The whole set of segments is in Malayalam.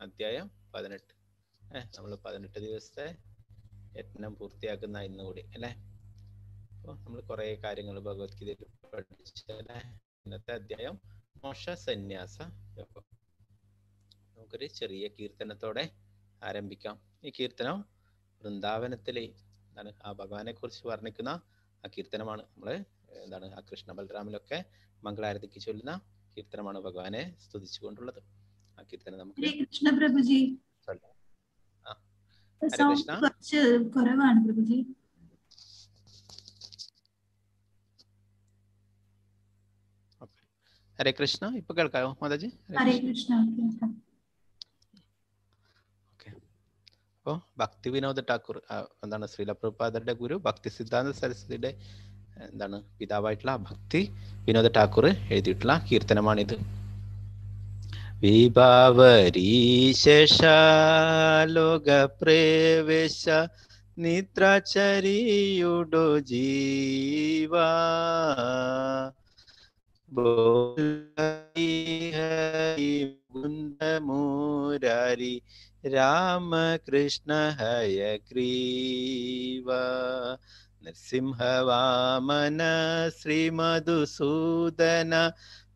അധ്യായം 18. നമ്മൾ 18 ദിവസത്തെ യജ്ഞം പൂർത്തിയാക്കുന്ന ഇന്നുകൂടി അല്ലേ. അപ്പോൾ നമ്മൾ കുറേ കാര്യങ്ങൾ ഭഗവത്ഗീതയിൽ പഠിച്ചല്ലേ. ഇന്നത്തെ അധ്യായം മോക്ഷ സന്യാസ യോഗം. നമുക്കൊരു ചെറിയ കീർത്തനത്തോടെ ആരംഭിക്കാം. ഈ കീർത്തനം വൃന്ദാവനത്തിലെ എന്താണ് ആ ഭഗവാനെ കുറിച്ച് വർണ്ണിക്കുന്ന ആ കീർത്തനമാണ്. നമ്മൾ എന്താണ് ആ കൃഷ്ണ ബലരാമിലൊക്കെ മംഗളാരതിക്ക് ചൊല്ലുന്ന കീർത്തനമാണ്, ഭഗവാനെ സ്തുതിച്ചുകൊണ്ടുള്ളത്. ആ കീർത്തനം നമുക്ക് കൃഷ്ണ പ്രഭുജി, ചൊല്ലാം. ഹരേ കൃഷ്ണ. കുറച്ച് കുറവാണ് പ്രഭുജി. ഹരേ കൃഷ്ണ. ഇപ്പൊ കേൾക്കായോ മാതാജി? ഹരേ കൃഷ്ണ. ഓക്കെ. അപ്പോ ഭക്തി വിനോദ ഠാക്കൂർ എന്താണ് ശ്രീല പ്രഭുപാദരുടെ ഗുരു ഭക്തി സിദ്ധാന്ത സരസ്വതിയുടെ എന്താണ് പിതാവായിട്ടുള്ള ഭക്തി വിനോദ ഠാക്കൂർ എഴുതിയിട്ടുള്ള കീർത്തനമാണിത്. വിഭാവരീശേഷാലോക പ്രവേശ നിദ്രാചരിയുടോ ജീവാ മുരാരി രാമകൃഷ്ണ ഹയഗ്രീവ നരസിംഹവാമന ശ്രീമധുസൂദന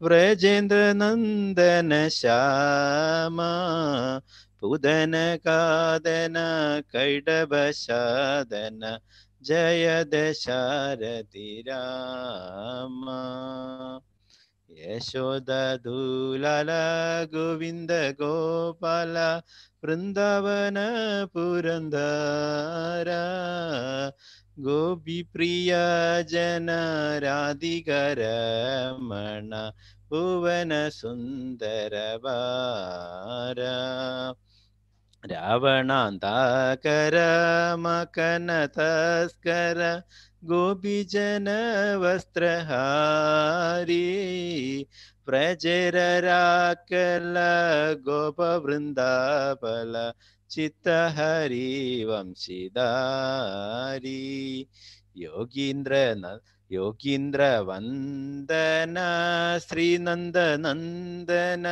വ്രജേന്ദ്ര നന്ദന ശ്യാമ പുദന കാദന കൈടഭശാദന ജയ ദശരഥി രാമ യശോദൂലല ഗോവിന്ദ ഗോപാല വൃന്ദാവന പുരന്ദര ഗോപി പ്രിയ ജന രാധികരമണ ഭുവന സുന്ദര വാര രാവണാന്തകര മകന തസ്കര ഗോപിജന വസ്ത്രഹാരി പ്രജരരാക്കല ഗോപവൃന്ദാപല ചിത്തഹരി വംശിധാരി യോഗീന്ദ്ര വന്ദന ശ്രീനന്ദനന്ദന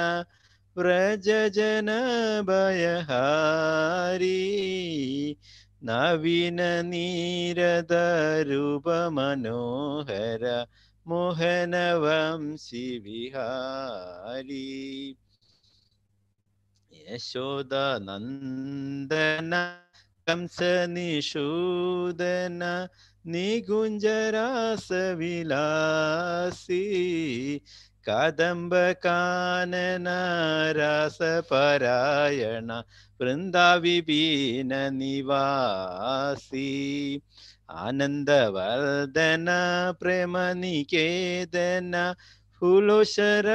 വ്രജജന ഭയഹാരി നവീന നീരദ രൂപ മനോഹര മോഹന വംശി വിഹാരി യശോദ നന്ദന കംസ നിഷൂദന നികുഞ്ചരാസ വിലാസി കദംബ കാനന രാസപരായണ വൃന്ദാവിപീന നിവാസി ആനന്ദവർധന പ്രേമനികേതന ഫുലോശര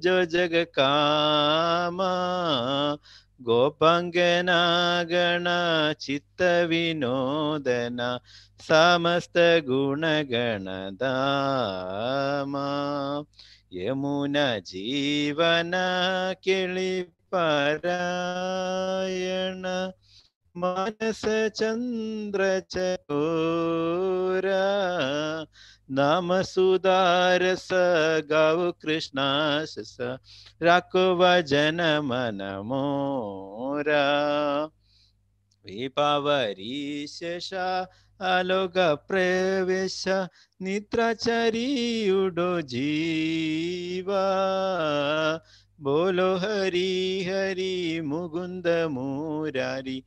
ജോ ജഗകാമ ഗോപാംഗനാഗണ ചിത്ത വിനോദന സമസ്ത ഗുണഗണധാമ യമുന ജീവന കിളിപരായണ മാനസ ചന്ദ്ര ചകോര നാമസുധാരസ ഗാവു കൃഷ്ണാശസ രാഘവ ജനമനമോര വിഭാവരീശേഷ ആലോക പ്രവേശ നിദ്രാചരിയുടോ ജീവ ബോലോ ഹരി ഹരി മുകുന്ദ മുരാരി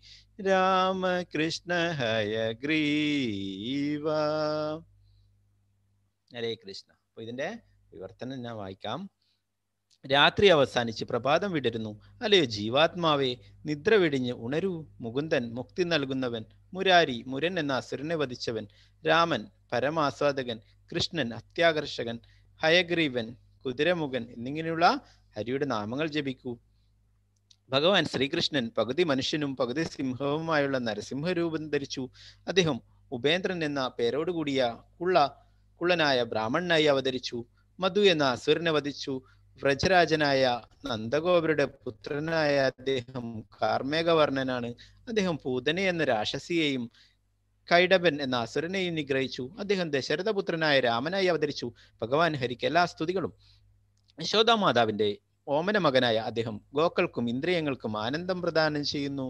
രാമകൃഷ്ണ ഹയഗ്രീവ. ഹരേ കൃഷ്ണ. അപ്പൊ ഇതിന്റെ വിവർത്തനം ഞാൻ വായിക്കാം. രാത്രി അവസാനിച്ച് പ്രഭാതം വിടരുന്നു. അല്ലയോ ജീവാത്മാവേ, നിദ്ര വെടിഞ്ഞ് ഉണരൂ. മുകുന്ദൻ മുക്തി നൽകുന്നവൻ, മുരാരി മുരൻ എന്ന അസുരനെ വധിച്ചവൻ, രാമൻ പരമാസ്വാദകൻ, കൃഷ്ണൻ അത്യാകർഷകൻ, ഹയഗ്രീവൻ കുതിരമുഖൻ എന്നിങ്ങനെയുള്ള ഹരിയുടെ നാമങ്ങൾ ജപിക്കൂ. ഭഗവാൻ ശ്രീകൃഷ്ണൻ പകുതി മനുഷ്യനും പകുതി സിംഹവുമായുള്ള നരസിംഹരൂപം ധരിച്ചു. അദ്ദേഹം ഉപേന്ദ്രൻ എന്ന പേരോടുകൂടിയ കുള്ളനായ ബ്രാഹ്മണനായി അവതരിച്ചു. മധു എന്ന അസുരനെ വധിച്ചു. വ്രജരാജനായ നന്ദഗോപരുടെ പുത്രനായ അദ്ദേഹം കാർമേഘവർണ്ണനാണ്. അദ്ദേഹം പൂതന എന്ന രാക്ഷസിയെയും കൈഡബൻ എന്ന അസുരനെയും നിഗ്രഹിച്ചു. അദ്ദേഹം ദശരഥപുത്രനായ രാമനായി അവതരിച്ചു. ഭഗവാൻ ഹരിക്ക് എല്ലാ സ്തുതികളും. യശോദാമാതാവിന്റെ ഓമന മകനായ അദ്ദേഹം ഗോക്കൾക്കും ഇന്ദ്രിയങ്ങൾക്കും ആനന്ദം പ്രദാനം ചെയ്യുന്നു.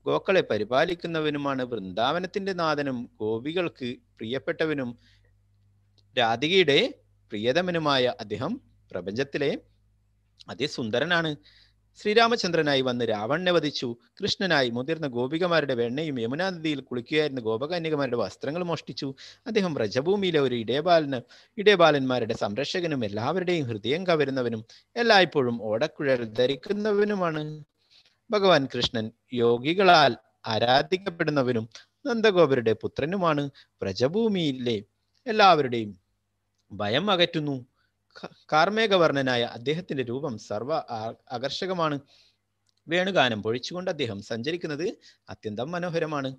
ഗോക്കളെ പരിപാലിക്കുന്നവനുമാണ്. വൃന്ദാവനത്തിന്റെ നാഥനും ഗോപികൾക്ക് പ്രിയപ്പെട്ടവനും രാധികയുടെ പ്രിയതമനുമായ അദ്ദേഹം പ്രപഞ്ചത്തിലെ അതിസുന്ദരനാണ്. ശ്രീരാമചന്ദ്രനായി വന്ന് രാവണനെ വധിച്ചു. കൃഷ്ണനായി മുതിർന്ന ഗോപികമാരുടെ വെണ്ണയും യമുനാ നദിയിൽ കുളിക്കുകയായിരുന്ന ഗോപകന്യകമാരുടെ വസ്ത്രങ്ങൾ മോഷ്ടിച്ചു. അദ്ദേഹം വ്രജഭൂമിയിലെ ഒരു ഇടയബാലന്മാരുടെ സംരക്ഷകനും എല്ലാവരുടെയും ഹൃദയം കവരുന്നവനും എല്ലായ്പ്പോഴും ഓടക്കുഴൽ ധരിക്കുന്നവനുമാണ്. ഭഗവാൻ കൃഷ്ണൻ യോഗികളാൽ ആരാധിക്കപ്പെടുന്നവനും നന്ദഗോപരുടെ പുത്രനുമാണ്. വ്രജഭൂമിയിലെ എല്ലാവരുടെയും ഭയം അകറ്റുന്നു. കാർമേഘവർണ്ണനായ അദ്ദേഹത്തിന്റെ രൂപം സർവ ആകർഷകമാണ്. വേണുഗാനം പൊഴിച്ചുകൊണ്ട് അദ്ദേഹം സഞ്ചരിക്കുന്നത് അത്യന്തം മനോഹരമാണ്.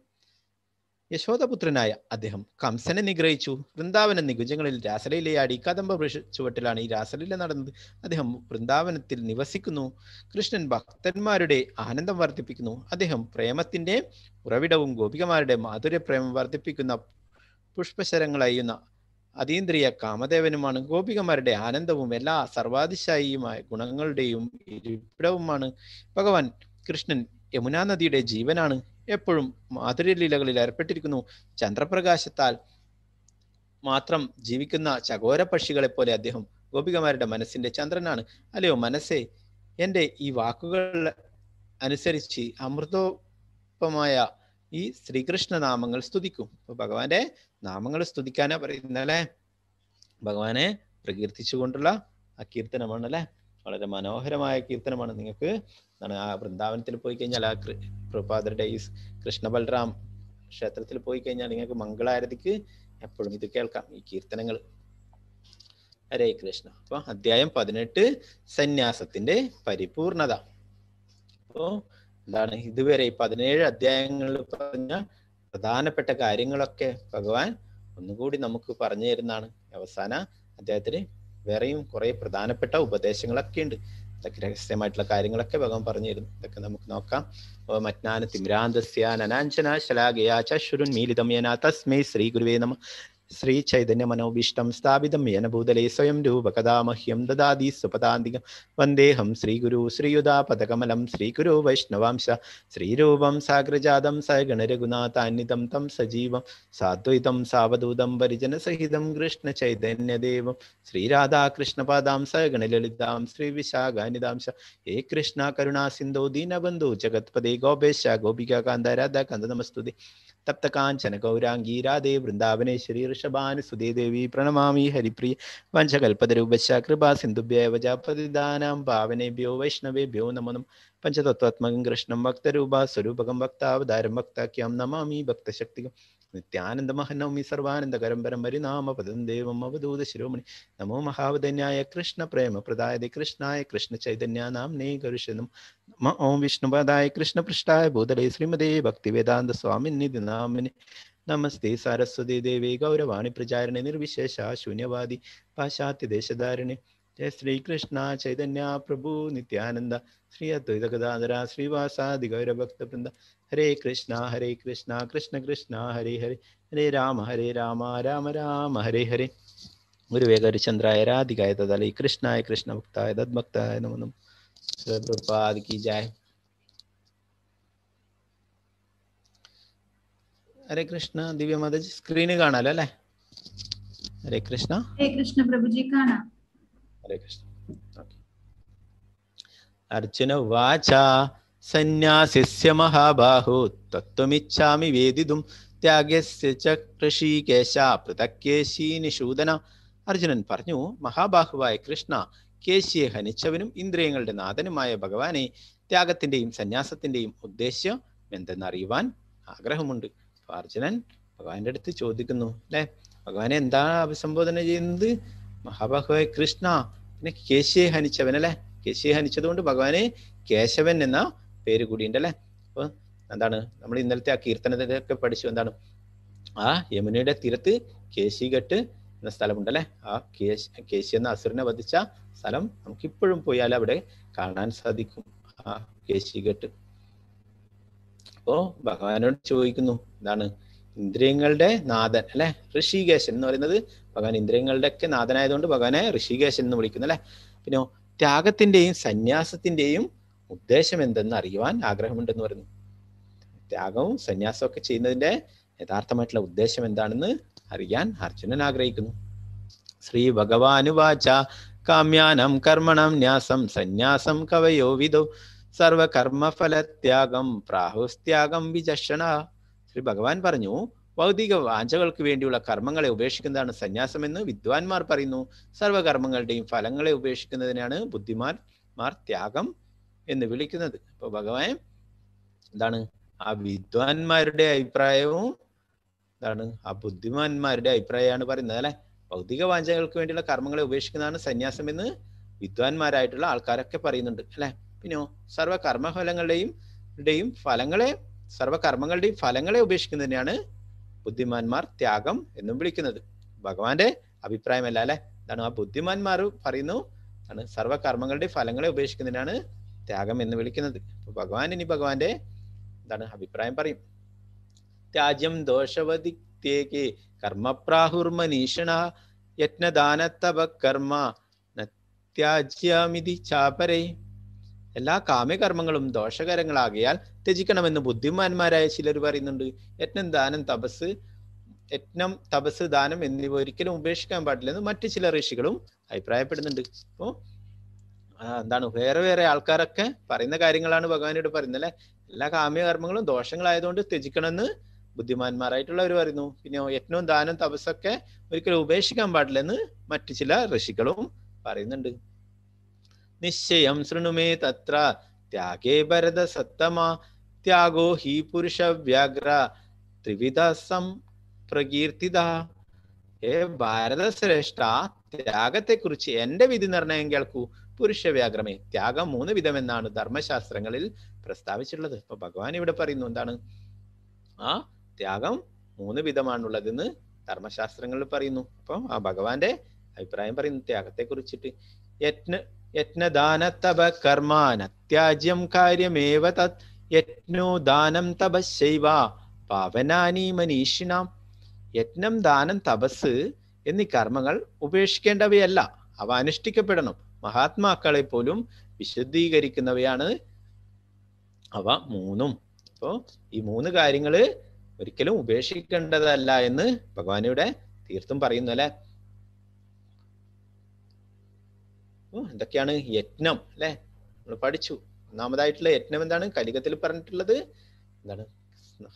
യശോദപുത്രനായ അദ്ദേഹം കംസനെ നിഗ്രഹിച്ചു. വൃന്ദാവന നികുജങ്ങളിൽ രാസലീലയാടി. കദംബ ചുവട്ടിലാണ് ഈ രാസലീല നടന്നത്. അദ്ദേഹം വൃന്ദാവനത്തിൽ നിവസിക്കുന്നു. കൃഷ്ണൻ ഭക്തന്മാരുടെ ആനന്ദം വർദ്ധിപ്പിക്കുന്നു. അദ്ദേഹം പ്രേമത്തിന്റെ ഉറവിടവും ഗോപികമാരുടെ മാധുര്യപ്രേമം വർദ്ധിപ്പിക്കുന്ന പുഷ്പശരങ്ങളയ്യുന്ന അതീന്ദ്രിയ കാമദേവനുമാണ്. ഗോപികമാരുടെ ആനന്ദവും എല്ലാ സർവാതിശായിയുമായ ഗുണങ്ങളുടെയും ഇരിപ്പിടവുമാണ്. ഭഗവാൻ കൃഷ്ണൻ യമുനാ നദിയുടെ ജീവനാണ്. എപ്പോഴും മാധുര്യലീലകളിൽ ഏർപ്പെട്ടിരിക്കുന്നു. ചന്ദ്രപ്രകാശത്താൽ മാത്രം ജീവിക്കുന്ന ചകോര പക്ഷികളെ പോലെ അദ്ദേഹം ഗോപികമാരുടെ മനസ്സിന്റെ ചന്ദ്രനാണ്. അല്ലയോ മനസ്സേ, എൻ്റെ ഈ വാക്കുകൾ അനുസരിച്ച് അമൃതോപമായ ഈ ശ്രീകൃഷ്ണ നാമങ്ങൾ സ്തുതിക്കും. അപ്പൊ ഭഗവാന്റെ നാമങ്ങൾ സ്തുതിക്കാനാ പറയുന്നത് അല്ലെ. ഭഗവാനെ പ്രകീർത്തിച്ചുകൊണ്ടുള്ള ആ കീർത്തനമാണ് അല്ലെ. വളരെ മനോഹരമായ കീർത്തനമാണ്. നിങ്ങൾക്ക് എന്താണ് ആ വൃന്ദാവനത്തിൽ പോയി കഴിഞ്ഞാൽ ആ പ്രഭാതരുടെ ഈ കൃഷ്ണ ബലറാം ക്ഷേത്രത്തിൽ പോയി കഴിഞ്ഞാൽ നിങ്ങൾക്ക് മംഗളാരതിക്ക് എപ്പോഴും ഇത് കേൾക്കാം, ഈ കീർത്തനങ്ങൾ. ഹരേ കൃഷ്ണ. അപ്പൊ അധ്യായം 18 സന്യാസത്തിന്റെ പരിപൂർണത. അപ്പോ എന്താണ് ഇതുവരെ 17 അധ്യായങ്ങളിൽ പറഞ്ഞ പ്രധാനപ്പെട്ട കാര്യങ്ങളൊക്കെ ഭഗവാൻ ഒന്നുകൂടി നമുക്ക് പറഞ്ഞു തരുന്നതാണ്. അവസാന അധ്യായത്തിന് വേറെയും കുറെ പ്രധാനപ്പെട്ട ഉപദേശങ്ങളൊക്കെ ഉണ്ട്. ഇതൊക്കെ രഹസ്യമായിട്ടുള്ള കാര്യങ്ങളൊക്കെ ഭഗവാൻ പറഞ്ഞു തരുന്നു. ഇതൊക്കെ നമുക്ക് നോക്കാം. മജ്ഞാന തിമ്രാന്തസ്യ നനാഞ്ചന ശലാകയാ ചക്ഷുരുന്മീലിതം യേന തസ്മൈ ശ്രീ ഗുരുവേ നമഃ. ശ്രീ ചൈതന്യ മനോഭീഷ്ടം സ്ഥാപിതം യേന ഭൂതലേ സ്വയം രൂപകഥാ മഹ്യം ദദാതി സ്വപദാന്തികം. വന്ദേഹം ശ്രീഗുരു ശ്രീയുതാപദകമലം ശ്രീഗുരു വൈഷ്ണവാംശ ശ്രീരൂപം സാഗ്രജാതം സഗണരഘുനാഥാന്വിതം തം സജീവം സാദ്വൈതം സാവധൂതം പരിജനസഹിതം കൃഷ്ണ ചൈതന്യദേവം ശ്രീരാധാകൃഷ്ണപാദാം സഗണലളിതാം ശ്രീവിശാഖാനിതാംശ. ഹേ കൃഷ്ണ കരുണാ സിന്ധോ ദീനബന്ധു ജഗത്പദേ ഗോപേശ ഗോപികാന്ത രാധാകാന്ത നമസ്തുതേ. തപ്ത കാഞ്ചന ഗൗരാംഗീ രാധേ വൃന്ദാവനേശ്വരി ഋഷഭാനുസുതേ ദേവി പ്രണമാമി ഹരിപ്രിയ. വഞ്ചകൽപതരൂപശ കൃപാ സിന്ധുഭ്യേവ പതിദാനാം പാവനേഭ്യോ വൈഷ്ണവേഭ്യോ നമോ നമഃ. പഞ്ചതത്വാത്മകം കൃഷ്ണം ഭക്തരൂപ സ്വരൂപകം ഭക്താവതാരം ഭക്താഖ്യം നമാമി ഭക്തശക്തികം. നിത്യാനന്ദമഹം നൗമി സർവാനന്ദകരം പരം ഹരിനാമ പദം ദേവം അവധൂത ശിരോമണി. നമോ മഹാവദന്യായ കൃഷ്ണ പ്രേമ പ്രദായതേ കൃഷ്ണായ കൃഷ്ണ ചൈതന്യ നാംനേ കരുഷനം. നമ ഓം വിഷ്ണുപദായ കൃഷ്ണപൃഷ്ഠായ ഭൂതലേ ശ്രീമതേ ഭക്തിവേദാന്ത സ്വാമിനിധി നാമിനി. നമസ്തേ സാരസ്വതീ ദേവി ഗൗരവാണി പ്രചാരണേ നിർവിശേഷ ശൂന്യവാദി പാശ്ചാത്യദേശധാരിണി. ജയ ശ്രീകൃഷ്ണ ചൈതന്യ പ്രഭു നിത്യാനന്ദ ശ്രീ അദ്വൈത ഗദാധര ശ്രീവാസാദി ഗൗരഭക്തവൃന്ദ. ഹരേ കൃഷ്ണ കൃഷ്ണ കൃഷ്ണ ഹരേ ഹരേ ഹരേ രാമ രാമ രാമ ഹരേ ഹരേ. ഗുരുവേ ഹരിചന്ദ്രായ രാധികായ തദാലി കൃഷ്ണായ കൃഷ്ണ ഭക്തായ തദ്ഭക്തായ നമോ നമഃ. പ്രഭുപാദ് കി ജയ. ഹരേ കൃഷ്ണ. ദിവ്യമാത സ്ക്രീന് കാണാലോ അല്ലെ. ഹരേ കൃഷ്ണ. ഹരേ കൃഷ്ണ പ്രഭുജി കാണാം. ഹരേ കൃഷ്ണ. അർജുന ഉവാച സന്യാസിസ്യ മഹാബാഹോ തത്വമിച്ഛാമി വേദിതും ത്യാഗസ്യ ച ഋഷികേശ പൃഥക്കേശി നിഷൂദന. അർജുനൻ പറഞ്ഞു, മഹാബാഹുവായ കൃഷ്ണ, കേശിയെ ഹനിച്ചവനും ഇന്ദ്രിയങ്ങളുടെ നാഥനുമായ ഭഗവാനെ, ത്യാഗത്തിന്റെയും സന്യാസത്തിന്റെയും ഉദ്ദേശ്യം എന്തെന്നറിയുവാൻ ആഗ്രഹമുണ്ട്. അപ്പൊ അർജുനൻ ഭഗവാന്റെ അടുത്ത് ചോദിക്കുന്നു അല്ലെ, ഭഗവാനെ എന്താ അഭിസംബോധന ചെയ്യുന്നത്? മഹാബാഹുവായ കൃഷ്ണ, പിന്നെ കേശിയെ ഹനിച്ചവൻ അല്ലെ. കേശിയെ ഹനിച്ചതുകൊണ്ട് ഭഗവാനെ കേശവൻ എന്ന പേര് കൂടിയുണ്ട് അല്ലെ. അപ്പൊ എന്താണ് നമ്മൾ ഇന്നലത്തെ ആ കീർത്തനത്തിലൊക്കെ പഠിച്ചു, എന്താണ് ആ യമുനയുടെ തീരത്ത് കേശിഘട്ട് എന്ന സ്ഥലമുണ്ടല്ലേ. ആ കേശി എന്ന അസുരനെ വധിച്ച സ്ഥലം നമുക്കിപ്പോഴും പോയാൽ അവിടെ കാണാൻ സാധിക്കും, ആ കേശിഘട്ട്. അപ്പോ ഭഗവാനോട് ചോദിക്കുന്നു, എന്താണ് ഇന്ദ്രിയങ്ങളുടെ നാഥൻ അല്ലെ, ഋഷികേശൻ എന്ന് പറയുന്നത് ഭഗവാൻ ഇന്ദ്രിയങ്ങളുടെ ഒക്കെ നാഥനായതുകൊണ്ട് ഭഗവാനെ ഋഷികേശൻ എന്ന് വിളിക്കുന്നു അല്ലെ. പിന്നെ ത്യാഗത്തിന്റെയും സന്യാസത്തിന്റെയും ഉദ്ദേശം എന്തെന്ന് അറിയുവാൻ ആഗ്രഹമുണ്ടെന്ന് പറഞ്ഞു. ത്യാഗവും സന്യാസവും ഒക്കെ ചെയ്യുന്നതിന്റെ യഥാർത്ഥമായിട്ടുള്ള ഉദ്ദേശം എന്താണെന്ന് അറിയാൻ അർജുനൻ ആഗ്രഹിക്കുന്നു. ശ്രീ ഭഗവാനുവാച കാമ്യാനം കർമ്മണം ന്യാസം സന്യാസം കവയോ വിദോ സർവകർമ്മഫലത്യാഗം പ്രാഹുസ്ത്യാഗം വിചക്ഷണ. ശ്രീ ഭഗവാൻ പറഞ്ഞു, ഭൗതിക വാഞ്ചകൾക്ക് വേണ്ടിയുള്ള കർമ്മങ്ങളെ ഉപേക്ഷിക്കുന്നതാണ് സന്യാസം എന്ന് വിദ്വാൻമാർ പറയുന്നു. സർവകർമ്മങ്ങളുടെയും ഫലങ്ങളെ ഉപേക്ഷിക്കുന്നതിനാണ് ബുദ്ധിമാന്മാർ ത്യാഗം എന്ന് വിളിക്കുന്നത്. അപ്പൊ ഭഗവാൻ എന്താണ് ആ വിദ്വാൻമാരുടെ അഭിപ്രായവും എന്താണ് ആ ബുദ്ധിമാന്മാരുടെ അഭിപ്രായമാണ് പറയുന്നത് അല്ലെ. ഭൗതിക വാഞ്ചകൾക്ക് വേണ്ടിയുള്ള കർമ്മങ്ങളെ ഉപേക്ഷിക്കുന്നതാണ് സന്യാസം എന്ന് വിദ്വാൻമാരായിട്ടുള്ള ആൾക്കാരൊക്കെ പറയുന്നുണ്ട് അല്ലെ. പിന്നെയോ സർവകർമ്മങ്ങളുടെയും ഫലങ്ങളെ ഉപേക്ഷിക്കുന്നതിനാണ് ബുദ്ധിമാന്മാർ ത്യാഗം എന്നും വിളിക്കുന്നത്. ഭഗവാന്റെ അഭിപ്രായമല്ല അല്ലെ. എന്താണ് ആ ബുദ്ധിമാന്മാർ പറയുന്നു ആണ് സർവകർമ്മങ്ങളുടെ ഫലങ്ങളെ ഉപേക്ഷിക്കുന്നതിനാണ് ത്യാഗം എന്ന് വിളിക്കുന്നത്. അപ്പൊ ഭഗവാന്റെ എന്താണ് അഭിപ്രായം പറയും. ത്യാജ്യം ദോഷവതിത്യേകേ കർമ്മപ്രാഹുർമനീഷണ യജ്ഞദാനതപ കർമ്മ നത്യാജ്യമിതി ചാപരേ. എല്ലാ കാമ്യകർമ്മങ്ങളും ദോഷകരങ്ങളാകിയാൽ ത്യജിക്കണമെന്ന് ബുദ്ധിമാന്മാരായ ചിലർ പറയുന്നുണ്ട്. യജ്ഞം തപസ് ദാനം എന്നിവ ഒരിക്കലും ഉപേക്ഷിക്കാൻ പാടില്ലെന്ന് മറ്റു ചില ഋഷികളും അഭിപ്രായപ്പെടുന്നുണ്ട്. അപ്പോ എന്താണ് വേറെ ആൾക്കാരൊക്കെ പറയുന്ന കാര്യങ്ങളാണ് ഭഗവാനോട് പറയുന്നത് അല്ലെ. എല്ലാ കാമ്യകർമ്മങ്ങളും ദോഷങ്ങളായതുകൊണ്ട് ത്യജിക്കണമെന്ന് ബുദ്ധിമാന്മാരായിട്ടുള്ളവർ പറയുന്നു. പിന്നെ യജ്ഞവും ദാനം തപസ്സൊക്കെ ഒരിക്കലും ഉപേക്ഷിക്കാൻ പാടില്ലെന്ന് മറ്റു ചില ഋഷികളും പറയുന്നുണ്ട്. നിശ്ചയം ശൃണുമേ തത്ര ത്യാഗേ ഭരത സത്തമ ത്യാഗോ ഹി പുരുഷ വ്യാഗ്ര ത്രിവിധ സംപ്രകീർത്തിത. ഹേ ഭാരത ശ്രേഷ്ഠ, ത്യാഗത്തെ കുറിച്ച് എന്റെ വിധി നിർണയം കേൾക്കൂ. പുരുഷ വ്യാഗ്രമേ, ത്യാഗം 3 വിധമെന്നാണ് ധർമ്മശാസ്ത്രങ്ങളിൽ പ്രസ്താവിച്ചിട്ടുള്ളത്. അപ്പൊ ഭഗവാൻ ഇവിടെ പറയുന്നു എന്താണ് ആ ത്യാഗം 3 വിധമാണുള്ളതെന്ന് ധർമ്മശാസ്ത്രങ്ങളിൽ പറയുന്നു. അപ്പൊ ആ ഭഗവാന്റെ അഭിപ്രായം പറയുന്നു ത്യാഗത്തെ കുറിച്ചിട്ട്. യജ്ഞദാനതപ കർമാനത്യാജ്യം കാര്യമേവ തത് യജ്ഞോ ദാനം തപശ്ശൈവ പാവനാനി മനീഷിണാം. യജ്ഞം ദാനം തപസ് എന്നീ കർമ്മങ്ങൾ ഉപേക്ഷിക്കേണ്ടവയല്ല, അവ അനുഷ്ഠിക്കപ്പെടണം. മഹാത്മാക്കളെ പോലും വിശുദ്ധീകരിക്കുന്നവയാണ് അവ 3. അപ്പോ ഈ 3 കാര്യങ്ങള് ഒരിക്കലും ഉപേക്ഷിക്കേണ്ടതല്ല എന്ന് ഭഗവാനിവിടെ തീർത്തും പറയുന്നു അല്ലെ. എന്തൊക്കെയാണ് യജ്ഞം അല്ലെ, നമ്മൾ പഠിച്ചു. ഒന്നാമതായിട്ടുള്ള യജ്ഞം എന്താണ് കലികത്തിൽ പറഞ്ഞിട്ടുള്ളത് എന്താണ്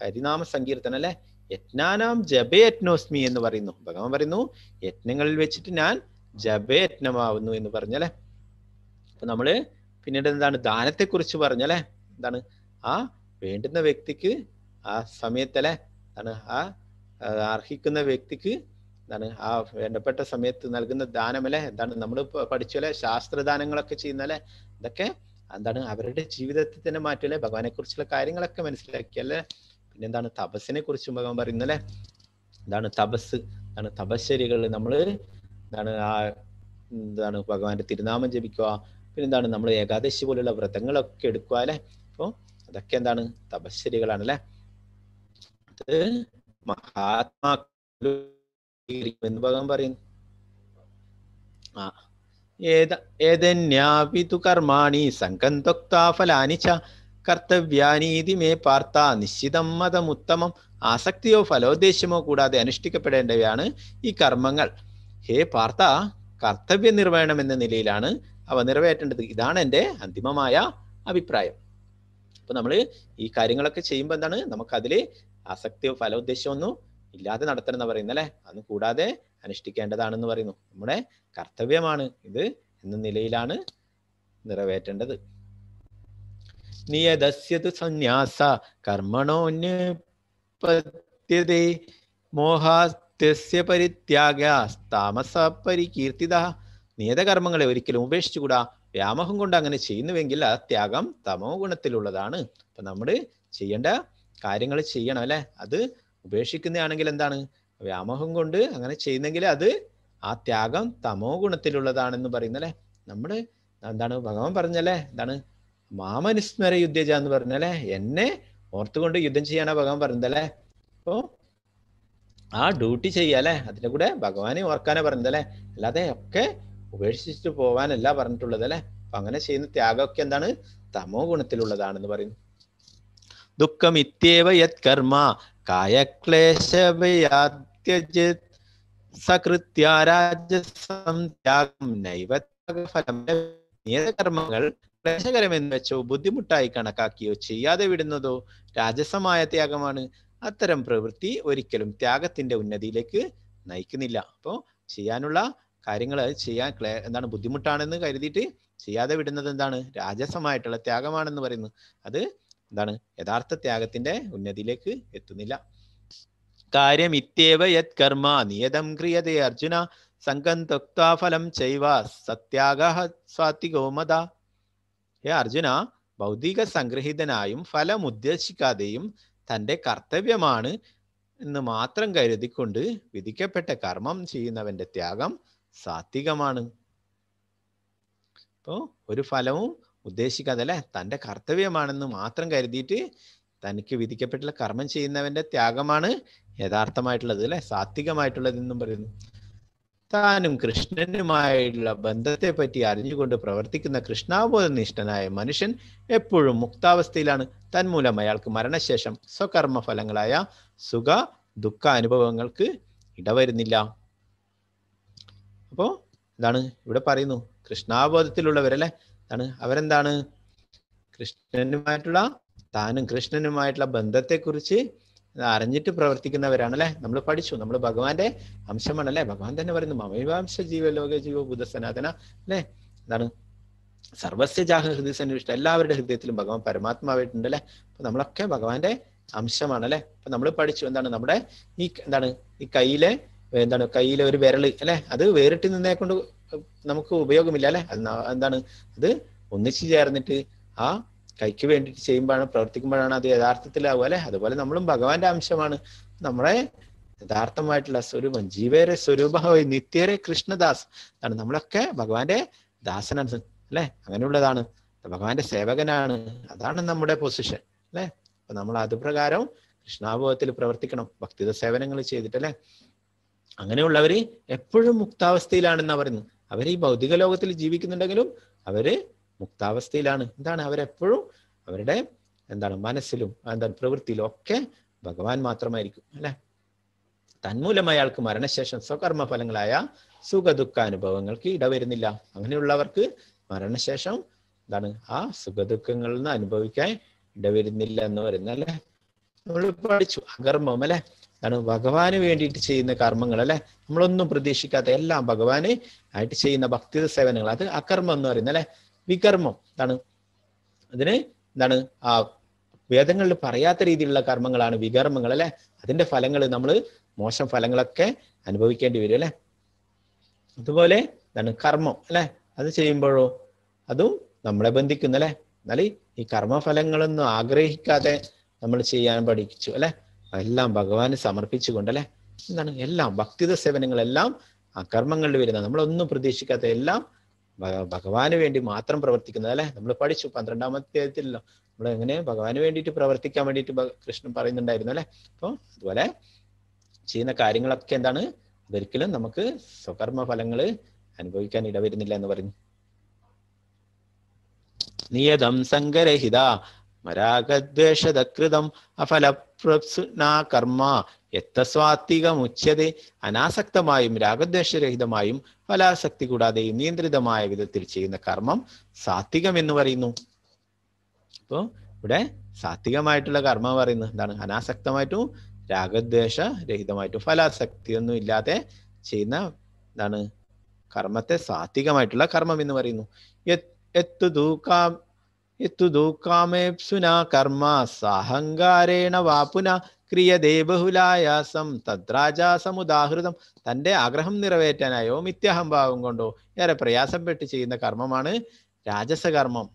ഹരിനാമ സങ്കീർത്തനം അല്ലെ. യജ്ഞാനാം ജപയജ്ഞോസ്മി എന്ന് പറയുന്നു. ഭഗവാൻ പറയുന്നു യജ്ഞങ്ങളിൽ വെച്ചിട്ട് ഞാൻ ജപയജ്ഞമാവുന്നു എന്ന് പറഞ്ഞല്ലേ. അപ്പൊ നമ്മള് പിന്നീട് എന്താണ് ദാനത്തെ കുറിച്ച് പറഞ്ഞല്ലേ. എന്താണ് ആ വേണ്ടുന്ന വ്യക്തിക്ക് ആ സമയത്തല്ലേ എന്താണ് ആ അർഹിക്കുന്ന വ്യക്തിക്ക് എന്താണ് ആ വേണ്ടപ്പെട്ട സമയത്ത് നൽകുന്ന ദാനമല്ലേ. എന്താണ് നമ്മൾ പഠിച്ചല്ലേ ശാസ്ത്രദാനങ്ങളൊക്കെ ചെയ്യുന്നല്ലേ. ഇതൊക്കെ എന്താണ് അവരുടെ ജീവിതത്തിൽ തന്നെ മാറ്റല്ലേ. ഭഗവാനെ കുറിച്ചുള്ള കാര്യങ്ങളൊക്കെ മനസ്സിലാക്കിയല്ലേ. പിന്നെന്താണ് തപസ്സിനെ കുറിച്ചും ഭഗവാൻ പറയുന്നല്ലേ. എന്താണ് തപസ്, എന്താണ് തപശ്ശരികൾ, നമ്മള് എന്താണ് ഭഗവാന്റെ തിരുനാമം ജപിക്കുക. പിന്നെന്താണ് നമ്മൾ ഏകാദശി പോലുള്ള വ്രതങ്ങളൊക്കെ എടുക്കുക അല്ലെ. അപ്പൊ അതൊക്കെ എന്താണ് തപശ്ശരികളാണ് അല്ലെ. അത് മഹാത്മാക്കൾ എന്ന് ഭഗവാൻ പറയുന്നു. ഏതന്യാപിതു കർമാണി സംഘം ത്വക്താ ഫലാനി ച കർത്തവ്യാനീതി മേ പാർത്ത നിശ്ചിതം മതമുത്തമം. ആസക്തിയോ ഫലോദ്ദേശമോ കൂടാതെ അനുഷ്ഠിക്കപ്പെടേണ്ടവയാണ് ഈ കർമ്മങ്ങൾ. ഹേ പാർത്ത, കർത്തവ്യ നിർവഹണം എന്ന നിലയിലാണ് അവ നിറവേറ്റേണ്ടത്. ഇതാണ് എൻ്റെ അന്തിമമായ അഭിപ്രായം. അപ്പൊ നമ്മള് ഈ കാര്യങ്ങളൊക്കെ ചെയ്യുമ്പോൾ എന്താണ് നമുക്കതില് ആസക്തിയോ ഫലോദ്ദേശമോ ഒന്നും ഇല്ലാതെ നടത്തണം എന്ന് പറയുന്നത് അല്ലെ. അതൊന്നും കൂടാതെ അനുഷ്ഠിക്കേണ്ടതാണെന്ന് പറയുന്നു. നമ്മുടെ കർത്തവ്യമാണ് ഇത് എന്ന നിലയിലാണ് നിറവേറ്റേണ്ടത്. നിയതസ്യതു സന്യാസ കർമ്മണോന്യപത്യതേ മോഹാസ്യ പരിത്യാഗാമസ പരികീർത്തിത. നിയതകർമ്മങ്ങളെ ഒരിക്കലും ഉപേക്ഷിച്ചുകൂടാ. വ്യാമോഹം കൊണ്ട് അങ്ങനെ ചെയ്യുന്നുവെങ്കിൽ ആ ത്യാഗം തമോ ഗുണത്തിലുള്ളതാണ്. അപ്പൊ നമ്മൾ ചെയ്യേണ്ട കാര്യങ്ങൾ ചെയ്യണം അല്ലെ. അത് ഉപേക്ഷിക്കുന്നതാണെങ്കിൽ എന്താണ് വ്യാമോഹം കൊണ്ട് അങ്ങനെ ചെയ്യുന്നെങ്കിൽ അത് ആ ത്യാഗം തമോ ഗുണത്തിലുള്ളതാണെന്ന് പറയുന്നല്ലേ. നമ്മള് എന്താണ് ഭഗവാൻ പറഞ്ഞല്ലേ, എന്താണ് മാമനുസ്മര യുദ്ധജ എന്ന് പറഞ്ഞല്ലേ, എന്നെ ഓർത്തുകൊണ്ട് യുദ്ധം ചെയ്യാനാ ഭഗവാൻ പറഞ്ഞതല്ലേ. അപ്പോ ആ ഡ്യൂട്ടി ചെയ്യാല്ലേ, അതിന്റെ കൂടെ ഭഗവാനെ ഓർക്കാനാ പറഞ്ഞതല്ലേ. അല്ലാതെ ഒക്കെ ഉപേക്ഷിച്ചിട്ട് പോവാനല്ല പറഞ്ഞിട്ടുള്ളത് അല്ലെ. അങ്ങനെ ചെയ്യുന്ന ത്യാഗമൊക്കെ എന്താണ്? തമോ ഗുണത്തിലുള്ളതാണെന്ന് പറയുന്നു. ദുഃഖം ഇത്യേവ യത് കർമ്മ കായക്ലേശവയാത്യജേത് സകൃത്യാരാജസം ത്യാഗം നൈവ ഫലം. നിയതകർമ്മങ്ങൾ ക്ലേശകരമെന്ന് വെച്ചോ ബുദ്ധിമുട്ടായി കണക്കാക്കിയോ ചെയ്യാതെ വിടുന്നതോ രാജസമായ ത്യാഗമാണ്. അത്തരം പ്രവൃത്തി ഒരിക്കലും ത്യാഗത്തിന്റെ ഉന്നതിയിലേക്ക് നയിക്കുന്നില്ല. അപ്പോൾ ചെയ്യാനുള്ള കാര്യങ്ങൾ ചെയ്യാൻ എന്താണ് ബുദ്ധിമുട്ടാണെന്ന് കരുതിയിട്ട് ചെയ്യാതെ വിടുന്നത് എന്താണ്? രാജസമായിട്ടുള്ള ത്യാഗമാണെന്ന് പറയുന്നു. അത് എന്താണ്? യഥാർത്ഥ ത്യാഗത്തിന്റെ ഉന്നതിയിലേക്ക് എത്തുന്നില്ല. കാര്യം ഇത്യേവ യത് കർമ്മ നിയതം ക്രിയതേ അർജുന സംഘം ത്വക്ത്വാ ഫലം ചൈവ സത്യാഗഃ സാത്വികോ മത. ഹേ അർജുന, ഭൗതിക സംഗ്രഹിതനായും ഫലം ഉദ്ദേശിക്കാതെയും തൻ്റെ കർത്തവ്യമാണ് എന്ന് മാത്രം കരുതിക്കൊണ്ട് വിധിക്കപ്പെട്ട കർമ്മം ചെയ്യുന്നവന്റെ ത്യാഗം സാത്വികമാണ്. അപ്പോൾ ഒരു ഫലവും ഉദ്ദേശിക്കാതെ അല്ലെ തൻ്റെ കർത്തവ്യമാണെന്ന് മാത്രം കരുതിയിട്ട് തനിക്ക് വിധിക്കപ്പെട്ടുള്ള കർമ്മം ചെയ്യുന്നവന്റെ ത്യാഗമാണ് യഥാർത്ഥമായിട്ടുള്ളത് അല്ലെ, സാത്വികമായിട്ടുള്ളത് എന്നും പറയുന്നു. താനും കൃഷ്ണനുമായുള്ള ബന്ധത്തെ പറ്റി അറിഞ്ഞുകൊണ്ട് പ്രവർത്തിക്കുന്ന കൃഷ്ണാബോധനിഷ്ഠനായ മനുഷ്യൻ എപ്പോഴും മുക്താവസ്ഥയിലാണ്. തന്മൂലം അയാൾക്ക് മരണശേഷം സ്വകർമ്മ ഫലങ്ങളായ സുഖ ദുഃഖ അനുഭവങ്ങൾക്ക് ഇടവരുന്നില്ല. അപ്പോ എന്താണ് ഇവിടെ പറയുന്നു? കൃഷ്ണാബോധത്തിലുള്ളവരല്ലേ എന്താണ് അവരെന്താണ്? താനും കൃഷ്ണനുമായിട്ടുള്ള ബന്ധത്തെക്കുറിച്ച് അറിഞ്ഞിട്ട് പ്രവർത്തിക്കുന്നവരാണ് അല്ലെ. നമ്മൾ പഠിച്ചു, നമ്മൾ ഭഗവാന്റെ അംശമാണ് അല്ലെ. ഭഗവാൻ തന്നെ പറയുന്നു മമൈവാംശ ജീവലോക ജീവോ ബുധ സനാതന അല്ലെ. എന്താണ്? സർവസ്യ ജാഹ ഹൃദയ സന്നിവിഷ്ട, എല്ലാവരുടെ ഹൃദയത്തിലും ഭഗവാൻ പരമാത്മാവായിട്ടുണ്ട് അല്ലെ. അപ്പൊ നമ്മളൊക്കെ ഭഗവാന്റെ അംശമാണ് അല്ലെ. അപ്പൊ നമ്മൾ പഠിച്ചു എന്താണ് നമ്മുടെ ഈ കയ്യിലെ ഒരു വിരല് അല്ലെ, അത് വേറിട്ട് നിന്നേ കൊണ്ട് നമുക്ക് ഉപയോഗമില്ല അല്ലെ. എന്താണ്? അത് ഒന്നിച്ചു ചേർന്നിട്ട് ആ കൈക്ക് വേണ്ടിയിട്ട് ചെയ്യുമ്പോഴാണ്, പ്രവർത്തിക്കുമ്പോഴാണ് അത് യഥാർത്ഥത്തിലാവുക അല്ലെ. അതുപോലെ നമ്മളും ഭഗവാന്റെ അംശമാണ്. നമ്മളെ യഥാർത്ഥമായിട്ടുള്ള സ്വരൂപം ജീവേരെ സ്വരൂപമായി നിത്യേരെ കൃഷ്ണദാസ് ആണ്. നമ്മളൊക്കെ ഭഗവാന്റെ ദാസനാണ് അല്ലെ. അങ്ങനെയുള്ളതാണ്, ഭഗവാന്റെ സേവകനാണ്. അതാണ് നമ്മുടെ പൊസിഷൻ അല്ലെ. അപ്പൊ നമ്മൾ അതുപ്രകാരം കൃഷ്ണാബോധത്തിൽ പ്രവർത്തിക്കണം, ഭക്തിത സേവനങ്ങൾ ചെയ്തിട്ടല്ലേ. അങ്ങനെയുള്ളവര് എപ്പോഴും മുക്താവസ്ഥയിലാണെന്നാ പറയുന്നത്. അവർ ഈ ഭൗതിക ലോകത്തിൽ ജീവിക്കുന്നുണ്ടെങ്കിലും അവര് മുക്താവസ്ഥയിലാണ്. എന്താണ്? അവരെപ്പോഴും അവരുടെ മനസ്സിലും പ്രവൃത്തിയിലും ഒക്കെ ഭഗവാൻ മാത്രമായിരിക്കും അല്ലെ. തന്മൂലം അയാൾക്ക് മരണശേഷം സ്വകർമ്മ ഫലങ്ങളായ സുഖ ദുഃഖ അനുഭവങ്ങൾക്ക് ഇടവരുന്നില്ല. അങ്ങനെയുള്ളവർക്ക് മരണശേഷം ആ സുഖ ദുഃഖങ്ങളിൽ നിന്ന് അനുഭവിക്കാൻ ഇടവരുന്നില്ല എന്ന് പറയുന്നത് അല്ലെ. നമ്മൾ പഠിച്ചു അകർമ്മം അല്ലെ. ഭഗവാന് വേണ്ടിയിട്ട് ചെയ്യുന്ന കർമ്മങ്ങൾ അല്ലെ, നമ്മളൊന്നും പ്രതീക്ഷിക്കാത്ത എല്ലാം ഭഗവാന് ആയിട്ട് ചെയ്യുന്ന ഭക്തി സേവനങ്ങൾ, അത് അകർമ്മം എന്ന് പറയുന്നത് അല്ലെ. വികർമ്മം അതിന് ആ വേദങ്ങളിൽ പറയാത്ത രീതിയിലുള്ള കർമ്മങ്ങളാണ് വികർമ്മങ്ങൾ അല്ലെ. അതിന്റെ ഫലങ്ങൾ നമ്മൾ മോശം ഫലങ്ങളൊക്കെ അനുഭവിക്കേണ്ടി വരും അല്ലെ. അതുപോലെ കർമ്മം അല്ലെ, അത് ചെയ്യുമ്പോഴോ അതും നമ്മളെ ബന്ധിക്കുന്നു അല്ലെ. എന്നാൽ ഈ കർമ്മഫലങ്ങളൊന്നും ആഗ്രഹിക്കാതെ നമ്മൾ ചെയ്യാൻ പഠിച്ചു അല്ലെ. എല്ലാം ഭഗവാന് സമർപ്പിച്ചുകൊണ്ട് അല്ലെ. എല്ലാം ഭക്തിത സേവനങ്ങളെല്ലാം ആ കർമ്മങ്ങളിൽ വരുന്നത്, നമ്മളൊന്നും പ്രതീക്ഷിക്കാത്ത എല്ലാം ഭഗവാന് വേണ്ടി മാത്രം പ്രവർത്തിക്കുന്നത് അല്ലെ. നമ്മൾ പഠിച്ചു 12-ാമത്തെ അധ്യായത്തിലല്ലോ നമ്മൾ എങ്ങനെ ഭഗവാന് വേണ്ടിയിട്ട് പ്രവർത്തിക്കാൻ വേണ്ടിയിട്ട് കൃഷ്ണൻ പറയുന്നുണ്ടായിരുന്നു അല്ലെ. അപ്പോൾ അതുപോലെ ചെയ്യുന്ന കാര്യങ്ങളൊക്കെ അതൊരിക്കലും നമുക്ക് സ്വകർമ്മ ഫലങ്ങൾ അനുഭവിക്കാൻ ഇടവരുന്നില്ല എന്ന് പറഞ്ഞു. നിയതം സംഗരഹിത മരാഗദ്വേഷതകൃതം അഫലപ്രപ്സുനാ കർമ്മ യത്തസ്വാത്വികമുച്യതേ. അനാസക്തമായും രാഗദ്വേഷരഹിതമായും ഫലാസക്തി കൂടാതെയും നിയന്ത്രിതമായ വിധത്തിൽ ചെയ്യുന്ന കർമ്മം സാത്വികം എന്ന് പറയുന്നു. അപ്പോ ഇവിടെ സാത്വികമായിട്ടുള്ള കർമ്മം പറയുന്നത് അനാസക്തമായിട്ടും രാഗദ്വേഷ രഹിതമായിട്ടും ഫലാസക്തിയൊന്നും ഇല്ലാതെ ചെയ്യുന്ന കർമ്മത്തെ സാത്വികമായിട്ടുള്ള കർമ്മം എന്ന് പറയുന്നു. യത്തുദൂകാമേപ്സുനാ കർമ്മ സാഹങ്കാരേണ വാപുന ക്രിയതേ ബഹുലായാസം തദ്രാജാസമുദാഹൃതം. തൻ്റെ ആഗ്രഹം നിറവേറ്റാനായോ മിഥ്യാഹംഭാവം കൊണ്ടോ ഏറെ പ്രയാസപ്പെട്ട് ചെയ്യുന്ന കർമ്മമാണ് രാജസകർമ്മം.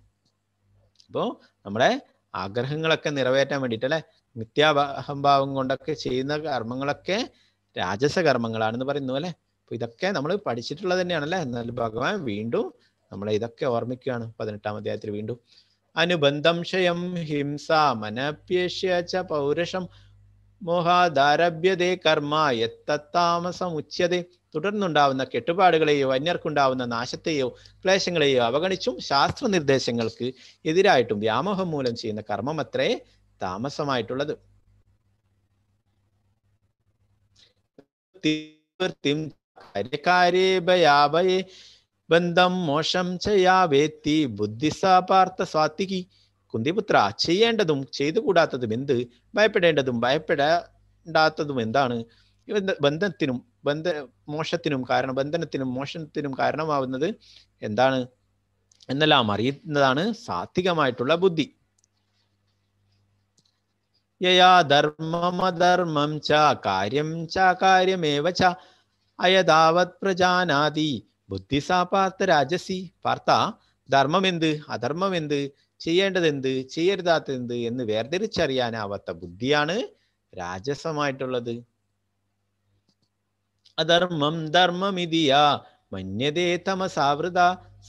അപ്പോൾ നമ്മുടെ ആഗ്രഹങ്ങളൊക്കെ നിറവേറ്റാൻ വേണ്ടിയിട്ട് അല്ലെ, മിഥ്യാഹംഭാവം കൊണ്ടൊക്കെ ചെയ്യുന്ന കർമ്മങ്ങളൊക്കെ രാജസകർമ്മങ്ങളാണെന്ന് പറയുന്നു അല്ലെ. അപ്പൊ ഇതൊക്കെ നമ്മൾ പഠിച്ചിട്ടുള്ളത് തന്നെയാണല്ലേ. എന്നാൽ ഭഗവാൻ വീണ്ടും നമ്മളെ ഇതൊക്കെ ഓർമ്മിക്കുകയാണ് 18-ാം അധ്യായത്തിൽ വീണ്ടും. അനുബന്ധം ക്ഷയം ഹിംസ മനപ്യേഷ്യ ച പൗരുഷം മോഹാദാരഭ്യതേ കർമ്മ യത്തത്താമസമുച്യതേ. തുടർന്നുണ്ടാവുന്ന കെട്ടുപാടുകളെയോ അന്യർക്കുണ്ടാവുന്ന നാശത്തെയോ ക്ലേശങ്ങളെയോ അവഗണിച്ചും ശാസ്ത്ര നിർദ്ദേശങ്ങൾക്ക് എതിരായിട്ടും വ്യാമോഹം മൂലം ചെയ്യുന്ന കർമ്മമത്രേ താമസമായിട്ടുള്ളത്. ബന്ധം മോശം ചെയ്യാവേത്തി ബുദ്ധിസാ പാർത്ഥ സാത്വികി. കുന്തിപുത്ര, ചെയ്യേണ്ടതും ചെയ്തുകൂടാത്തതും എന്ത്, ഭയപ്പെടേണ്ടതും ഭയപ്പെടാത്തതും എന്താണ്? ബന്ധത്തിനും മോശത്തിനും ബന്ധനത്തിനും മോശത്തിനും കാരണമാവുന്നത് എന്താണ് എന്നെല്ലാം അറിയുന്നതാണ് സാത്വികമായിട്ടുള്ള ബുദ്ധി. യയാ ധർമ്മമധർമ്മം ച കാര്യം ച കാര്യമേവ ച അയതാവത് പ്രജാനാതി ബുദ്ധിസാ പാർത്ഥ രാജസി. പാർത്ഥ, ധർമ്മം എന്ത് അധർമ്മം എന്ത്, ചെയ്യേണ്ടതെന്ത് ചെയ്യരുതാത്തതെന്ത് എന്ന് വേർതിരിച്ചറിയാനാവാത്ത ബുദ്ധിയാണ് രാജസമായിട്ടുള്ളത്. അധർമ്മം ധർമ്മമിതിയ മന്യതേ തമസാവൃത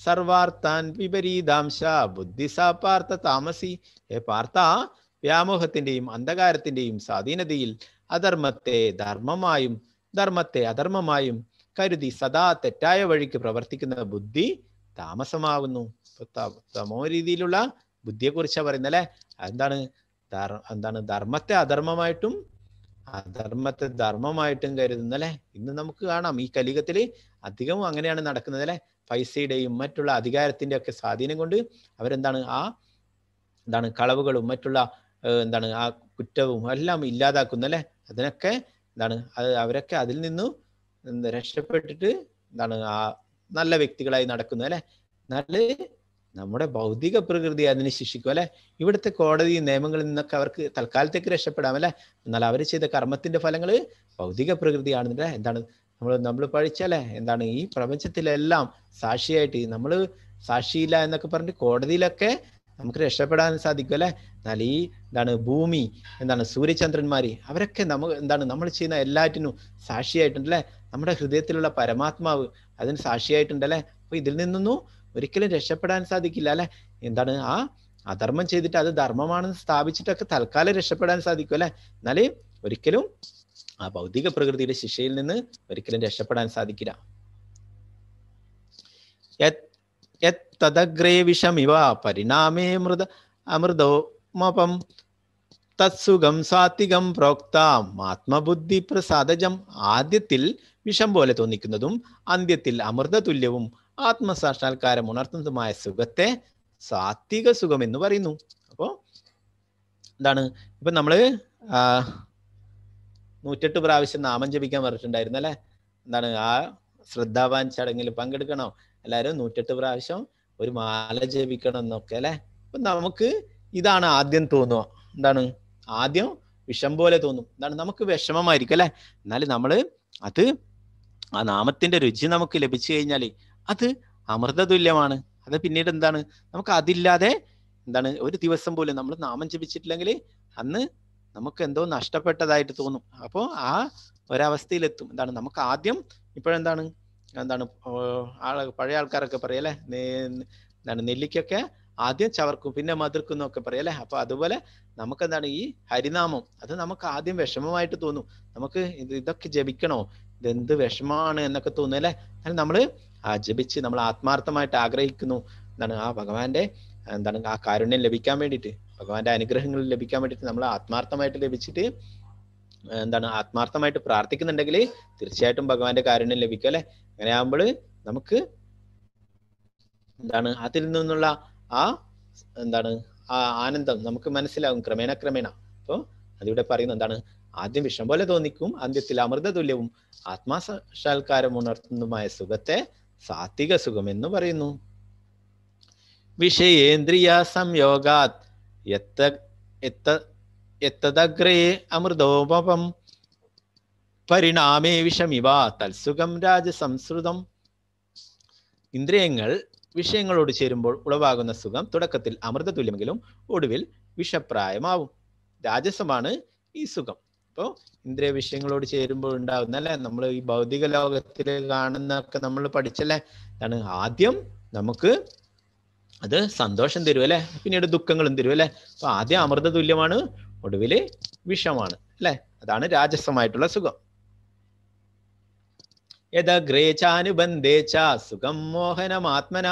സർവാർത്ഥാൻ വിപരീതാംശ ബുദ്ധിസാ പാർത്ഥ താമസി. ഹേ പാർത്ഥ, വ്യാമോഹത്തിന്റെയും അന്ധകാരത്തിന്റെയും സ്വാധീനതയിൽ അധർമ്മത്തെ ധർമ്മമായും ധർമ്മത്തെ അധർമ്മമായും കരുതി സദാ തെറ്റായ വഴിക്ക് പ്രവർത്തിക്കുന്ന ബുദ്ധി താമസമാവുന്നു. തമോ രീതിയിലുള്ള ബുദ്ധിയെ കുറിച്ചാണ് പറയുന്നത് അല്ലെ. എന്താണ് ധർമ്മത്തെ അധർമ്മമായിട്ടും അധർമ്മത്തെ ധർമ്മമായിട്ടും കരുതുന്നല്ലേ. ഇന്ന് നമുക്ക് കാണാം ഈ കലിയുഗത്തില് അധികവും അങ്ങനെയാണ് നടക്കുന്നത് അല്ലെ. പൈസയുടെയും മറ്റുള്ള അധികാരത്തിന്റെ ഒക്കെ സ്വാധീനം കൊണ്ട് അവരെന്താണ് കളവുകളും മറ്റുള്ള ആ കുറ്റവും എല്ലാം ഇല്ലാതാക്കുന്നല്ലേ. അതിനൊക്കെ അവരൊക്കെ അതിൽ നിന്നും രക്ഷപ്പെട്ടിട്ട് ആ നല്ല വ്യക്തികളായി നടക്കുന്നു അല്ലെ. എന്നാല് നമ്മുടെ ഭൗതിക പ്രകൃതി അതിനെ ശിക്ഷിക്കും അല്ലെ. ഇവിടുത്തെ കോടതി നിയമങ്ങളിൽ നിന്നൊക്കെ അവർക്ക് തൽക്കാലത്തേക്ക് രക്ഷപ്പെടാം അല്ലെ. എന്നാൽ അവർ ചെയ്ത കർമ്മത്തിന്റെ ഫലങ്ങള് ഭൗതിക പ്രകൃതിയാണെന്നില്ല. നമ്മൾ പഠിച്ചല്ലേ, ഈ പ്രപഞ്ചത്തിലെല്ലാം സാക്ഷിയായിട്ട് നമ്മൾ സാക്ഷിയില്ല എന്നൊക്കെ പറഞ്ഞിട്ട് കോടതിയിലൊക്കെ നമുക്ക് രക്ഷപ്പെടാൻ സാധിക്കും അല്ലെ. എന്നാൽ ഈ ഭൂമി സൂര്യചന്ദ്രന്മാര് അവരൊക്കെ നമ്മൾ ചെയ്യുന്ന എല്ലാറ്റിനും സാക്ഷിയായിട്ടുണ്ടല്ലേ. നമ്മുടെ ഹൃദയത്തിലുള്ള പരമാത്മാവ് അതിന് സാക്ഷിയായിട്ടുണ്ടല്ലേ. അപ്പൊ ഇതിൽ നിന്നൊന്നും ഒരിക്കലും രക്ഷപ്പെടാൻ സാധിക്കില്ല അല്ലെ. ആ അധർമ്മം ചെയ്തിട്ട് അത് ധർമ്മമാണെന്ന് സ്ഥാപിച്ചിട്ടൊക്കെ തൽക്കാലം രക്ഷപ്പെടാൻ സാധിക്കും അല്ലെ. എന്നാല് ഒരിക്കലും ആ ഭൗതിക പ്രകൃതിയുടെ ശിക്ഷയിൽ നിന്ന് ഒരിക്കലും രക്ഷപ്പെടാൻ സാധിക്കില്ല. തദഗ്രേ വിഷമിവ പരിണാമേ അമൃതോമപം തത്സുഖം സാത്വികം പ്രോക്താം ആത്മബുദ്ധി പ്രസാദജം. ആദ്യത്തിൽ വിഷം പോലെ തോന്നിക്കുന്നതും അന്ത്യത്തിൽ അമൃത തുല്യവും ആത്മസാക്ഷാത്കാരം ഉണർത്തുന്നതുമായ സുഖത്തെ സാത്വിക സുഖം എന്ന് പറയുന്നു. അപ്പോ ഇപ്പൊ നമ്മള് 108 പ്രാവശ്യം നാമം ജപിക്കാൻ പറഞ്ഞിട്ടുണ്ടായിരുന്നു അല്ലെ. ആ ശ്രദ്ധാവാൻ ചടങ്ങിൽ പങ്കെടുക്കണോ എല്ലാവരും 108 പ്രാവശ്യം ഒരു മാല ജപിക്കണം എന്നൊക്കെ അല്ലെ. അപ്പൊ നമുക്ക് ഇതാണ് ആദ്യം തോന്നുക. ആദ്യം വിഷം പോലെ തോന്നും. നമുക്ക് വിഷമമായിരിക്കും അല്ലെ. എന്നാലും നമ്മള് ആ നാമത്തിന്റെ രുചി നമുക്ക് ലഭിച്ചു കഴിഞ്ഞാല് അത് അമൃത തുല്യമാണ്. അത് പിന്നീട് നമുക്ക് അതില്ലാതെ ഒരു ദിവസം പോലും നമ്മൾ നാമം ജപിച്ചിട്ടില്ലെങ്കിൽ അന്ന് നമുക്ക് എന്തോ നഷ്ടപ്പെട്ടതായിട്ട് തോന്നും. അപ്പോൾ ആ ഒരവസ്ഥയിലെത്തും. നമുക്ക് ആദ്യം ഇപ്പോഴെന്താണ് പഴയ ആൾക്കാരൊക്കെ പറയല്ലേ, നെല്ലിക്കൊക്കെ ആദ്യം ചവർക്കും പിന്നെ മതിർക്കും എന്നൊക്കെ പറയല്ലേ. അപ്പൊ അതുപോലെ നമുക്ക് ഈ ഹരിനാമം അത് നമുക്ക് ആദ്യം വിഷമമായിട്ട് തോന്നും. നമുക്ക് ഇതൊക്കെ ജപിക്കണോ, ഇതെന്ത് വിഷമാണ് എന്നൊക്കെ തോന്നുന്നല്ലേ. നമ്മള് ജപിച്ച് നമ്മൾ ആത്മാർത്ഥമായിട്ട് ആഗ്രഹിക്കുന്നു ആ ഭഗവാന്റെ ആ കാരുണ്യം ലഭിക്കാൻ വേണ്ടിയിട്ട്, ഭഗവാന്റെ അനുഗ്രഹങ്ങൾ ലഭിക്കാൻ വേണ്ടിയിട്ട് നമ്മൾ ആത്മാർത്ഥമായിട്ട് ലഭിച്ചിട്ട് ആത്മാർത്ഥമായിട്ട് പ്രാർത്ഥിക്കുന്നുണ്ടെങ്കിൽ തീർച്ചയായിട്ടും ഭഗവാന്റെ കാരുണ്യം ലഭിക്കും അല്ലെ. അങ്ങനെ ആകുമ്പോൾ നമുക്ക് അതിൽ നിന്നുള്ള ആ ആനന്ദം നമുക്ക് മനസ്സിലാകും ക്രമേണ. അപ്പോ അതിവിടെ പറയുന്നത് ആദ്യം വിഷം പോലെ തോന്നിക്കും, അന്ത്യത്തിൽ അമൃത തുല്യവും ആത്മാസാക്ഷാത്കാരം ഉണർത്തുന്നതുമായ സുഖത്തെ സാത്വിക സുഖം എന്ന് പറയുന്നു. വിഷയേന്ദ്രിയ സംയോഗാത് യത്തദഗ്രേ അമൃതോപം പരിണാമേ വിഷമിവ തത്സുഖം രാജസംസ്കൃതം. ഇന്ദ്രിയങ്ങൾ വിഷയങ്ങളോട് ചേരുമ്പോൾ ഉളവാകുന്ന സുഖം തുടക്കത്തിൽ അമൃത തുല്യമെങ്കിലും ഒടുവിൽ വിഷപ്രായമാവും. രാജസമാണ് ഈ സുഖം. അപ്പോൾ ഇന്ദ്രിയ വിഷയങ്ങളോട് ചേരുമ്പോൾ ഉണ്ടാകുന്ന അല്ലെ, നമ്മൾ ഈ ഭൗതിക ലോകത്തിൽ കാണുന്നൊക്കെ നമ്മൾ പഠിച്ചല്ലേ. ആദ്യം നമുക്ക് അത് സന്തോഷം തരും അല്ലെ, പിന്നീട് ദുഃഖങ്ങളും തരും അല്ലെ. അപ്പൊ ആദ്യം അമൃത തുല്യമാണ്, ഒടുവില് വിഷമാണ് അല്ലെ. അതാണ് രാജസമായിട്ടുള്ള സുഖം. യദഗ്രേചാനുബന്ധേ ച സുഖം മോഹനമാത്മന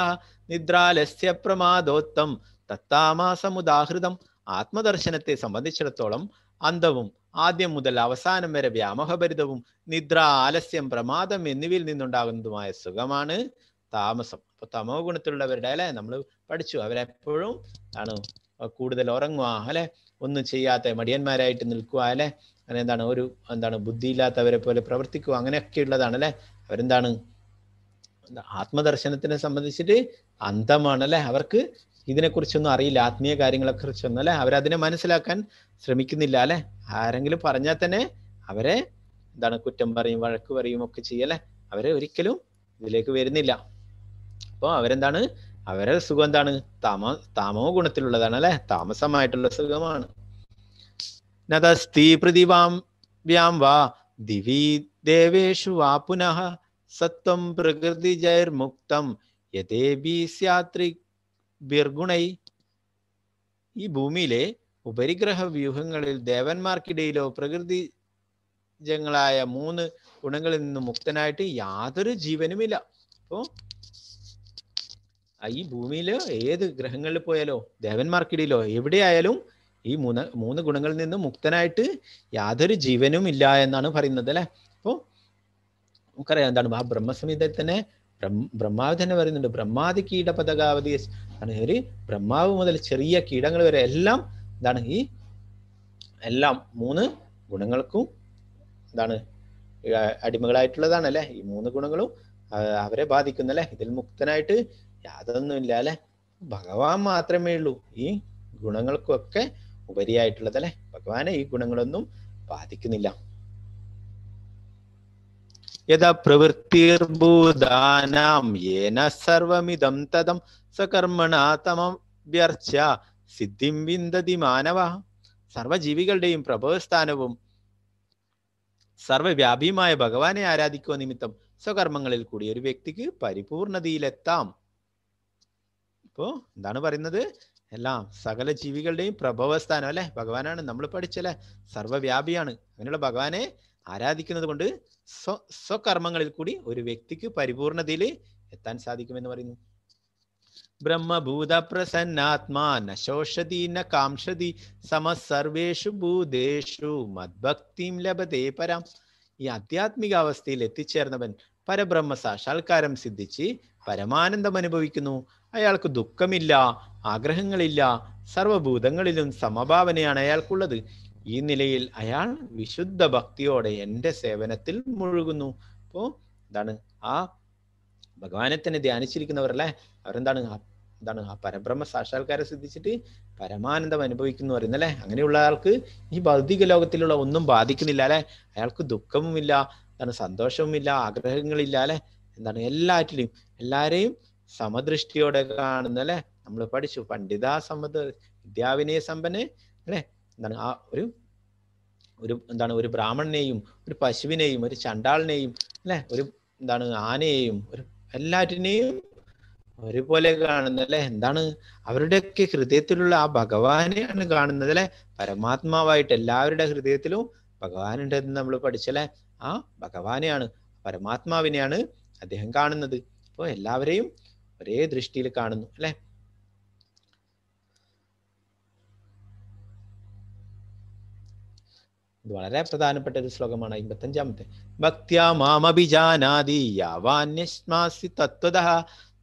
നിദ്രാലസ്യ പ്രമാദോത്തം തത്താമാസമുദാഹൃതം. ആത്മദർശനത്തെ സംബന്ധിച്ചിടത്തോളം അന്തവും ആദ്യം മുതൽ അവസാനം വരെ വ്യാമോഹഭരിതവും നിദ്ര, ആലസ്യം, പ്രമാദം എന്നിവയിൽ നിന്നുണ്ടാകുന്നതുമായ സുഖമാണ് താമസം. അപ്പൊ തമോ ഗുണത്തിലുള്ളവരുടെ അല്ലെ നമ്മൾ പഠിച്ചു, അവരെപ്പോഴും ആണ് കൂടുതൽ ഉറങ്ങുക അല്ലെ, ഒന്നും ചെയ്യാത്ത മടിയന്മാരായിട്ട് നിൽക്കുക അല്ലെ, അങ്ങനെ എന്താണ് ബുദ്ധിയില്ലാത്തവരെ പോലെ പ്രവർത്തിക്കുക, അങ്ങനെയൊക്കെ ഉള്ളതാണ് അല്ലെ. അവരെന്താണ് ആത്മദർശനത്തിനെ സംബന്ധിച്ചിട്ട് അന്ധമാണ് അല്ലെ, അവർക്ക് ഇതിനെക്കുറിച്ചൊന്നും അറിയില്ല, ആത്മീയ കാര്യങ്ങളെ കുറിച്ചൊന്നും അല്ലെ, അവരതിനെ മനസ്സിലാക്കാൻ ശ്രമിക്കുന്നില്ല അല്ലെ. ആരെങ്കിലും പറഞ്ഞാൽ തന്നെ അവരെ കുറ്റം പറയും, വഴക്ക് പറയും ഒക്കെ ചെയ്യല്ലേ, അവരെ ഒരിക്കലും ഇതിലേക്ക് വരുന്നില്ല. അപ്പോൾ അവരെ സുഖം താമോ ഗുണത്തിലുള്ളതാണ് അല്ലെ, താമസമായിട്ടുള്ള സുഖമാണ്. നതസ്തി പൃഥിവാം വ്യാം വാ ദിവി ദേവേഷു വാ പുനഃ സത്വം പ്രകൃതി ജൈർമുക്തം യഥേബി സ്യാത്രി ബിർഗുണൈ. ഈ ഭൂമിയിലെ ഉപരിഗ്രഹ വ്യൂഹങ്ങളിൽ ദേവന്മാർക്കിടയിലോ പ്രകൃതിജങ്ങളായ 3 ഗുണങ്ങളിൽ നിന്ന് മുക്തനായിട്ട് യാതൊരു ജീവനുമില്ല. അപ്പോ ഈ ഭൂമിയിലോ ഏത് ഗ്രഹങ്ങളിൽ പോയാലോ ദേവന്മാർക്കിടയിലോ എവിടെയായാലും ഈ മൂന്ന് ഗുണങ്ങളിൽ നിന്ന് മുക്തനായിട്ട് യാതൊരു ജീവനും ഇല്ല എന്നാണ് പറയുന്നത് അല്ലെ. അപ്പോ നമുക്കറിയാം ആ ബ്രഹ്മസംഹിതയിൽ തന്നെ ബ്രഹ്മാവ് തന്നെ പറയുന്നുണ്ട്, ബ്രഹ്മാദി കീട പതകാവധി. ഒരു ബ്രഹ്മാവ് മുതൽ ചെറിയ കീടങ്ങൾ വരെ എല്ലാം ഈ എല്ലാം 3 ഗുണങ്ങൾക്കും അടിമകളായിട്ടുള്ളതാണ് അല്ലെ. ഈ 3 ഗുണങ്ങളും അവരെ ബാധിക്കുന്നല്ലേ. ഇതിൽ മുക്തനായിട്ട് യാതൊന്നുമില്ല അല്ലെ. ഭഗവാൻ മാത്രമേ ഉള്ളൂ ഈ ഗുണങ്ങൾക്കൊക്കെ ഉപരിയായിട്ടുള്ളത് അല്ലെ. ഭഗവാനെ ഈ ഗുണങ്ങളൊന്നും ബാധിക്കുന്നില്ല. യഥാ പ്രവൃത്തിർഭൂതാനാം യേന സർവമിദം തദം സകർമ്മണാ തമഭ്യർച്ച്യ സിദ്ധിം വിന്ദതി മാനവ. സർവജീവികളുടെയും പ്രഭവസ്ഥാനവും സർവവ്യാപിയുമായ ഭഗവാനെ ആരാധിക്കുക നിമിത്തം സ്വകർമ്മങ്ങളിൽ കൂടി ഒരു വ്യക്തിക്ക് പരിപൂർണതയിലെത്താം. ഇപ്പോ എന്താണ് പറയുന്നത്? എല്ലാം സകല ജീവികളുടെയും പ്രഭവസ്ഥാനം അല്ലെ ഭഗവാനാണ്. നമ്മൾ പഠിച്ചല്ലേ, സർവവ്യാപിയാണ്. അങ്ങനെയുള്ള ഭഗവാനെ ആരാധിക്കുന്നത് കൊണ്ട് സ്വകർമ്മങ്ങളിൽ കൂടി ഒരു വ്യക്തിക്ക് പരിപൂർണതയിൽ എത്താൻ സാധിക്കുമെന്ന് പറയുന്നു. ബ്രഹ്മഭൂത പ്രസന്നാത്മാ നശോഷതി ന കാംക്ഷതി സമസർവേഷു ഭൂതേഷു മദ്ഭക്തിം ലഭതേ പരാം. ഈ ആധ്യാത്മിക അവസ്ഥയിൽ എത്തിച്ചേർന്നവൻ പരബ്രഹ്മ സാക്ഷാത്കാരം സിദ്ധിച്ച് പരമാനന്ദം അനുഭവിക്കുന്നു. അയാൾക്ക് ദുഃഖമില്ല, ആഗ്രഹങ്ങളില്ല, സർവഭൂതങ്ങളിലും സമഭാവനയാണ് അയാൾക്കുള്ളത്. ഈ നിലയിൽ അയാൾ വിശുദ്ധ ഭക്തിയോടെ എൻ്റെ സേവനത്തിൽ മുഴുകുന്നു. അപ്പോ ആ ഭഗവാനെ തന്നെ ധ്യാനിച്ചിരിക്കുന്നവരല്ലേ, അവരെന്താണ് ആ പരബ്രഹ്മ സാക്ഷാത്കാരം സിദ്ധിച്ചിട്ട് പരമാനന്ദം അനുഭവിക്കുന്നു പറയുന്നല്ലേ. അങ്ങനെയുള്ള ആൾക്ക് ഈ ഭൗതിക ലോകത്തിലുള്ള ഒന്നും ബാധിക്കുന്നില്ല അല്ലെ. അയാൾക്ക് ദുഃഖവുമില്ല, സന്തോഷവുമില്ല, ആഗ്രഹങ്ങളില്ല അല്ലെ. എല്ലാരെയും സമദൃഷ്ടിയോടെ കാണുന്നല്ലേ. നമ്മൾ പഠിച്ചു പണ്ഡിത സമ്മത വിദ്യാവിനയ സമ്പന്നെ അല്ലെ. ആ ഒരു ബ്രാഹ്മണനെയും ഒരു പശുവിനെയും ഒരു ചണ്ടാളിനെയും അല്ലെ, ഒരു ആനയെയും എല്ലാറ്റിനെയും ഒരുപോലെ കാണുന്നല്ലേ. അവരുടെയൊക്കെ ഹൃദയത്തിലുള്ള ആ ഭഗവാനെയാണ് കാണുന്നത് അല്ലെ. പരമാത്മാവായിട്ട് എല്ലാവരുടെ ഹൃദയത്തിലും ഭഗവാനുണ്ടെന്ന് നമ്മൾ പഠിച്ചല്ലേ. ആ ഭഗവാനെയാണ്, പരമാത്മാവിനെയാണ് അദ്ദേഹം കാണുന്നത്. അപ്പോൾ എല്ലാവരെയും ഒരേ ദൃഷ്ടിയിൽ കാണുന്നു അല്ലെ. ഇത് വളരെ പ്രധാനപ്പെട്ട ഒരു ശ്ലോകമാണ്, 55-ാമത്തെ. ഭക്ത്യാ മാമഭിജാനാതി യാവാന്യസ്മാസി തത്വതഃ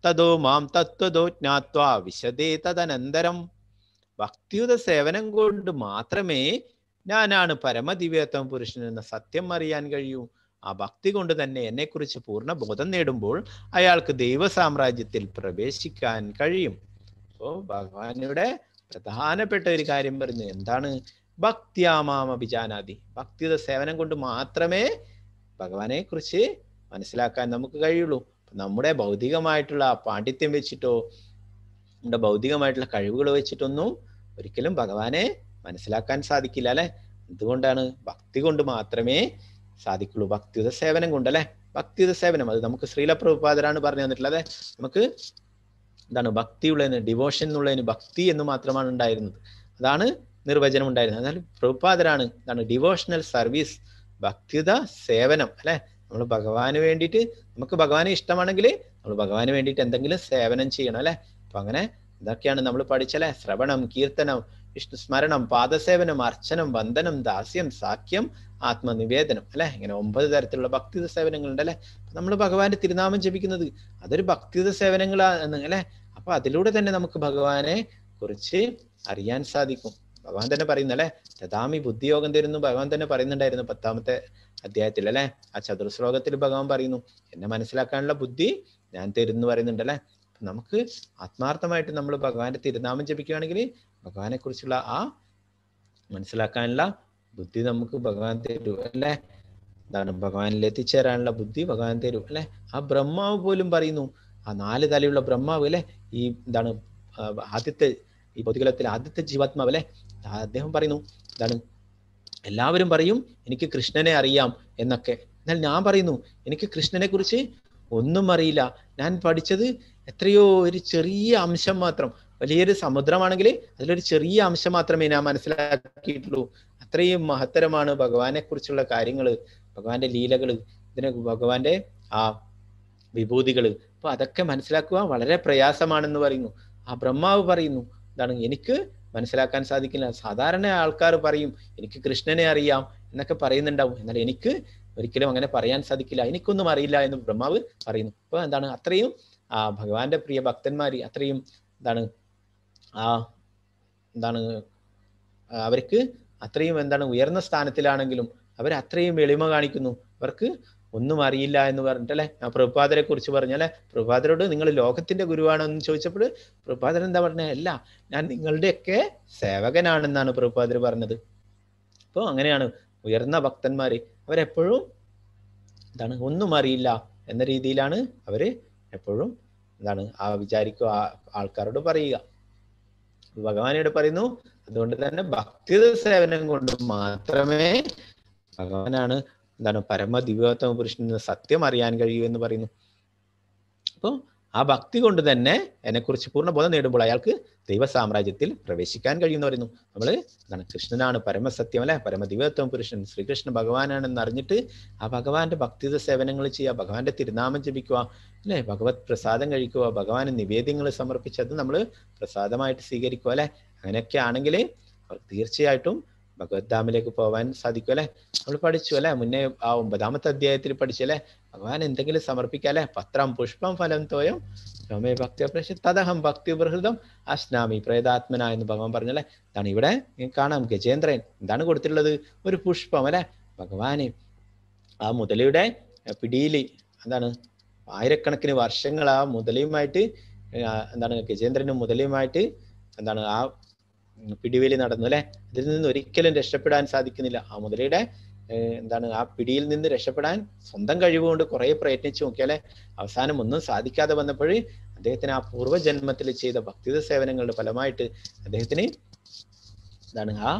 തതോ മാം തത്വതോ ജ്ഞാത്വാ വിശദേ തദനന്തരം. ഭക്തിയുത സേവനം കൊണ്ട് മാത്രമേ ഞാനാണ് പരമദിവ്യത്വം പുരുഷൻ എന്ന സത്യം അറിയാൻ കഴിയൂ. ആ ഭക്തി കൊണ്ട് തന്നെ എന്നെക്കുറിച്ച് പൂർണ്ണ ബോധം നേടുമ്പോൾ അയാൾക്ക് ദൈവ സാമ്രാജ്യത്തിൽ പ്രവേശിക്കാൻ കഴിയും. അപ്പോ ഭഗവാനുടെ പ്രധാനപ്പെട്ട ഒരു കാര്യം പറഞ്ഞു, എന്താണ്? ഭക്തിയാമാമഭിജാനാതി. ഭക്തിയുത സേവനം കൊണ്ട് മാത്രമേ ഭഗവാനെ കുറിച്ച് മനസ്സിലാക്കാൻ നമുക്ക് കഴിയുള്ളൂ. നമ്മുടെ ഭൗതികമായിട്ടുള്ള പാണ്ഡിത്യം വെച്ചിട്ടോ നമ്മുടെ ഭൗതികമായിട്ടുള്ള കഴിവുകൾ വെച്ചിട്ടൊന്നും ഒരിക്കലും ഭഗവാനെ മനസ്സിലാക്കാൻ സാധിക്കില്ല അല്ലെ. എന്തുകൊണ്ടാണ്? ഭക്തി കൊണ്ട് മാത്രമേ സാധിക്കുള്ളൂ. ഭക്തിയുത സേവനം കൊണ്ടല്ലേ. ഭക്തിയുത സേവനം അത് നമുക്ക് ശ്രീല പ്രഭുപാദരാണ് പറഞ്ഞു തന്നിട്ടുള്ളത്. നമുക്ക് ഭക്തിയുള്ളതിന്, ഡിവോഷൻ എന്നുള്ളതിന് ഭക്തി എന്ന് മാത്രമാണ് ഉണ്ടായിരുന്നത്. അതാണ് നിർവചനം ഉണ്ടായിരുന്നത്. എന്നാൽ പ്രഭുപാദരാണ് ഡിവോഷണൽ സർവീസ്, ഭക്തിയുത സേവനം അല്ലെ. നമ്മൾ ഭഗവാന് വേണ്ടിയിട്ട്, നമുക്ക് ഭഗവാനെ ഇഷ്ടമാണെങ്കിൽ നമ്മൾ ഭഗവാന് വേണ്ടിയിട്ട് എന്തെങ്കിലും സേവനം ചെയ്യണം അല്ലെ. അപ്പൊ അങ്ങനെ ഇതൊക്കെയാണ് നമ്മൾ പഠിച്ചല്ലേ. ശ്രവണം, കീർത്തനം, വിഷ്ണു സ്മരണം, പാദസേവനം, അർച്ചനം, വന്ദനം, ദാസ്യം, സാഖ്യം, ആത്മനിവേദനം അല്ലെ. ഇങ്ങനെ 9 തരത്തിലുള്ള ഭക്തിയുത സേവനങ്ങളുണ്ട് അല്ലെ. നമ്മൾ ഭഗവാന്റെ തിരുനാമം ജപിക്കുന്നത് അതൊരു ഭക്തിയുത സേവനങ്ങളാണ് അല്ലെ. അപ്പൊ അതിലൂടെ തന്നെ നമുക്ക് ഭഗവാനെ കുറിച്ച് അറിയാൻ സാധിക്കും. ഭഗവാൻ തന്നെ പറയുന്നല്ലേ, ദദാമി ബുദ്ധിയോഗം തരുന്നു ഭഗവാൻ തന്നെ പറയുന്നുണ്ടായിരുന്നു 10ാമത്തെ അധ്യായത്തിൽ അല്ലെ. ആ ചതുർശ്ലോകത്തിൽ ഭഗവാൻ പറയുന്നു, എന്നെ മനസ്സിലാക്കാനുള്ള ബുദ്ധി ഞാൻ തരുന്നു പറയുന്നുണ്ടല്ലേ. നമുക്ക് ആത്മാർത്ഥമായിട്ട് നമ്മൾ ഭഗവാന്റെ തിരുനാമം ജപിക്കുകയാണെങ്കിൽ ഭഗവാനെ കുറിച്ചുള്ള ആ മനസ്സിലാക്കാനുള്ള ബുദ്ധി നമുക്ക് ഭഗവാൻ തരൂ അല്ലെ. എന്താണ്, ഭഗവാനിൽ എത്തിച്ചേരാനുള്ള ബുദ്ധി ഭഗവാൻ തരൂ അല്ലെ. ആ ബ്രഹ്മാവ് പോലും പറയുന്നു, ആ 4 തലയുള്ള ബ്രഹ്മാവ് അല്ലെ, ഈ എന്താണ് ആദ്യത്തെ ഈ ഭൗതികലത്തിലെ ആദ്യത്തെ ജീവാത്മാവ് അല്ലെ, അദ്ദേഹം പറയുന്നു എന്താണ്, എല്ലാവരും പറയും എനിക്ക് കൃഷ്ണനെ അറിയാം എന്നൊക്കെ, എന്നാൽ ഞാൻ പറയുന്നു എനിക്ക് കൃഷ്ണനെ കുറിച്ച് ഒന്നും അറിയില്ല. ഞാൻ പഠിച്ചത് എത്രയോ ഒരു ചെറിയ അംശം മാത്രം. വലിയൊരു സമുദ്രമാണെങ്കിൽ അതിലൊരു ചെറിയ അംശം മാത്രമേ ഞാൻ മനസ്സിലാക്കിയിട്ടുള്ളൂ. അത്രയും മഹത്തരമാണ് ഭഗവാനെ കുറിച്ചുള്ള കാര്യങ്ങള്, ഭഗവാന്റെ ലീലകള്, ഇതിനെ ഭഗവാന്റെ ആ വിഭൂതികള്. അപ്പൊ അതൊക്കെ മനസ്സിലാക്കുക വളരെ പ്രയാസമാണെന്ന് പറയുന്നു. ആ ബ്രഹ്മാവ് പറയുന്നു എന്താണ്, എനിക്ക് മനസ്സിലാക്കാൻ സാധിക്കില്ല. സാധാരണ ആൾക്കാർ പറയും എനിക്ക് കൃഷ്ണനെ അറിയാം എന്നൊക്കെ പറയുന്നുണ്ടാവും, എന്നാൽ എനിക്ക് ഒരിക്കലും അങ്ങനെ പറയാൻ സാധിക്കില്ല, എനിക്കൊന്നും അറിയില്ല എന്ന് ബ്രഹ്മാവ് പറയുന്നു. അപ്പൊ എന്താണ്, അത്രയും ആ ഭഗവാന്റെ പ്രിയ ഭക്തന്മാര് അത്രയും എന്താണ് എന്താണ് അവർക്ക് അത്രയും എന്താണ് ഉയർന്ന സ്ഥാനത്തിലാണെങ്കിലും അവർ അത്രയും എളിമ കാണിക്കുന്നു. അവർക്ക് ഒന്നും അറിയില്ല എന്ന് പറഞ്ഞിട്ടല്ലേ. പ്രഭുപാദരെ കുറിച്ച് പറഞ്ഞല്ലേ, പ്രഭുപാദരോട് നിങ്ങൾ ലോകത്തിന്റെ ഗുരുവാണോ എന്ന് ചോദിച്ചപ്പോൾ പ്രഭുപാദർ എന്താ പറഞ്ഞത്, അല്ല ഞാൻ നിങ്ങളുടെയൊക്കെ സേവകനാണെന്നാണ് പ്രഭുപാദർ പറഞ്ഞത്. അപ്പോൾ അങ്ങനെയാണ് ഉയർന്ന ഭക്തന്മാര്, അവരെപ്പോഴും എന്താണ് ഒന്നും അറിയില്ല എന്ന രീതിയിലാണ് അവര് എപ്പോഴും എന്താണ് വിചാരിക്കുക, ആൾക്കാരോട് പറയുക. ഭഗവാനോട് പറയുന്നു, അതുകൊണ്ട് തന്നെ ഭക്തിയുത സേവനം കൊണ്ട് മാത്രമേ ഭഗവാനാണ് എന്താണ് പരമ ദിവ്യോത്തമ പുരുഷൻ സത്യം അറിയാൻ കഴിയൂ എന്ന് പറയുന്നു. അപ്പോൾ ആ ഭക്തി കൊണ്ട് തന്നെ എന്നെക്കുറിച്ച് പൂർണ്ണബോധം നേടുമ്പോൾ അയാൾക്ക് ദൈവ സാമ്രാജ്യത്തിൽ പ്രവേശിക്കാൻ കഴിയുമെന്ന് പറയുന്നു. നമ്മൾ എന്താണ് കൃഷ്ണനാണ് പരമസത്യം അല്ലെ, പരമ ദിവ്യോത്തമ പുരുഷൻ ശ്രീകൃഷ്ണ ഭഗവാനാണെന്ന് അറിഞ്ഞിട്ട് ആ ഭഗവാന്റെ ഭക്തിയുത സേവനങ്ങൾ ചെയ്യുക, ഭഗവാന്റെ തിരുനാമം ജപിക്കുക അല്ലെ, ഭഗവത് പ്രസാദം കഴിക്കുക, ഭഗവാന് നിവേദ്യങ്ങൾ സമർപ്പിച്ചത് നമ്മൾ പ്രസാദമായിട്ട് സ്വീകരിക്കുക അല്ലെ. അങ്ങനെയൊക്കെ ആണെങ്കിൽ അവർ തീർച്ചയായിട്ടും ഭഗവത് ധാമിലേക്ക് പോവാൻ സാധിക്കും അല്ലെ. നമ്മൾ പഠിച്ചു അല്ലെ, മുന്നേ ആ 9ാമത്തെ അധ്യായത്തിൽ പഠിച്ചു അല്ലെ, ഭഗവാൻ എന്തെങ്കിലും സമർപ്പിക്കുക അല്ലെ, പത്രം പുഷ്പം ഫലം തോയം രമേ ഭക്തി തദഹം ഭക്തി ബൃഹൃതം അശ്നാമി പ്രേതാത്മന എന്ന് ഭഗവാൻ പറഞ്ഞല്ലേ. ഇതാണ് ഇവിടെ കാണാം, ഗജേന്ദ്രൻ എന്താണ് കൊടുത്തിട്ടുള്ളത്, ഒരു പുഷ്പം അല്ലെ. ഭഗവാന് ആ മുതലയുടെ പിടിയിൽ എന്താണ് ആയിരക്കണക്കിന് വർഷങ്ങൾ ആ മുതലയുമായിട്ട് എന്താണ് ഗജേന്ദ്രനും മുതലയുമായിട്ട് എന്താണ് ആ പിടിവേലി നടന്നു അല്ലെ. അതിൽ നിന്ന് ഒരിക്കലും രക്ഷപ്പെടാൻ സാധിക്കുന്നില്ല. ആ മുതലയുടെ എന്താണ് ആ പിടിയിൽ നിന്ന് രക്ഷപ്പെടാൻ സ്വന്തം കഴിവുകൊണ്ട് കുറെ പ്രയത്നിച്ചു നോക്കിയാലെ അവസാനം ഒന്നും സാധിക്കാതെ വന്നപ്പോൾ അദ്ദേഹത്തിന് ആ പൂർവ്വജന്മത്തിൽ ചെയ്ത ഭക്തിയുത സേവനങ്ങളുടെ ഫലമായിട്ട് അദ്ദേഹത്തിന് എന്താണ് ആ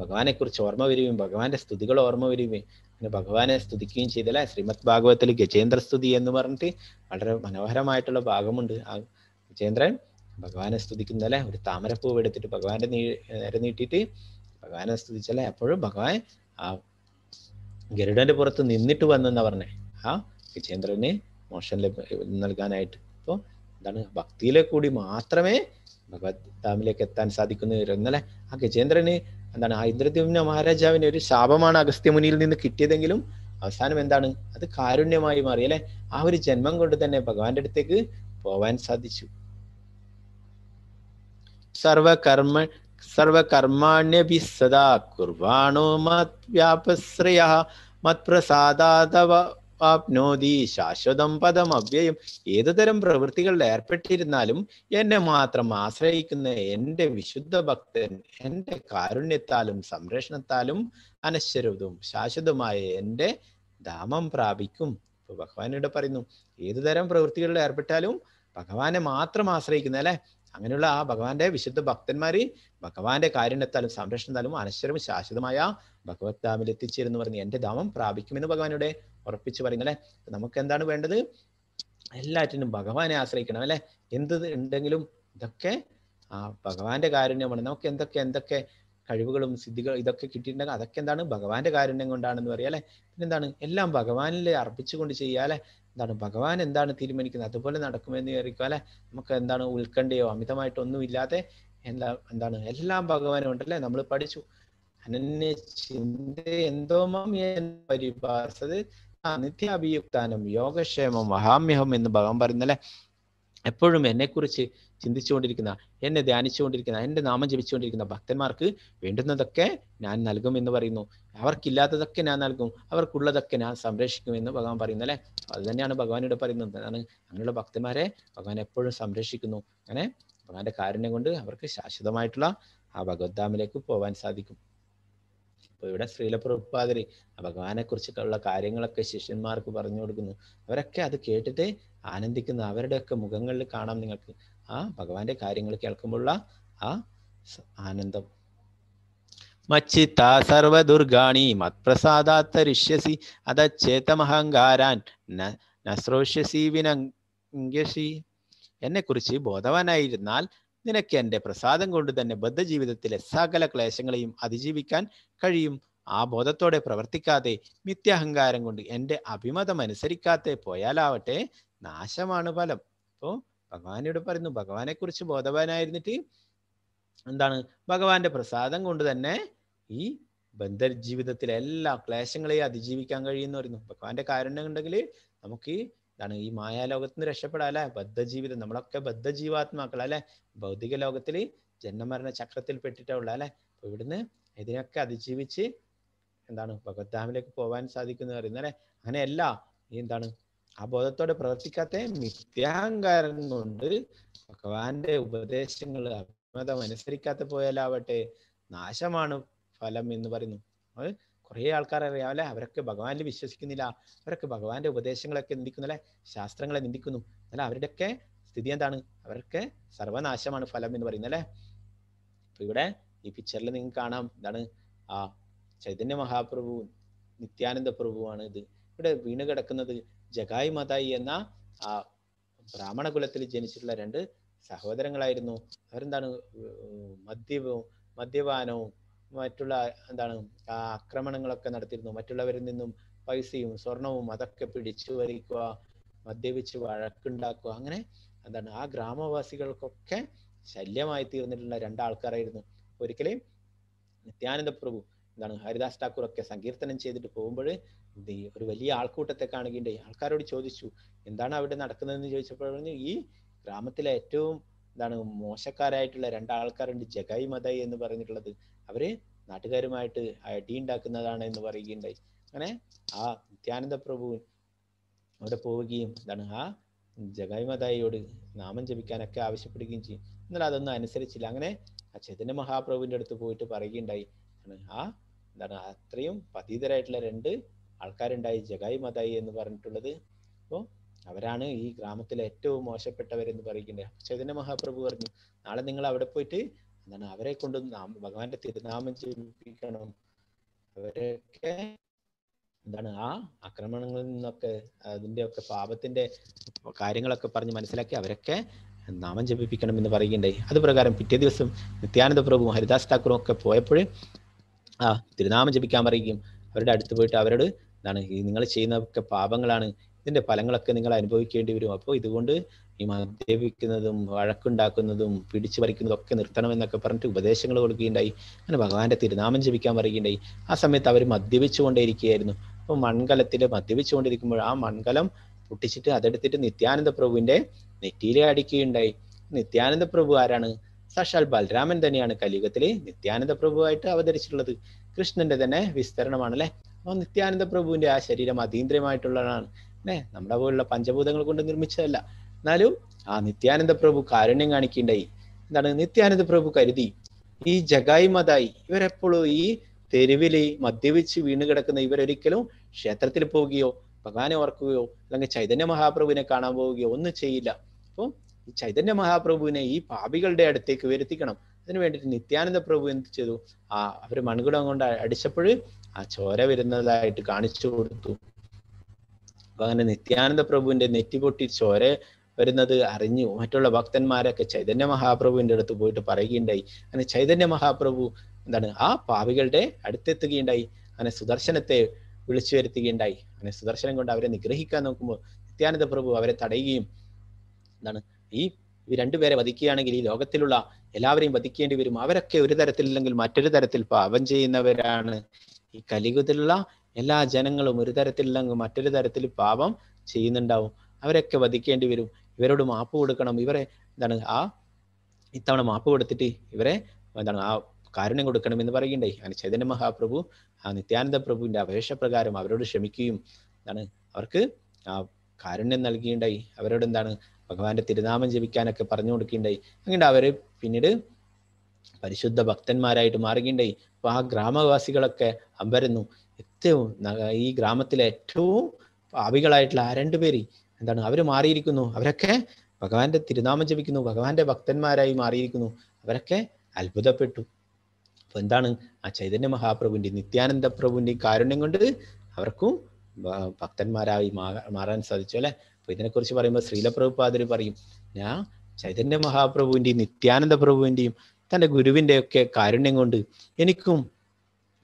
ഭഗവാനെ കുറിച്ച് ഓർമ്മ വരികയും ഭഗവാന്റെ സ്തുതികൾ ഓർമ്മ വരികയും അങ്ങനെ ഭഗവാനെ സ്തുതിക്കുകയും ചെയ്തല്ലേ. ശ്രീമദ് ഭാഗവതത്തിൽ ഗജേന്ദ്ര സ്തുതി എന്ന് പറഞ്ഞിട്ട് വളരെ മനോഹരമായിട്ടുള്ള ഭാഗമുണ്ട്. ആ ഗജേന്ദ്രൻ ഭഗവാനെ സ്തുതിക്കുന്നല്ലേ, ഒരു താമരപ്പൂവ് എടുത്തിട്ട് ഭഗവാന്റെ നേരെ നീട്ടിയിട്ട് ഭഗവാനെ സ്തുതിച്ചല്ലേ. അപ്പോഴും ഭഗവാൻ ആ ഗരുഡന്റെ പുറത്ത് നിന്നിട്ട് വന്നെന്നാ പറഞ്ഞേ ആ ഗജേന്ദ്രന് മോക്ഷം നൽകാനായിട്ട്. അപ്പോൾ എന്താണ് ഭക്തിയിലെ കൂടി മാത്രമേ ഭഗവത് ധാമിലേക്ക് എത്താൻ സാധിക്കുന്നു എന്നല്ലേ. ആ ഗജേന്ദ്രന് എന്താണ് ആ ഇന്ദ്രദ്യുമ്ന മഹാരാജാവിന് ഒരു ശാപമാണ് അഗസ്ത്യമുനിയിൽ നിന്ന് കിട്ടിയതെങ്കിലും അവസാനം എന്താണ് അത് കാരുണ്യമായി മാറി അല്ലെ. ആ ഒരു ജന്മം കൊണ്ട് തന്നെ ഭഗവാന്റെ അടുത്തേക്ക് പോവാൻ സാധിച്ചു. സർവകർമാണ്യഭി സദാ കുർവാണോ മത്വ്യാപശ്രയ മത്പ്രസാദാതവാപ്നോതി ശാശ്വതം പദം അവ്യയം. ഏതുതരം പ്രവൃത്തികളിൽ ഏർപ്പെട്ടിരുന്നാലും എന്നെ മാത്രം ആശ്രയിക്കുന്ന എൻ്റെ വിശുദ്ധ ഭക്തൻ എൻ്റെ കാരുണ്യത്താലും സംരക്ഷണത്താലും അനശ്വരവും ശാശ്വതമായ എൻ്റെ ധാമം പ്രാപിക്കും. ഇപ്പൊ ഭഗവാനോട് പറയുന്നു, ഏതുതരം പ്രവൃത്തികളിൽ ഏർപ്പെട്ടാലും ഭഗവാനെ മാത്രം ആശ്രയിക്കുന്ന അല്ലെ. അങ്ങനെയുള്ള ആ ഭഗവാന്റെ വിശുദ്ധ ഭക്തന്മാര് ഭഗവാന്റെ കാരുണ്യത്താലും സംരക്ഷണത്താലും അനശ്വരവും ശാശ്വതമായ ഭഗവത് ധാമിൽ എത്തിച്ചേരുന്നു പറഞ്ഞ് എൻ്റെ ധാമം പ്രാപിക്കുമെന്ന് ഭഗവാനോട് ഉറപ്പിച്ച് പറയുന്നു അല്ലെ. നമുക്ക് എന്താണ് വേണ്ടത്, എല്ലാറ്റിനും ഭഗവാനെ ആശ്രയിക്കണം അല്ലെ. എന്ത് ഉണ്ടെങ്കിലും ഇതൊക്കെ ആ ഭഗവാന്റെ കാരുണ്യമാണ്. നമുക്ക് എന്തൊക്കെ കഴിവുകളും സിദ്ധികളും ഇതൊക്കെ കിട്ടിയിട്ടുണ്ടെങ്കിൽ അതൊക്കെ എന്താണ് ഭഗവാന്റെ കാരുണ്യം കൊണ്ടാണെന്ന് പറയാം അല്ലെ. പിന്നെന്താണ് എല്ലാം ഭഗവാനിൽ അർപ്പിച്ചുകൊണ്ട് ചെയ്യുക അല്ലെ. എന്താണ് ഭഗവാൻ എന്താണ് തീരുമാനിക്കുന്നത് അതുപോലെ നടക്കുമെന്ന് വിചാരിക്കുക അല്ലെ. നമുക്ക് എന്താണ് ഉത്കണ്ഠയോ അമിതമായിട്ടൊന്നും ഇല്ലാതെ എന്താണ് എല്ലാം ഭഗവാനും ഉണ്ടല്ലേ. നമ്മൾ പഠിച്ചു അനന്യ ചിന്ത എന്തോ പരിഭാസത് നിത്യാഭിയുക്താനം യോഗക്ഷേമം മഹാമ്യഹം എന്ന് ഭഗവാൻ പറയുന്നല്ലേ. എപ്പോഴും എന്നെക്കുറിച്ച് ചിന്തിച്ചുകൊണ്ടിരിക്കുന്ന, എന്നെ ധ്യാനിച്ചുകൊണ്ടിരിക്കുന്ന, എൻ്റെ നാമം ജപിച്ചുകൊണ്ടിരിക്കുന്ന ഭക്തന്മാർക്ക് വേണ്ടുന്നതൊക്കെ ഞാൻ നൽകും എന്ന് പറയുന്നു. അവർക്കില്ലാത്തതൊക്കെ ഞാൻ നൽകും, അവർക്കുള്ളതൊക്കെ ഞാൻ സംരക്ഷിക്കും എന്ന് ഭഗവാൻ പറയുന്നു അല്ലെ. അത് തന്നെയാണ് ഭഗവാൻ ഇവിടെ പറയുന്നത്. അതാണ് അങ്ങനെയുള്ള ഭക്തന്മാരെ ഭഗവാൻ എപ്പോഴും സംരക്ഷിക്കുന്നു. അങ്ങനെ ഭഗവാന്റെ കാരുണ്യം കൊണ്ട് അവർക്ക് ശാശ്വതമായിട്ടുള്ള ആ ഭഗവദ്ധാമിലേക്ക് പോകാൻ സാധിക്കും. അപ്പോൾ ഇവിടെ ശ്രീല പ്രഭുപാദര് ഭഗവാനെ കുറിച്ചിട്ടുള്ള കാര്യങ്ങളൊക്കെ ശിഷ്യന്മാർക്ക് പറഞ്ഞു കൊടുക്കുന്നു. അവരൊക്കെ അത് കേട്ടിട്ട് ആനന്ദിക്കുന്നു. അവരുടെയൊക്കെ മുഖങ്ങളിൽ കാണാം നിങ്ങൾക്ക് ആ ഭഗവാന്റെ കാര്യങ്ങൾ കേൾക്കുമ്പോഴുള്ള ആ ആനന്ദം. മച്ചിത്ത സർവദുർഗാണി മത്പ്രസാദാത്തരിഷ്യസി അതച്ചേതമഹങ്കാരാൻ നശ്രോഷ്യസി വിനംഗ്യസി. എന്നെ കുറിച്ച് ബോധവാനായിരുന്നാൽ നിനക്ക് എൻ്റെ പ്രസാദം കൊണ്ട് തന്നെ ബദ്ധജീവിതത്തിലെ സകല ക്ലേശങ്ങളെയും അതിജീവിക്കാൻ കഴിയും. ആ ബോധത്തോടെ പ്രവർത്തിക്കാതെ മിഥ്യാഹങ്കാരം കൊണ്ട് എൻ്റെ അഭിമതം അനുസരിക്കാതെ പോയാലാവട്ടെ നാശമാണ് ഫലം. അപ്പോൾ ഭഗവാനോട് പറയുന്നു, ഭഗവാനെ കുറിച്ച് ബോധവാനായിരുന്നിട്ട് എന്താണ് ഭഗവാന്റെ പ്രസാദം കൊണ്ട് തന്നെ ഈ ബന്ധജീവിതത്തിലെ എല്ലാ ക്ലേശങ്ങളെയും അതിജീവിക്കാൻ കഴിയുമെന്ന് പറയുന്നു. ഭഗവാന്റെ കാരുണ്യം ഉണ്ടെങ്കിൽ നമുക്ക് എന്താണ് ഈ മായാലോകത്ത് നിന്ന് രക്ഷപ്പെടാം അല്ലെ. ബദ്ധജീവിതം, നമ്മളൊക്കെ ബദ്ധജീവാത്മാക്കൾ അല്ലെ. ഭൗതിക ലോകത്തിൽ ജന്മമരണ ചക്രത്തിൽ പെട്ടിട്ടുള്ള അല്ലെ. അപ്പൊ ഇവിടുന്ന് ഇതിനൊക്കെ അതിജീവിച്ച് എന്താണ് ഭഗവദ്ധാമിലേക്ക് പോകാൻ സാധിക്കുന്നു പറയുന്നത് അല്ലെ. അങ്ങനെയല്ല എന്താണ് ആ ബോധത്തോടെ പ്രവർത്തിക്കാത്ത മിഥ്യാഹങ്കാരം കൊണ്ട് ഭഗവാന്റെ ഉപദേശങ്ങൾ അഭിമതം അനുസരിക്കാത്ത പോയാലാവട്ടെ നാശമാണ് ഫലം എന്ന് പറയുന്നു. അത് കുറെ ആൾക്കാർ അറിയാം അല്ലെ. അവരൊക്കെ ഭഗവാനിൽ വിശ്വസിക്കുന്നില്ല, അവരൊക്കെ ഭഗവാന്റെ ഉപദേശങ്ങളൊക്കെ നിന്ദിക്കുന്നു അല്ലെ, ശാസ്ത്രങ്ങളെ നിന്ദിക്കുന്നു അല്ല. അവരുടെയൊക്കെ സ്ഥിതി എന്താണ്? അവരൊക്കെ സർവനാശമാണ് ഫലം എന്ന് പറയുന്നത് അല്ലെ. അപ്പൊ ഇവിടെ ഈ പിക്ചറിൽ നിങ്ങൾക്ക് കാണാം എന്താണ് ആ ചൈതന്യ മഹാപ്രഭു നിത്യാനന്ദ പ്രഭുവാണ് ഇത്. ഇവിടെ വീണ് കിടക്കുന്നത് ജഗായി മതായി എന്ന ആ ബ്രാഹ്മണ കുലത്തിൽ ജനിച്ചിട്ടുള്ള രണ്ട് സഹോദരങ്ങളായിരുന്നു. അവരെന്താണ് മദ്യപാനവും മറ്റുള്ള എന്താണ് ആക്രമണങ്ങളൊക്കെ നടത്തിയിരുന്നു. മറ്റുള്ളവരിൽ നിന്നും പൈസയും സ്വർണവും അതൊക്കെ പിടിച്ചു വലിക്കുക, മദ്യപിച്ച് വഴക്കുണ്ടാക്കുക, അങ്ങനെ എന്താണ് ആ ഗ്രാമവാസികൾക്കൊക്കെ ശല്യമായി തീർന്നിട്ടുള്ള രണ്ടാൾക്കാരായിരുന്നു. ഒരിക്കലും നിത്യാനന്ദ പ്രഭു എന്താണ് ഹരിദാസ് ഠാക്കൂർ ഒക്കെ സങ്കീർത്തനം ചെയ്തിട്ട് പോകുമ്പോൾ ഒരു വലിയ ആൾക്കൂട്ടത്തെ കാണുകയുണ്ടായി. ആൾക്കാരോട് ചോദിച്ചു എന്താണ് അവിടെ നടക്കുന്നതെന്ന് ചോദിച്ചപ്പോൾ ഈ ഗ്രാമത്തിലെ ഏറ്റവും എന്താണ് മോശക്കാരായിട്ടുള്ള രണ്ടാൾക്കാരുണ്ട്, ജഗായി മതായി എന്ന് പറഞ്ഞിട്ടുള്ളത്. അവര് നാട്ടുകാരുമായിട്ട് അടിയുണ്ടാക്കുന്നതാണ് എന്ന് പറയുകയുണ്ടായി. അങ്ങനെ ആ നിത്യാനന്ദ പ്രഭു അവിടെ പോവുകയും എന്താണ് ആ ജഗായി മതായിയോട് നാമം ജപിക്കാനൊക്കെ ആവശ്യപ്പെടുകയും ചെയ്യും. എന്നാൽ അതൊന്നും അനുസരിച്ചില്ല. അങ്ങനെ ആ ചൈതന്യ മഹാപ്രഭുവിന്റെ അടുത്ത് പോയിട്ട് പറയുകയുണ്ടായി ആ എന്താണ് അത്രയും പതീതരായിട്ടുള്ള രണ്ട് ആൾക്കാരുണ്ടായി, ജഗായി മതായി എന്ന് പറഞ്ഞിട്ടുള്ളത്. അപ്പോൾ അവരാണ് ഈ ഗ്രാമത്തിലെ ഏറ്റവും മോശപ്പെട്ടവരെന്ന് പറയുകയുണ്ടായി. ചൈതന്യ മഹാപ്രഭു പറഞ്ഞു നാളെ നിങ്ങൾ അവിടെ പോയിട്ട് എന്താണ് അവരെ കൊണ്ട് ഭഗവാന്റെ തിരുനാമം ജപിക്കണം. അവരൊക്കെ എന്താണ് ആ ആക്രമണങ്ങളിൽ നിന്നൊക്കെ അതിന്റെ ഒക്കെ പാപത്തിന്റെ കാര്യങ്ങളൊക്കെ പറഞ്ഞ് മനസ്സിലാക്കി അവരൊക്കെ നാമം ജപിപ്പിക്കണം എന്ന് പറയുകയുണ്ടായി. അത് പ്രകാരം പിറ്റേ ദിവസം നിത്യാനന്ദ പ്രഭുവും ഹരിദാസ് ഠാക്കൂറും ഒക്കെ പോയപ്പോൾ ആ തിരുനാമം ജപിക്കാൻ പറയുകയും അവരുടെ അടുത്ത് പോയിട്ട് അവരോട് എന്താണ് ഈ നിങ്ങൾ ചെയ്യുന്നതൊക്കെ പാപങ്ങളാണ്, ഇതിന്റെ ഫലങ്ങളൊക്കെ നിങ്ങൾ അനുഭവിക്കേണ്ടി വരും. അപ്പോൾ ഇതുകൊണ്ട് ഈ മദ്യപിക്കുന്നതും വഴക്കുണ്ടാക്കുന്നതും പിടിച്ചു പറിക്കുന്നതും ഒക്കെ നിർത്തണമെന്നൊക്കെ പറഞ്ഞിട്ട് ഉപദേശങ്ങൾ കൊടുക്കുകയുണ്ടായി. അങ്ങനെ ഭഗവാന്റെ തിരുനാമം ജപിക്കാൻ പറയുകയുണ്ടായി. ആ സമയത്ത് അവർ മദ്യപിച്ചുകൊണ്ടേയിരിക്കുകയായിരുന്നു. അപ്പോൾ മൺകലത്തിൽ മദ്യപിച്ചുകൊണ്ടിരിക്കുമ്പോൾ ആ മൺകലം പൊട്ടിച്ചിട്ട് അതെടുത്തിട്ട് നിത്യാനന്ദ പ്രഭുവിന്റെ നെറ്റിയിലെ അടിക്കുകയുണ്ടായി. നിത്യാനന്ദ പ്രഭു ആരാണ്? സാക്ഷാൽ ബലരാമൻ തന്നെയാണ് കലിയുഗത്തില് നിത്യാനന്ദ പ്രഭുവായിട്ട് അവതരിച്ചിട്ടുള്ളത്. കൃഷ്ണന്റെ തന്നെ വിസ്തരണമാണ് അല്ലെ. അപ്പോൾ നിത്യാനന്ദ പ്രഭുവിന്റെ ആ ശരീരം അതീന്ദ്രിയമായിട്ടുള്ളതാണ് അല്ലെ, നമ്മുടെ പോലുള്ള പഞ്ചഭൂതങ്ങൾ കൊണ്ട് നിർമ്മിച്ചതല്ല. എന്നാലും ആ നിത്യാനന്ദ പ്രഭു കാരുണ്യം കാണിക്കുകയുണ്ടായി. എന്താണ് നിത്യാനന്ദ പ്രഭു കരുതി ഈ ജഗായി മതായി ഇവരെപ്പോഴും ഈ തെരുവില് മദ്യപിച്ച് വീണ് കിടക്കുന്ന ഇവരൊരിക്കലും ക്ഷേത്രത്തിൽ പോവുകയോ ഭഗവാനെ ഓർക്കുകയോ അല്ലെങ്കിൽ ചൈതന്യ മഹാപ്രഭുവിനെ കാണാൻ പോവുകയോ ഒന്നും ചെയ്യില്ല. അപ്പോൾ ഈ ചൈതന്യ മഹാപ്രഭുവിനെ ഈ പാപികളുടെ അടുത്തേക്ക് വരുത്തിക്കണം. അതിനു വേണ്ടിയിട്ട് നിത്യാനന്ദ പ്രഭു എന്ത് ചെയ്തു? അവര് മൺകുടം കൊണ്ട് അടിച്ചപ്പോൾ ആ ചോര വരുന്നതായിട്ട് കാണിച്ചു കൊടുത്തു. അപ്പൊ അങ്ങനെ നിത്യാനന്ദ പ്രഭുവിന്റെ നെറ്റി പൊട്ടി ചോര വരുന്നത് അറിഞ്ഞു മറ്റുള്ള ഭക്തന്മാരൊക്കെ ചൈതന്യ മഹാപ്രഭുവിന്റെ അടുത്ത് പോയിട്ട് പറയുകയുണ്ടായി. അങ്ങനെ ചൈതന്യ മഹാപ്രഭു എന്താണ് ആ പാപികളുടെ അടുത്തെത്തുകയുണ്ടായി. അങ്ങനെ സുദർശനത്തെ വിളിച്ചു വരുത്തുകയുണ്ടായി. അങ്ങനെ സുദർശനം കൊണ്ട് അവരെ നിഗ്രഹിക്കാൻ നോക്കുമ്പോൾ നിത്യാനന്ദ പ്രഭു അവരെ തടയുകയും എന്താണ് ഈ രണ്ടുപേരെ വധിക്കുകയാണെങ്കിൽ ഈ ലോകത്തിലുള്ള എല്ലാവരെയും വധിക്കേണ്ടി വരും, അവരൊക്കെ ഒരു തരത്തിലില്ലെങ്കിൽ മറ്റൊരു തരത്തിൽ പാപം ചെയ്യുന്നവരാണ്. ഈ കലിയുഗത്തിലുള്ള എല്ലാ ജനങ്ങളും ഒരു തരത്തിലില്ലെങ്കിൽ മറ്റൊരു തരത്തിൽ പാപം ചെയ്യുന്നുണ്ടാവും, അവരൊക്കെ വധിക്കേണ്ടി വരും, ഇവരോട് മാപ്പ് കൊടുക്കണം, ഇവരെ എന്താണ് ഇത്തവണ മാപ്പ് കൊടുത്തിട്ട് ഇവരെ എന്താണ് കാരുണ്യം കൊടുക്കണം എന്ന് പറയുകയുണ്ടായി. അങ്ങനെ ചൈതന്യ മഹാപ്രഭു നിത്യാനന്ദ പ്രഭുവിന്റെ അപേക്ഷപ്രകാരം അവരോട് ക്ഷമിക്കുകയും എന്താണ് അവർക്ക് കാരുണ്യം നൽകുകയുണ്ടായി. അവരോട് എന്താണ് ഭഗവാന്റെ തിരുനാമം ജപിക്കാനൊക്കെ പറഞ്ഞു കൊടുക്കുകയുണ്ടായി. അങ്ങനെ അവര് പിന്നീട് പരിശുദ്ധ ഭക്തന്മാരായിട്ട് മാറുകയുണ്ടായി. അപ്പൊ ആ ഗ്രാമവാസികളൊക്കെ അമ്പരന്നു. ഏറ്റവും ഈ ഗ്രാമത്തിലെ ഏറ്റവും പാപികളായിട്ടുള്ള രണ്ടുപേര് എന്താണ് അവര് മാറിയിരിക്കുന്നു, അവരൊക്കെ ഭഗവാന്റെ തിരുനാമം ജപിക്കുന്നു, ഭഗവാന്റെ ഭക്തന്മാരായി മാറിയിരിക്കുന്നു. അവരൊക്കെ അത്ഭുതപ്പെട്ടു. അപ്പൊ എന്താണ് ആ ചൈതന്യ മഹാപ്രഭുവിന്റെ നിത്യാനന്ദ പ്രഭുവിന്റെ കാരുണ്യം കൊണ്ട് അവർക്കും ഭക്തന്മാരായി മാറാൻ സാധിച്ചു അല്ലെ. അപ്പൊ ഇതിനെക്കുറിച്ച് പറയുമ്പോൾ ശ്രീല പ്രഭുപാദര് പറയും, ഞാൻ ചൈതന്യ മഹാപ്രഭുവിന്റെയും നിത്യാനന്ദ പ്രഭുവിന്റെയും തൻ്റെ ഗുരുവിന്റെ ഒക്കെ കാരുണ്യം കൊണ്ട് എനിക്കും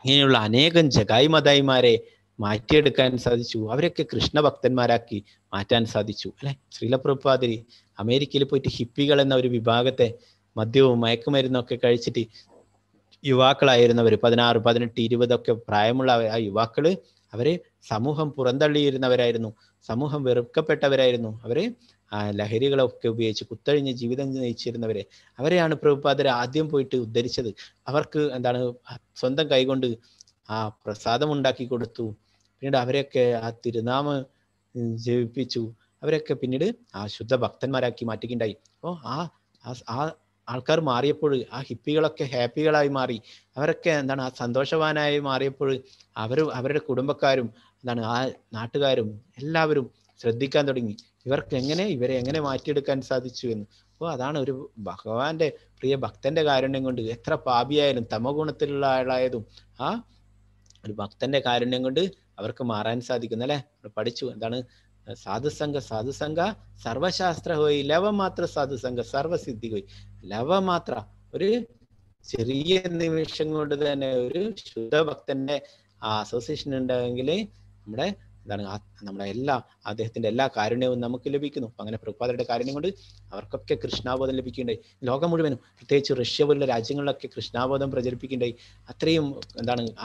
ഇങ്ങനെയുള്ള അനേകം ജഗായി മതായിമാരെ മാറ്റിയെടുക്കാൻ സാധിച്ചു, അവരൊക്കെ കൃഷ്ണഭക്തന്മാരാക്കി മാറ്റാൻ സാധിച്ചു അല്ലെ. ശ്രീല പ്രഭുപാദര് അമേരിക്കയിൽ പോയിട്ട് ഹിപ്പികൾ എന്ന ഒരു വിഭാഗത്തെ മദ്യവും മയക്കുമരുന്നൊക്കെ കഴിച്ചിട്ട് യുവാക്കളായിരുന്നവർ 16, 18, 20 പ്രായമുള്ള ആ യുവാക്കള് അവര് സമൂഹം പുറന്തള്ളിയിരുന്നവരായിരുന്നു, സമൂഹം വെറുക്കപ്പെട്ടവരായിരുന്നു, അവര് ലഹരികളൊക്കെ ഉപയോഗിച്ച് കുത്തഴിഞ്ഞ് ജീവിതം നയിച്ചിരുന്നവരെ അവരെയാണ് പ്രഭുപാദര് ആദ്യം പോയിട്ട് ഉദ്ധരിച്ചത്. അവർക്ക് എന്താണ് സ്വന്തം കൈകൊണ്ട് ആ പ്രസാദം ഉണ്ടാക്കി കൊടുത്തു. പിന്നീട് അവരെയൊക്കെ ആ തിരുനാമം ജപിപ്പിച്ചു. അവരൊക്കെ പിന്നീട് ആ ശുദ്ധ ഭക്തന്മാരാക്കി മാറ്റുകയുണ്ടായി. അപ്പോൾ ആ ആൾക്കാർ മാറിയപ്പോൾ ആ ഹിപ്പികളൊക്കെ ഹാപ്പികളായി മാറി. അവരൊക്കെ എന്താണ് ആ സന്തോഷവാനായി മാറിയപ്പോൾ അവരുടെ കുടുംബക്കാരും എന്താണ് ആ നാട്ടുകാരും എല്ലാവരും ശ്രദ്ധിക്കാൻ തുടങ്ങി, ഇവരെ എങ്ങനെ മാറ്റിയെടുക്കാൻ സാധിച്ചു എന്ന്. അപ്പോൾ അതാണ് ഒരു ഭഗവാന്റെ പ്രിയ ഭക്തന്റെ കാരുണ്യം കൊണ്ട് എത്ര പാപിയായാലും തമോ ഗുണത്തിലുള്ള ആളായതും ആ ഒരു ഭക്തന്റെ കാരുണ്യം കൊണ്ട് അവർക്ക് മാറാൻ സാധിക്കുന്നു അല്ലെ. പഠിച്ചു എന്താണ് സാധുസംഘ സർവശാസ്ത്ര ഹോയി ലവമാത്ര സാധുസംഘ സർവസിദ്ധി ഹോയി. ലവമാത്ര ഒരു ചെറിയ നിമിഷം കൊണ്ട് തന്നെ ഒരു ശുദ്ധ ഭക്തന്റെ അസോസിയേഷൻ ഉണ്ടെങ്കിൽ നമ്മുടെ അദ്ദേഹത്തിന്റെ എല്ലാ കാരുണ്യവും നമുക്ക് ലഭിക്കുന്നു. അങ്ങനെ പ്രഭുപാദരുടെ കാരുണ്യം കൊണ്ട് അവർക്കൊക്കെ കൃഷ്ണാബോധം ലഭിക്കുകയുണ്ടായി. ലോകം മുഴുവനും പ്രത്യേകിച്ച് റഷ്യ പോലുള്ള രാജ്യങ്ങളിലൊക്കെ കൃഷ്ണാബോധം പ്രചരിപ്പിക്കുകയുണ്ടായി. അത്രയും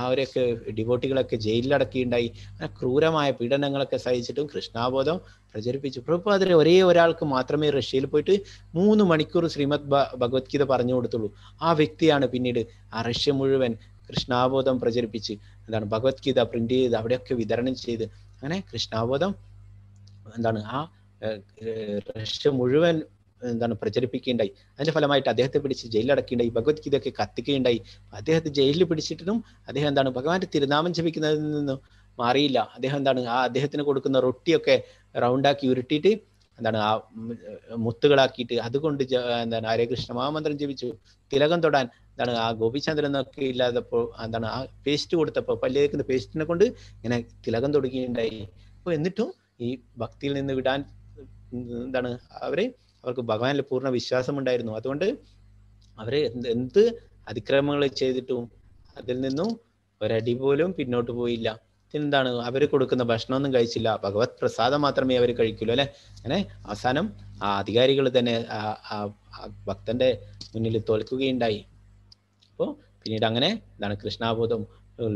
അവരൊക്കെ ഡിവോട്ടികളൊക്കെ ജയിലിലടക്കുകയുണ്ടായി. അങ്ങനെ ക്രൂരമായ പീഡനങ്ങളൊക്കെ സഹിച്ചിട്ടും കൃഷ്ണാബോധം പ്രചരിപ്പിച്ചു. പ്രഭുപാദരെ ഒരേ ഒരാൾക്ക് മാത്രമേ റഷ്യയിൽ പോയിട്ട് 3 മണിക്കൂർ ശ്രീമദ് ഭഗവത്ഗീത പറഞ്ഞു കൊടുത്തുള്ളൂ. ആ വ്യക്തിയാണ് പിന്നീട് ആ റഷ്യ മുഴുവൻ കൃഷ്ണാബോധം പ്രചരിപ്പിച്ച് ഭഗവത്ഗീത പ്രിന്റ് ചെയ്ത് അവിടെയൊക്കെ വിതരണം ചെയ്ത് അങ്ങനെ കൃഷ്ണാബോധം ആ റഷ്യ മുഴുവൻ പ്രചരിപ്പിക്കുകയുണ്ടായി. അതിന്റെ ഫലമായിട്ട് അദ്ദേഹത്തെ പിടിച്ച് ജയിലിലടക്കുകയുണ്ടായി, ഭഗവത്ഗീതയൊക്കെ കത്തിക്കുകയുണ്ടായി. അദ്ദേഹത്തെ ജയിലിൽ പിടിച്ചിട്ടും അദ്ദേഹം ഭഗവാന്റെ തിരുനാമം ജപിക്കുന്നതിൽ നിന്നും മാറിയില്ല. അദ്ദേഹം അദ്ദേഹത്തിന് കൊടുക്കുന്ന റൊട്ടിയൊക്കെ റൗണ്ടാക്കി ഉരുട്ടിയിട്ട് ആ മുത്തുകളാക്കിയിട്ട് അതുകൊണ്ട് ഹരേ കൃഷ്ണ മഹാമന്ത്രം ജപിച്ചു. തിലകം തൊടാൻ ആ ഗോപിചന്ദ്രനൊക്കെ ഇല്ലാതപ്പോൾ ആ പേസ്റ്റ് കൊടുത്തപ്പോൾ പല്ലേക്കുന്ന പേസ്റ്റിനെ കൊണ്ട് ഇങ്ങനെ തിലകം തൊടുകയുണ്ടായി. അപ്പോൾ എന്നിട്ടും ഈ ഭക്തിയിൽ നിന്ന് വിടാൻ അവർക്ക് ഭഗവാനിൽ പൂർണ്ണ വിശ്വാസം ഉണ്ടായിരുന്നു. അതുകൊണ്ട് അവര് എന്ത് അതിക്രമങ്ങൾ ചെയ്തിട്ടും അതിൽ നിന്നും ഒരടി പോലും പിന്നോട്ട് പോയില്ല. അവര് കൊടുക്കുന്ന ഭക്ഷണമൊന്നും കഴിച്ചില്ല, ഭഗവത് പ്രസാദം മാത്രമേ അവർ കഴിക്കുള്ളൂ അല്ലെ. അങ്ങനെ അവസാനം ആ അധികാരികൾ തന്നെ ഭക്തന്റെ മുന്നിൽ തോൽക്കുകയുണ്ടായി. അപ്പോൾ പിന്നീട് അങ്ങനെ കൃഷ്ണാബോധം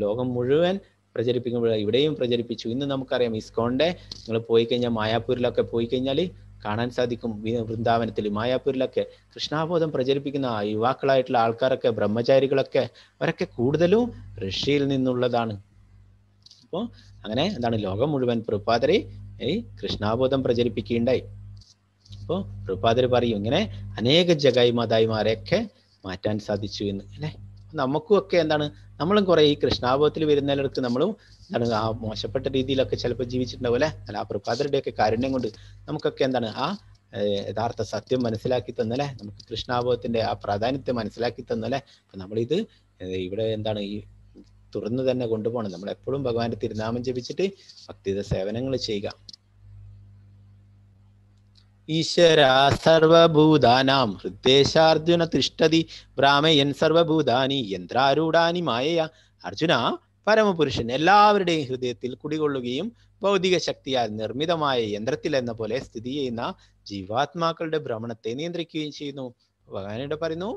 ലോകം മുഴുവൻ പ്രചരിപ്പിക്കുമ്പോൾ ഇവിടെയും പ്രചരിപ്പിച്ചു. ഇന്ന് നമുക്കറിയാം ഇസ്കോണിന്റെ നിങ്ങൾ പോയി കഴിഞ്ഞാൽ മായാപൂരിലൊക്കെ പോയി കഴിഞ്ഞാൽ കാണാൻ സാധിക്കും. വൃന്ദാവനത്തിൽ മായാപൂരിലൊക്കെ കൃഷ്ണാബോധം പ്രചരിപ്പിക്കുന്ന യുവാക്കളായിട്ടുള്ള ആൾക്കാരൊക്കെ ബ്രഹ്മചാരികളൊക്കെ അവരൊക്കെ കൂടുതലും റഷ്യയിൽ നിന്നുള്ളതാണ്. അപ്പോൾ അങ്ങനെ ലോകം മുഴുവൻ പ്രഭുപാദരെ കൃഷ്ണാബോധം പ്രചരിപ്പിക്കുകയുണ്ടായി. അപ്പോൾ പ്രഭുപാദര് പറയും ഇങ്ങനെ അനേക ജഗായി മതായിമാരെയൊക്കെ മാറ്റാൻ സാധിച്ചു എന്ന് അല്ലെ. നമുക്കും ഒക്കെ നമ്മളും കുറെ ഈ കൃഷ്ണാബോധത്തിൽ വരുന്നവർക്ക് നമ്മളും ആ മോശപ്പെട്ട രീതിയിലൊക്കെ ചിലപ്പോൾ ജീവിച്ചിട്ടുണ്ടാവും അല്ലെ. ആ പ്രഭുപാദരുടെയൊക്കെ കാരുണ്യം കൊണ്ട് നമുക്കൊക്കെ ആ യഥാർത്ഥ സത്യം മനസ്സിലാക്കി തന്നല്ലേ, നമുക്ക് കൃഷ്ണാബോധത്തിന്റെ ആ പ്രാധാന്യത്തെ മനസ്സിലാക്കി തന്നല്ലേ. അപ്പൊ നമ്മളിത് ഇവിടെ ഈ തുറന്നു തന്നെ കൊണ്ടുപോകണം. നമ്മൾ എപ്പോഴും ഭഗവാന്റെ തിരുനാമം ജപിച്ചിട്ട് ഭക്തിയുടെ സേവനങ്ങൾ ചെയ്യുക. ഈശ്വര സർവഭൂതാനാം ഹൃദ്ദേശാർജുന തിഷ്ഠതി ഭ്രാമയൻ സർവഭൂതാനി യന്ത്രാരൂഢാനി മായയ. അർജുന, പരമപുരുഷൻ എല്ലാവരുടെയും ഹൃദയത്തിൽ കുടികൊള്ളുകയും ഭൗതിക ശക്തിയാൽ നിർമ്മിതമായ യന്ത്രത്തിൽ എന്ന പോലെ സ്ഥിതി ചെയ്യുന്ന ജീവാത്മാക്കളുടെ ഭ്രമണത്തെ നിയന്ത്രിക്കുകയും ചെയ്യുന്നു. ഭഗവാനോട് പറയുന്നു,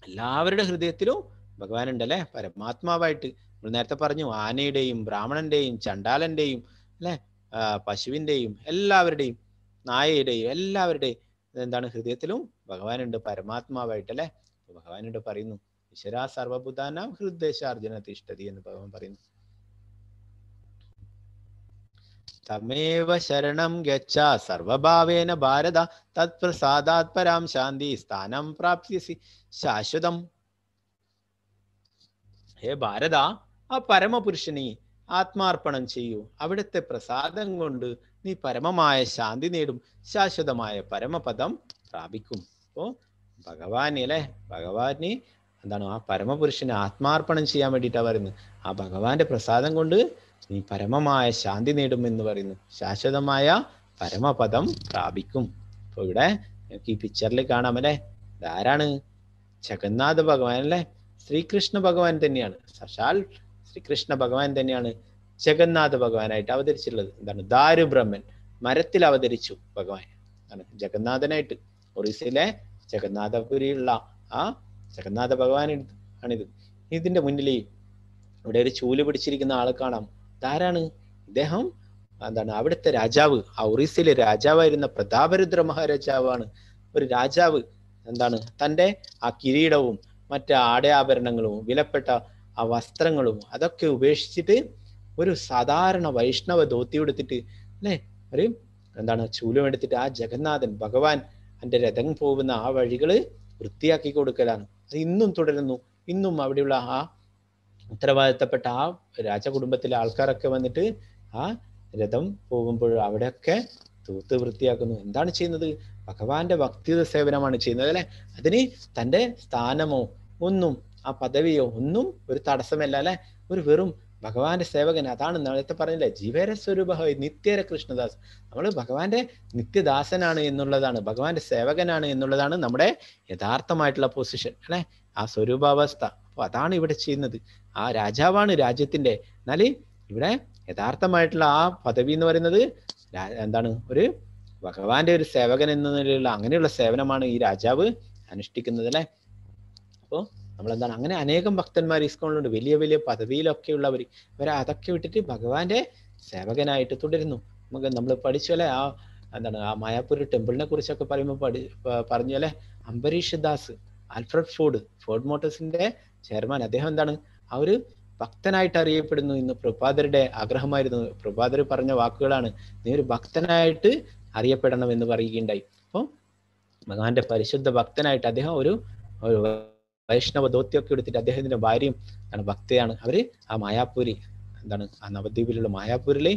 എല്ലാവരുടെ ഹൃദയത്തിലും ഭഗവാൻ ഉണ്ടല്ലേ, പരമാത്മാവായിട്ട്. നമ്മൾ നേരത്തെ പറഞ്ഞു, ആനയുടെയും ബ്രാഹ്മണന്റെയും ചണ്ടാലന്റെയും അല്ലെ, പശുവിന്റെയും എല്ലാവരുടെയും നായയുടെയും എല്ലാവരുടെയും എന്താണ് ഹൃദയത്തിലും ഭഗവാനുണ്ട് പരമാത്മാവായിട്ട് അല്ലെ. ഭഗവാനോട് പറയുന്നു, ഈശ്വരാ സർവഭൂതാനാം ഹൃദ്ദേശാർജുന തിഷ്ഠതി എന്ന് ഭഗവാൻ പറയുന്നു. തമേവ ശരണം ഗച്ഛ സർവഭാവേന ഭാരത തത്പ്രസാദാത് പരാം ശാന്തി സ്ഥാനം പ്രാപ്സ്യസി ശാശ്വതം. ഹേ ഭാരത, ആ പരമപുരുഷനെ ആത്മാർപ്പണം ചെയ്യൂ. അവിടുത്തെ പ്രസാദം കൊണ്ട് നീ പരമമായ ശാന്തി നേടും, ശാശ്വതമായ പരമപദം പ്രാപിക്കും. അപ്പോ ഭഗവാനെ അല്ലെ, ഭഗവാനെ എന്താണ് ആ പരമപുരുഷനെ ആത്മാർപ്പണം ചെയ്യാൻ വേണ്ടിയിട്ടാണ് പറയുന്നത്. ആ ഭഗവാന്റെ പ്രസാദം കൊണ്ട് നീ പരമമായ ശാന്തി നേടും എന്ന് പറയുന്നു, ശാശ്വതമായ പരമപദം പ്രാപിക്കും. അപ്പൊ ഇവിടെ നമുക്ക് ഈ പിക്ചറിൽ കാണാം അല്ലെ, ഇതാരാണ്? ജഗന്നാഥ ഭഗവാൻ അല്ലെ, ശ്രീകൃഷ്ണ ഭഗവാൻ തന്നെയാണ്. സാക്ഷാൽ ശ്രീകൃഷ്ണ ഭഗവാൻ തന്നെയാണ് ജഗന്നാഥ ഭഗവാനായിട്ട് അവതരിച്ചിട്ടുള്ളത്. എന്താണ്? ദാരുബ്രഹ്മൻ മരത്തിൽ അവതരിച്ചു ഭഗവാൻ ആണ് ജഗന്നാഥനായിട്ട്. ഒറീസയിലെ ജഗന്നാഥപുരിയുള്ള ആ ജഗന്നാഥ ഭഗവാൻ ആണിത്. ഇതിന്റെ മുന്നിൽ ഇവിടെ ഒരു ചൂല് പിടിച്ചിരിക്കുന്ന ആളെ കാണാം. ഇതാരാണ്? ഇദ്ദേഹം എന്താണ്? അവിടുത്തെ രാജാവ്, ആ ഒറീസയിലെ രാജാവായിരുന്ന പ്രതാപരുദ്ര മഹാരാജാവാണ്. ഒരു രാജാവ് എന്താണ് തൻ്റെ ആ കിരീടവും മറ്റ് ആടയാഭരണങ്ങളും വിലപ്പെട്ട ആ വസ്ത്രങ്ങളും അതൊക്കെ ഉപേക്ഷിച്ചിട്ട് ഒരു സാധാരണ വൈഷ്ണവ ധോത്തി എടുത്തിട്ട് അല്ലെ, ഒരു എന്താണ് ചൂലും എടുത്തിട്ട് ആ ജഗന്നാഥൻ ഭഗവാൻ എൻ്റെ രഥം പോകുന്ന ആ വഴികള് വൃത്തിയാക്കി കൊടുക്കലാണ്. അത് ഇന്നും തുടരുന്നു. ഇന്നും അവിടെയുള്ള ആ ഉത്തരവാദിത്തപ്പെട്ട ആ രാജകുടുംബത്തിലെ ആൾക്കാരൊക്കെ വന്നിട്ട് ആ രഥം പോകുമ്പോൾ അവിടെയൊക്കെ തൂത്ത് വൃത്തിയാക്കുന്നു. എന്താണ് ചെയ്യുന്നത്? ഭഗവാന്റെ ഭക്തിയുത സേവനമാണ് ചെയ്യുന്നത് അല്ലെ. അതിന് തൻ്റെ സ്ഥാനമോ ഒന്നും ആ പദവിയോ ഒന്നും ഒരു തടസ്സമല്ല അല്ലെ. ഒരു വെറും ഭഗവാന്റെ സേവകൻ. അതാണ് നേരത്തെ പറഞ്ഞില്ലേ, ജീവേര സ്വരൂപ നിത്യര കൃഷ്ണദാസ്. നമ്മൾ ഭഗവാന്റെ നിത്യദാസനാണ് എന്നുള്ളതാണ്, ഭഗവാന്റെ സേവകനാണ് എന്നുള്ളതാണ് നമ്മുടെ യഥാർത്ഥമായിട്ടുള്ള പൊസിഷൻ അല്ലെ, ആ സ്വരൂപാവസ്ഥ. അപ്പൊ അതാണ് ഇവിടെ ചെയ്യുന്നത്. ആ രാജാവാണ് രാജ്യത്തിന്റെ. എന്നാൽ ഇവിടെ യഥാർത്ഥമായിട്ടുള്ള ആ പദവി എന്ന് പറയുന്നത് എന്താണ്? ഒരു ഭഗവാന്റെ ഒരു സേവകൻ എന്ന നിലയിലുള്ള അങ്ങനെയുള്ള സേവനമാണ് ഈ രാജാവ് അനുഷ്ഠിക്കുന്നത് അല്ലെ. അപ്പോൾ നമ്മളെന്താണ്, അങ്ങനെ അനേകം ഭക്തന്മാർ ഇസ്കോണിലുണ്ട്, വലിയ വലിയ പദവിയിലൊക്കെ ഉള്ളവർ. ഇവരെ അതൊക്കെ വിട്ടിട്ട് ഭഗവാന്റെ സേവകനായിട്ട് തുടരുന്നു. നമ്മൾ പഠിച്ചു അല്ലെ, ആ എന്താണ് ആ മായാപൂർ ടെമ്പിളിനെ കുറിച്ചൊക്കെ പറയുമ്പോൾ പറഞ്ഞു അല്ലെ, അംബരീഷ് ദാസ്, ആൽഫ്രഡ് ഫോർഡ് മോട്ടോഴ്സിന്റെ ചെയർമാൻ, അദ്ദേഹം എന്താണ് ആ ഒരു ഭക്തനായിട്ട് അറിയപ്പെടുന്നു. ഇന്ന് പ്രഭാതരുടെ ആഗ്രഹമായിരുന്നു, പ്രഭാതർ പറഞ്ഞ വാക്കുകളാണ്, നീ ഒരു ഭക്തനായിട്ട് അറിയപ്പെടണം എന്ന് പറയുകയുണ്ടായി. അപ്പോൾ ഭഗവാന്റെ പരിശുദ്ധ ഭക്തനായിട്ട് അദ്ദേഹം ഒരു വൈഷ്ണവ ധോത്യമൊക്കെ എടുത്തിട്ട് അദ്ദേഹത്തിന്റെ ഭാര്യയും ഭക്തയാണ്. അവര് ആ മായാപൂരി എന്താണ് ആ നവദ്വീപിലുള്ള മായാപൂരിലെ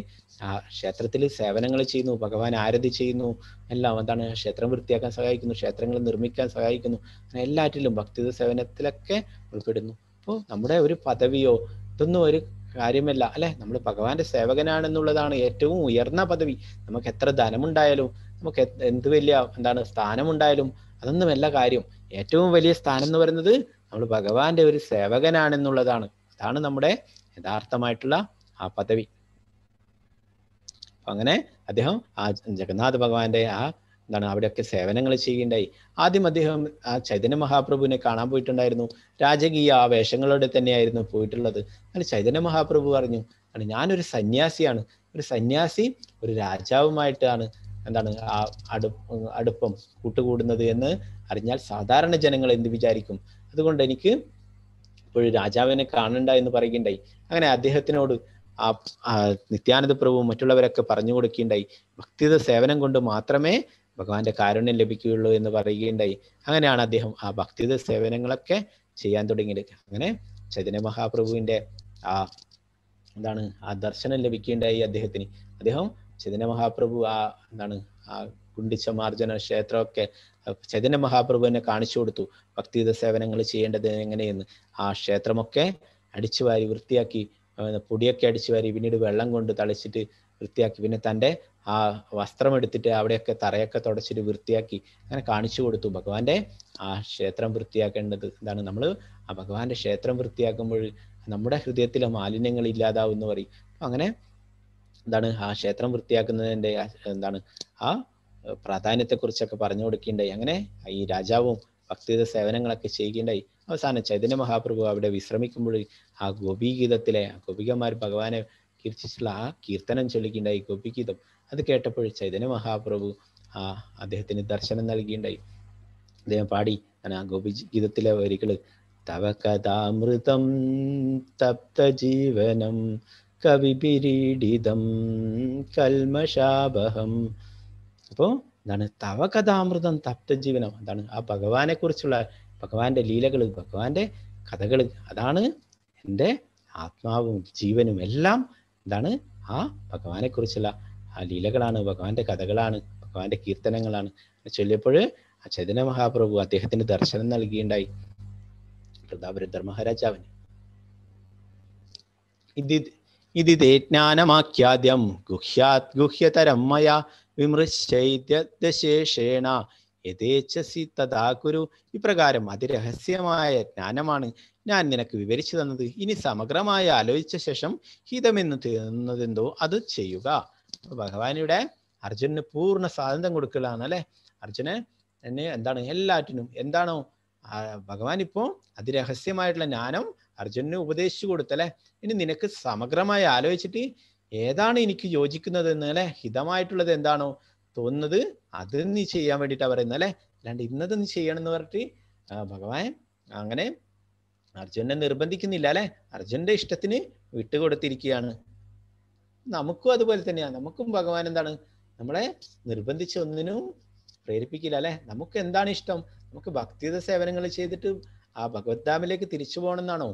ആ ക്ഷേത്രത്തിൽ സേവനങ്ങൾ ചെയ്യുന്നു, ഭഗവാൻ ആരതി ചെയ്യുന്നു, എല്ലാം എന്താണ് ക്ഷേത്രം വൃത്തിയാക്കാൻ സഹായിക്കുന്നു, ക്ഷേത്രങ്ങൾ നിർമ്മിക്കാൻ സഹായിക്കുന്നു. അങ്ങനെ എല്ലാറ്റിലും ഭക്തിയുത സേവനത്തിലൊക്കെ ഉൾപ്പെടുന്നു. അപ്പോൾ നമ്മുടെ ഒരു പദവിയോ ഇതൊന്നും ഒരു കാര്യമല്ല അല്ലെ. നമ്മൾ ഭഗവാന്റെ സേവകനാണെന്നുള്ളതാണ് ഏറ്റവും ഉയർന്ന പദവി. നമുക്ക് എത്ര ധനമുണ്ടായാലും നമുക്ക് എന്ത് വലിയ എന്താണ് സ്ഥാനമുണ്ടായാലും അതൊന്നുമല്ല കാര്യം. ഏറ്റവും വലിയ സ്ഥാനം എന്ന് പറയുന്നത് നമ്മൾ ഭഗവാന്റെ ഒരു സേവകനാണെന്നുള്ളതാണ്. അതാണ് നമ്മുടെ യഥാർത്ഥമായിട്ടുള്ള ആ പദവി. അങ്ങനെ അദ്ദേഹം ആ ജഗന്നാഥ ഭഗവാന്റെ ആ എന്താണ് അവിടെയൊക്കെ സേവനങ്ങൾ ചെയ്യുകയുണ്ടായി. ആദ്യം അദ്ദേഹം ആ ചൈതന്യ മഹാപ്രഭുവിനെ കാണാൻ പോയിട്ടുണ്ടായിരുന്നു. രാജകീയ ആ വേഷങ്ങളോടെ തന്നെയായിരുന്നു പോയിട്ടുള്ളത്. അങ്ങനെ ചൈതന്യ മഹാപ്രഭു പറഞ്ഞു, ഞാനൊരു സന്യാസിയാണ്. ഒരു സന്യാസി ഒരു രാജാവുമായിട്ടാണ് എന്താണ് ആ അടുപ്പം കൂട്ടുകൂടുന്നത് എന്ന് അറിഞ്ഞാൽ സാധാരണ ജനങ്ങൾ എന്ത് വിചാരിക്കും? അതുകൊണ്ട് എനിക്ക് ഇപ്പോഴും രാജാവിനെ കാണണ്ട എന്ന് പറയുകയുണ്ടായി. അങ്ങനെ അദ്ദേഹത്തിനോട് ആ നിത്യാനന്ദ പ്രഭുവും മറ്റുള്ളവരൊക്കെ പറഞ്ഞു കൊടുക്കുകയുണ്ടായി, ഭക്തിയുത സേവനം കൊണ്ട് മാത്രമേ ഭഗവാന്റെ കാരുണ്യം ലഭിക്കുകയുള്ളൂ എന്ന് പറയുകയുണ്ടായി. അങ്ങനെയാണ് അദ്ദേഹം ആ ഭക്തിയുത സേവനങ്ങളൊക്കെ ചെയ്യാൻ തുടങ്ങിയത്. അങ്ങനെ ചൈതന്യ മഹാപ്രഭുവിന്റെ ആ എന്താണ് ആ ദർശനം ലഭിക്കുകയുണ്ടായി അദ്ദേഹത്തിന്. അദ്ദേഹം ചൈതന്യ മഹാപ്രഭു ആ എന്താണ് ആ കുണ്ടിച്ച മാർജന ക്ഷേത്രമൊക്കെ ചൈതന്യ മഹാപ്രഭുവിനെ കാണിച്ചു കൊടുത്തു, ഭക്തിയുത സേവനങ്ങൾ ചെയ്യേണ്ടത് എങ്ങനെയെന്ന്. ആ ക്ഷേത്രമൊക്കെ അടിച്ചുവാരി വൃത്തിയാക്കി, പൊടിയൊക്കെ അടിച്ചുവാരി പിന്നീട് വെള്ളം കൊണ്ട് തളിച്ചിട്ട് വൃത്തിയാക്കി. പിന്നെ തൻ്റെ ആ വസ്ത്രം എടുത്തിട്ട് അവിടെയൊക്കെ തറയൊക്കെ തുടച്ചിട്ട് വൃത്തിയാക്കി അങ്ങനെ കാണിച്ചു കൊടുത്തു. ഭഗവാന്റെ ആ ക്ഷേത്രം വൃത്തിയാക്കേണ്ടത് എന്താണ്, നമ്മൾ ആ ഭഗവാന്റെ ക്ഷേത്രം വൃത്തിയാക്കുമ്പോൾ നമ്മുടെ ഹൃദയത്തിലെ മാലിന്യങ്ങൾ ഇല്ലാതാവും എന്ന് പറയും. അങ്ങനെ എന്താണ് ആ ക്ഷേത്രം വൃത്തിയാക്കുന്നതിൻ്റെ എന്താണ് ആ പ്രാധാന്യത്തെക്കുറിച്ചൊക്കെ പറഞ്ഞു കൊടുക്കുകയുണ്ടായി. അങ്ങനെ ഈ രാജാവും ഭക്തിയുത സേവനങ്ങളൊക്കെ ചെയ്യുകയുണ്ടായി. അവസാനം ചൈതന്യ മഹാപ്രഭു അവിടെ വിശ്രമിക്കുമ്പോൾ ആ ഗോപീഗീതത്തിലെ ഗോപികമാർ ഭഗവാനെ കീർത്തിച്ചുള്ള ആ കീർത്തനം ചൊല്ലിക്കുകയുണ്ടായി, ഗോപിഗീതം. അത് കേട്ടപ്പോൾ ചൈതന്യ മഹാപ്രഭു അദ്ദേഹത്തിന് ദർശനം നൽകിയുണ്ടായി. അദ്ദേഹം പാടി ആ ഗോപിഗീതത്തിലെ വരികൾ: തവ കഥാമൃതം തപ്ത ജീവനം കവിപീഡിതം കൽമഷാപഹം. അപ്പോൾ എന്താണ് തവ കഥാമൃതം തപ്ത ജീവനം, എന്താണ് ആ ഭഗവാനെ കുറിച്ചുള്ള ഭഗവാന്റെ ലീലകൾ, ഭഗവാന്റെ കഥകൾ, അതാണ് എൻ്റെ ആത്മാവും ജീവനും എല്ലാം. എന്താണ് ആ ഭഗവാനെ കുറിച്ചുള്ള ആ ലീലകളാണ്, ഭഗവാന്റെ കഥകളാണ്, ഭഗവാന്റെ കീർത്തനങ്ങളാണ്. ചൊല്ലിയപ്പോൾ ആ ചൈതന്യ മഹാപ്രഭു അദ്ദേഹത്തിന് ദർശനം നൽകിയുണ്ടായി, പ്രതാപരുദ്ര മഹാരാജാവിന്. ഇതിതേ ജ്ഞാനമാഖ്യാദ്യം ഗുഹ്യാത് ഗുഹ്യതരം മയാ വിമൃശ്ചൈദ്യശേഷേണ യഥേച്ഛസി തഥാ കുരു. ഇപ്രകാരം അതിരഹസ്യമായ ജ്ഞാനമാണ് ഞാൻ നിനക്ക് വിവരിച്ചു തന്നത്. ഇനി സമഗ്രമായി ആലോചിച്ച ശേഷം ഹിതമെന്ന് തോന്നുന്നതെന്തോ അത് ചെയ്യുക. ഭഗവാനിവിടെ അർജുനന് പൂർണ്ണ സ്വാതന്ത്ര്യം കൊടുക്കലാണ് അല്ലെ. അർജുനൻ എന്നെ എന്താണ് എല്ലാറ്റിനും എന്താണോ ഭഗവാൻ ഇപ്പോൾ അതിരഹസ്യമായിട്ടുള്ള ജ്ഞാനം അർജുനന് ഉപദേശിച്ചു കൊടുത്തല്ലേ. ഇനി നിനക്ക് സമഗ്രമായി ആലോചിച്ചിട്ട് ഏതാണ് എനിക്ക് യോജിക്കുന്നതെന്ന് അല്ലെ, ഹിതമായിട്ടുള്ളത് എന്താണോ തോന്നുന്നത് അത് നീ ചെയ്യാൻ വേണ്ടിയിട്ടാണ് പറയുന്നത് അല്ലെ. അല്ലാണ്ട് ഇന്നത് നീ ചെയ്യണം എന്ന് പറഞ്ഞിട്ട് ഭഗവാൻ അങ്ങനെ അർജുനനെ നിർബന്ധിക്കുന്നില്ല അല്ലെ. അർജുനന്റെ ഇഷ്ടത്തിന് വിട്ടുകൊടുത്തിരിക്കുകയാണ്. നമുക്കും അതുപോലെ തന്നെയാണ്. നമുക്കും ഭഗവാൻ എന്താണ് നമ്മളെ നിർബന്ധിച്ച് ഒന്നിനും പ്രേരിപ്പിക്കില്ല അല്ലെ. നമുക്ക് എന്താണ് ഇഷ്ടം? നമുക്ക് ഭക്തിയുത സേവനങ്ങൾ ചെയ്തിട്ട് ആ ഭഗവത്ധാമിലേക്ക് തിരിച്ചു പോകണം എന്നാണോ?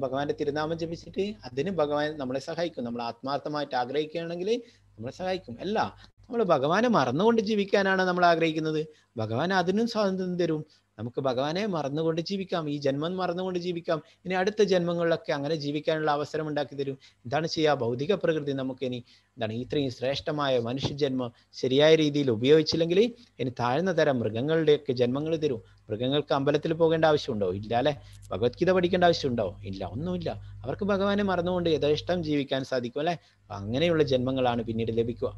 ഭഗവാന്റെ തിരുനാമം ജപിച്ചിട്ട് അതിന് ഭഗവാൻ നമ്മളെ സഹായിക്കും. നമ്മൾ ആത്മാർത്ഥമായിട്ട് ആഗ്രഹിക്കുകയാണെങ്കിൽ നമ്മളെ സഹായിക്കും. അല്ല, നമ്മൾ ഭഗവാനെ മറന്നുകൊണ്ട് ജീവിക്കാനാണ് നമ്മൾ ആഗ്രഹിക്കുന്നത്, ഭഗവാൻ അതിനും സ്വാതന്ത്ര്യം തരും. നമുക്ക് ഭഗവാനെ മറന്നുകൊണ്ട് ജീവിക്കാം, ഈ ജന്മം മറന്നുകൊണ്ട് ജീവിക്കാം. ഇനി അടുത്ത ജന്മങ്ങളിലൊക്കെ അങ്ങനെ ജീവിക്കാനുള്ള അവസരം ഉണ്ടാക്കി തരും. എന്താണ് ചെയ്യുക? ഭൗതിക പ്രകൃതി നമുക്ക് ഇനി എന്താണ് ഇത്രയും ശ്രേഷ്ഠമായ മനുഷ്യജന്മം ശരിയായ രീതിയിൽ ഉപയോഗിച്ചില്ലെങ്കിൽ ഇനി താഴ്ന്ന തരം മൃഗങ്ങളുടെയൊക്കെ ജന്മങ്ങൾ തരും. മൃഗങ്ങൾക്ക് അമ്പലത്തിൽ പോകേണ്ട ആവശ്യമുണ്ടോ? ഇല്ല അല്ലെ. ഭഗവത്ഗീത പഠിക്കേണ്ട ആവശ്യമുണ്ടോ? ഇല്ല, ഒന്നുമില്ല. അവർക്ക് ഭഗവാനെ മറന്നുകൊണ്ട് യഥേഷ്ടം ജീവിക്കാൻ സാധിക്കും അല്ലെ. അങ്ങനെയുള്ള ജന്മങ്ങളാണ് പിന്നീട് ലഭിക്കുക.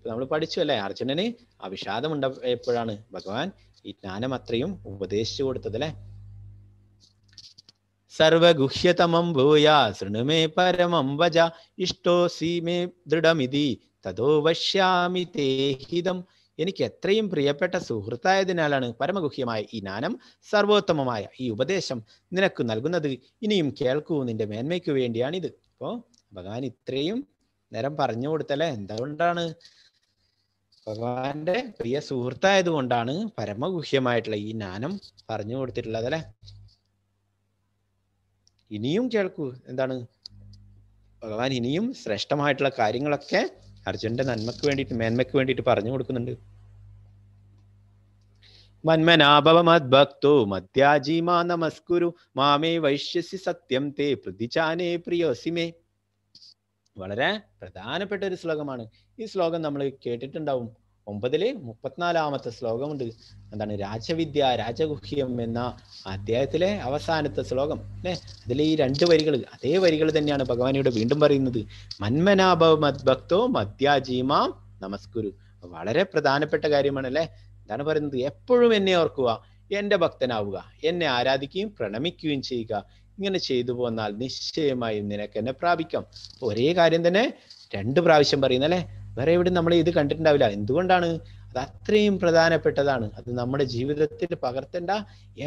നമ്മൾ പഠിച്ചു അല്ലെ, അർജുനന് ആ വിഷാദം ഉണ്ടായപ്പോഴാണ് ഭഗവാൻ ഈ ജ്ഞാനം അത്രയും ഉപദേശിച്ചു കൊടുത്തത് അല്ലെ. സർവഗുഹ്യതമം ഭൂയ ശൃണുമേ പരമം വജ ഇഷ്ടോസി മേ ദൃഢമിതി തതോ വശ്യാമി തേ ഹിതം. എനിക്ക് എത്രയും പ്രിയപ്പെട്ട സുഹൃത്തായതിനാലാണ് പരമഗുഹ്യമായ ഈ ജ്ഞാനം, സർവോത്തമമായ ഈ ഉപദേശം നിനക്ക് നൽകുന്നത്. ഇനിയും കേൾക്കൂ, നിന്റെ മേന്മയ്ക്ക് വേണ്ടിയാണിത്. അപ്പോ ഭഗവാൻ ഇത്രയും നേരം പറഞ്ഞു കൊടുത്തല്ലേ. എന്തുകൊണ്ടാണ്? ഭഗവാന്റെ പ്രിയ സുഹൃത്തായത് കൊണ്ടാണ് പരമഗുഹ്യമായിട്ടുള്ള ഈ ജ്ഞാനം പറഞ്ഞു കൊടുത്തിട്ടുള്ളത് അല്ലെ. ഇനിയും കേൾക്കൂ, എന്താണ് ഭഗവാൻ ഇനിയും ശ്രേഷ്ഠമായിട്ടുള്ള കാര്യങ്ങളൊക്കെ അർജുനന്റെ നന്മക്ക് വേണ്ടിയിട്ട് മേന്മയ്ക്ക് വേണ്ടിയിട്ട് പറഞ്ഞു കൊടുക്കുന്നുണ്ട്. മന്മനാഭവമദ്ഭക്തോ മദ്യാജീമാ നമസ്കുരു മാമേ വൈശ്യസി സത്യം തേ പ്രതിചാനേ പ്രിയോസിമേ. വളരെ പ്രധാനപ്പെട്ട ഒരു ശ്ലോകമാണ്. ഈ ശ്ലോകം നമ്മൾ കേട്ടിട്ടുണ്ടാവും. 9-34 ശ്ലോകമുണ്ട്. എന്താണ്? രാജവിദ്യ രാജഗുഹ്യം എന്ന അധ്യായത്തിലെ അവസാനത്തെ ശ്ലോകം അല്ലെ. അതിൽ ഈ 2 വരികൾ, അതേ വരികൾ തന്നെയാണ് ഭഗവാൻ ഇവിടെ വീണ്ടും പറയുന്നത്. മന്മനാഭവമദ്ഭക്തോ മദ്യാജീമാം നമസ്കുരു. വളരെ പ്രധാനപ്പെട്ട കാര്യമാണ് അല്ലെ. എന്താണ് പറയുന്നത്? എപ്പോഴും എന്നെ ഓർക്കുക, എന്റെ ഭക്തനാവുക, എന്നെ ആരാധിക്കുകയും പ്രണമിക്കുകയും ചെയ്യുക. ഇങ്ങനെ ചെയ്തു പോന്നാൽ നിശ്ചയമായും നിനക്ക് എന്നെ പ്രാപിക്കാം. ഒരേ കാര്യം തന്നെ 2 പ്രാവശ്യം പറയുന്നു അല്ലെ. വേറെ എവിടെ നമ്മൾ ഇത് കണ്ടിട്ടുണ്ടാവില്ല. എന്തുകൊണ്ടാണ്? അത് അത്രയും പ്രധാനപ്പെട്ടതാണ്. അത് നമ്മുടെ ജീവിതത്തിൽ പകർത്തേണ്ട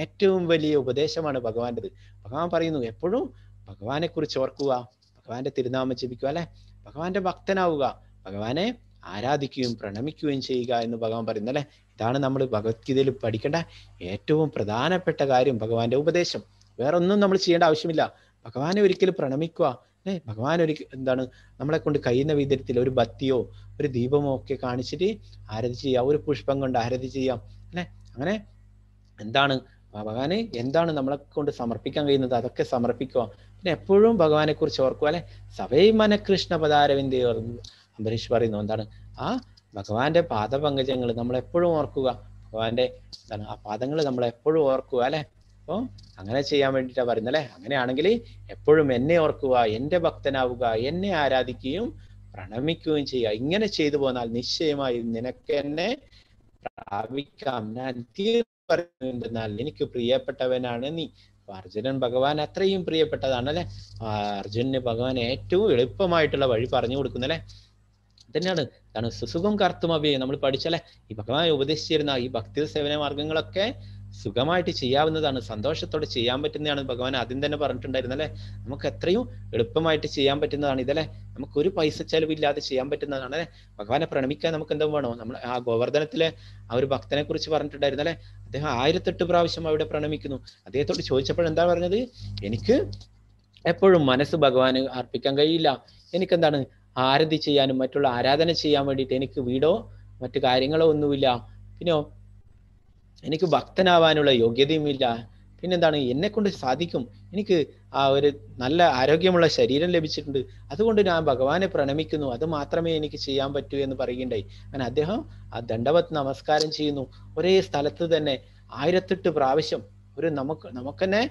ഏറ്റവും വലിയ ഉപദേശമാണ് ഭഗവാന്റേത്. ഭഗവാൻ പറയുന്നു എപ്പോഴും ഭഗവാനെ കുറിച്ച് ഓർക്കുക, ഭഗവാന്റെ തിരുനാമം ജപിക്കുക അല്ലെ, ഭഗവാന്റെ ഭക്തനാവുക, ഭഗവാനെ ആരാധിക്കുകയും പ്രണമിക്കുകയും ചെയ്യുക എന്ന് ഭഗവാൻ പറയുന്നു അല്ലെ. ഇതാണ് നമ്മൾ ഭഗവത്ഗീതയിൽ പഠിക്കേണ്ട ഏറ്റവും പ്രധാനപ്പെട്ട കാര്യം, ഭഗവാന്റെ ഉപദേശം. വേറൊന്നും നമ്മൾ ചെയ്യേണ്ട ആവശ്യമില്ല. ഭഗവാനെ ഒരിക്കലും പ്രണമിക്കുക അല്ലെ. ഭഗവാൻ എന്താണ് നമ്മളെ കൊണ്ട് കഴിയുന്ന വിധത്തിൽ ഒരു ബത്തിയോ ഒരു ദീപമോ ഒക്കെ കാണിച്ചിട്ട് ആരാധന ചെയ്യാം, ഒരു പുഷ്പം കൊണ്ട് ആരാധന ചെയ്യാം അല്ലെ. അങ്ങനെ എന്താണ് ഭഗവാന് എന്താണ് നമ്മളെ കൊണ്ട് സമർപ്പിക്കാൻ കഴിയുന്നത് അതൊക്കെ സമർപ്പിക്കുക. പിന്നെ എപ്പോഴും ഭഗവാനെ കുറിച്ച് ഓർക്കുക അല്ലെ. സവൈ മനകൃഷ്ണ പദാരവിന്ദേ അംബരീഷ് പറയുന്നു. എന്താണ് ആ ഭഗവാന്റെ പാദപങ്കജങ്ങൾ നമ്മൾ എപ്പോഴും ഓർക്കുക. ഭഗവാന്റെ എന്താണ് ആ പാദങ്ങൾ നമ്മൾ എപ്പോഴും ഓർക്കുക അല്ലെ. അപ്പോൾ അങ്ങനെ ചെയ്യാൻ വേണ്ടിയിട്ടാണ് പറയുന്നത് അല്ലെ. അങ്ങനെയാണെങ്കിൽ എപ്പോഴും എന്നെ ഓർക്കുക, എന്റെ ഭക്തനാവുക, എന്നെ ആരാധിക്കുകയും പ്രണമിക്കുകയും ചെയ്യുക. ഇങ്ങനെ ചെയ്തു പോന്നാൽ നിശ്ചയമായും നിനക്ക് എന്നെ പ്രാപിക്കാം. ഞാൻ പറയുന്നതെന്നാൽ എനിക്ക് പ്രിയപ്പെട്ടവനാണ് നീ. അർജുനൻ ഭഗവാൻ അത്രയും പ്രിയപ്പെട്ടതാണ് അല്ലെ. അർജുനന് ഭഗവാൻ ഏറ്റവും എളുപ്പമായിട്ടുള്ള വഴി പറഞ്ഞു കൊടുക്കുന്നല്ലേ. തന്നെയാണ് കാരണം സുസുഖം കർത്തുമഭി നമ്മൾ പഠിച്ചല്ലേ. ഈ ഭഗവാൻ ഉപദേശിച്ചിരുന്ന ഈ ഭക്തി സേവന മാർഗങ്ങളൊക്കെ സുഖമായിട്ട് ചെയ്യാവുന്നതാണ്, സന്തോഷത്തോടെ ചെയ്യാൻ പറ്റുന്നതാണ്. ഭഗവാൻ ആദ്യം തന്നെ പറഞ്ഞിട്ടുണ്ടായിരുന്നല്ലേ. നമുക്ക് എത്രയും എളുപ്പമായിട്ട് ചെയ്യാൻ പറ്റുന്നതാണ് ഇതല്ലേ. നമുക്ക് ഒരു പൈസ ചെലവില്ലാതെ ചെയ്യാൻ പറ്റുന്നതാണ് അല്ലെ. ഭഗവാനെ പ്രണമിക്കാൻ നമുക്ക് എന്താ വേണോ? നമ്മൾ ആ ഗോവർദ്ധനത്തിലെ ആ ഒരു ഭക്തനെ കുറിച്ച് പറഞ്ഞിട്ടുണ്ടായിരുന്നല്ലേ. അദ്ദേഹം 1008 പ്രാവശ്യം അവിടെ പ്രണമിക്കുന്നു. അദ്ദേഹത്തോട് ചോദിച്ചപ്പോൾ എന്താ പറഞ്ഞത്? എനിക്ക് എപ്പോഴും മനസ്സ് ഭഗവാന് അർപ്പിക്കാൻ കഴിയില്ല. എനിക്കെന്താണ് ആരതി ചെയ്യാനും മറ്റുള്ള ആരാധന ചെയ്യാൻ വേണ്ടിയിട്ട് എനിക്ക് വീടോ മറ്റു കാര്യങ്ങളോ ഒന്നുമില്ല. പിന്നെയോ എനിക്ക് ഭക്തനാവാനുള്ള യോഗ്യതയുമില്ല. പിന്നെന്താണ് എന്നെ കൊണ്ട് സാധിക്കും? എനിക്ക് ആ ഒരു നല്ല ആരോഗ്യമുള്ള ശരീരം ലഭിച്ചിട്ടുണ്ട്, അതുകൊണ്ട് ഞാൻ ഭഗവാനെ പ്രണമിക്കുന്നു, അത് മാത്രമേ എനിക്ക് ചെയ്യാൻ പറ്റൂ എന്ന് പറയുകയുണ്ടായി. അങ്ങനെ അദ്ദേഹം ആ ദണ്ഡവത് നമസ്കാരം ചെയ്യുന്നു. ഒരേ സ്ഥലത്ത് തന്നെ 1008 പ്രാവശ്യം. നമുക്ക് തന്നെ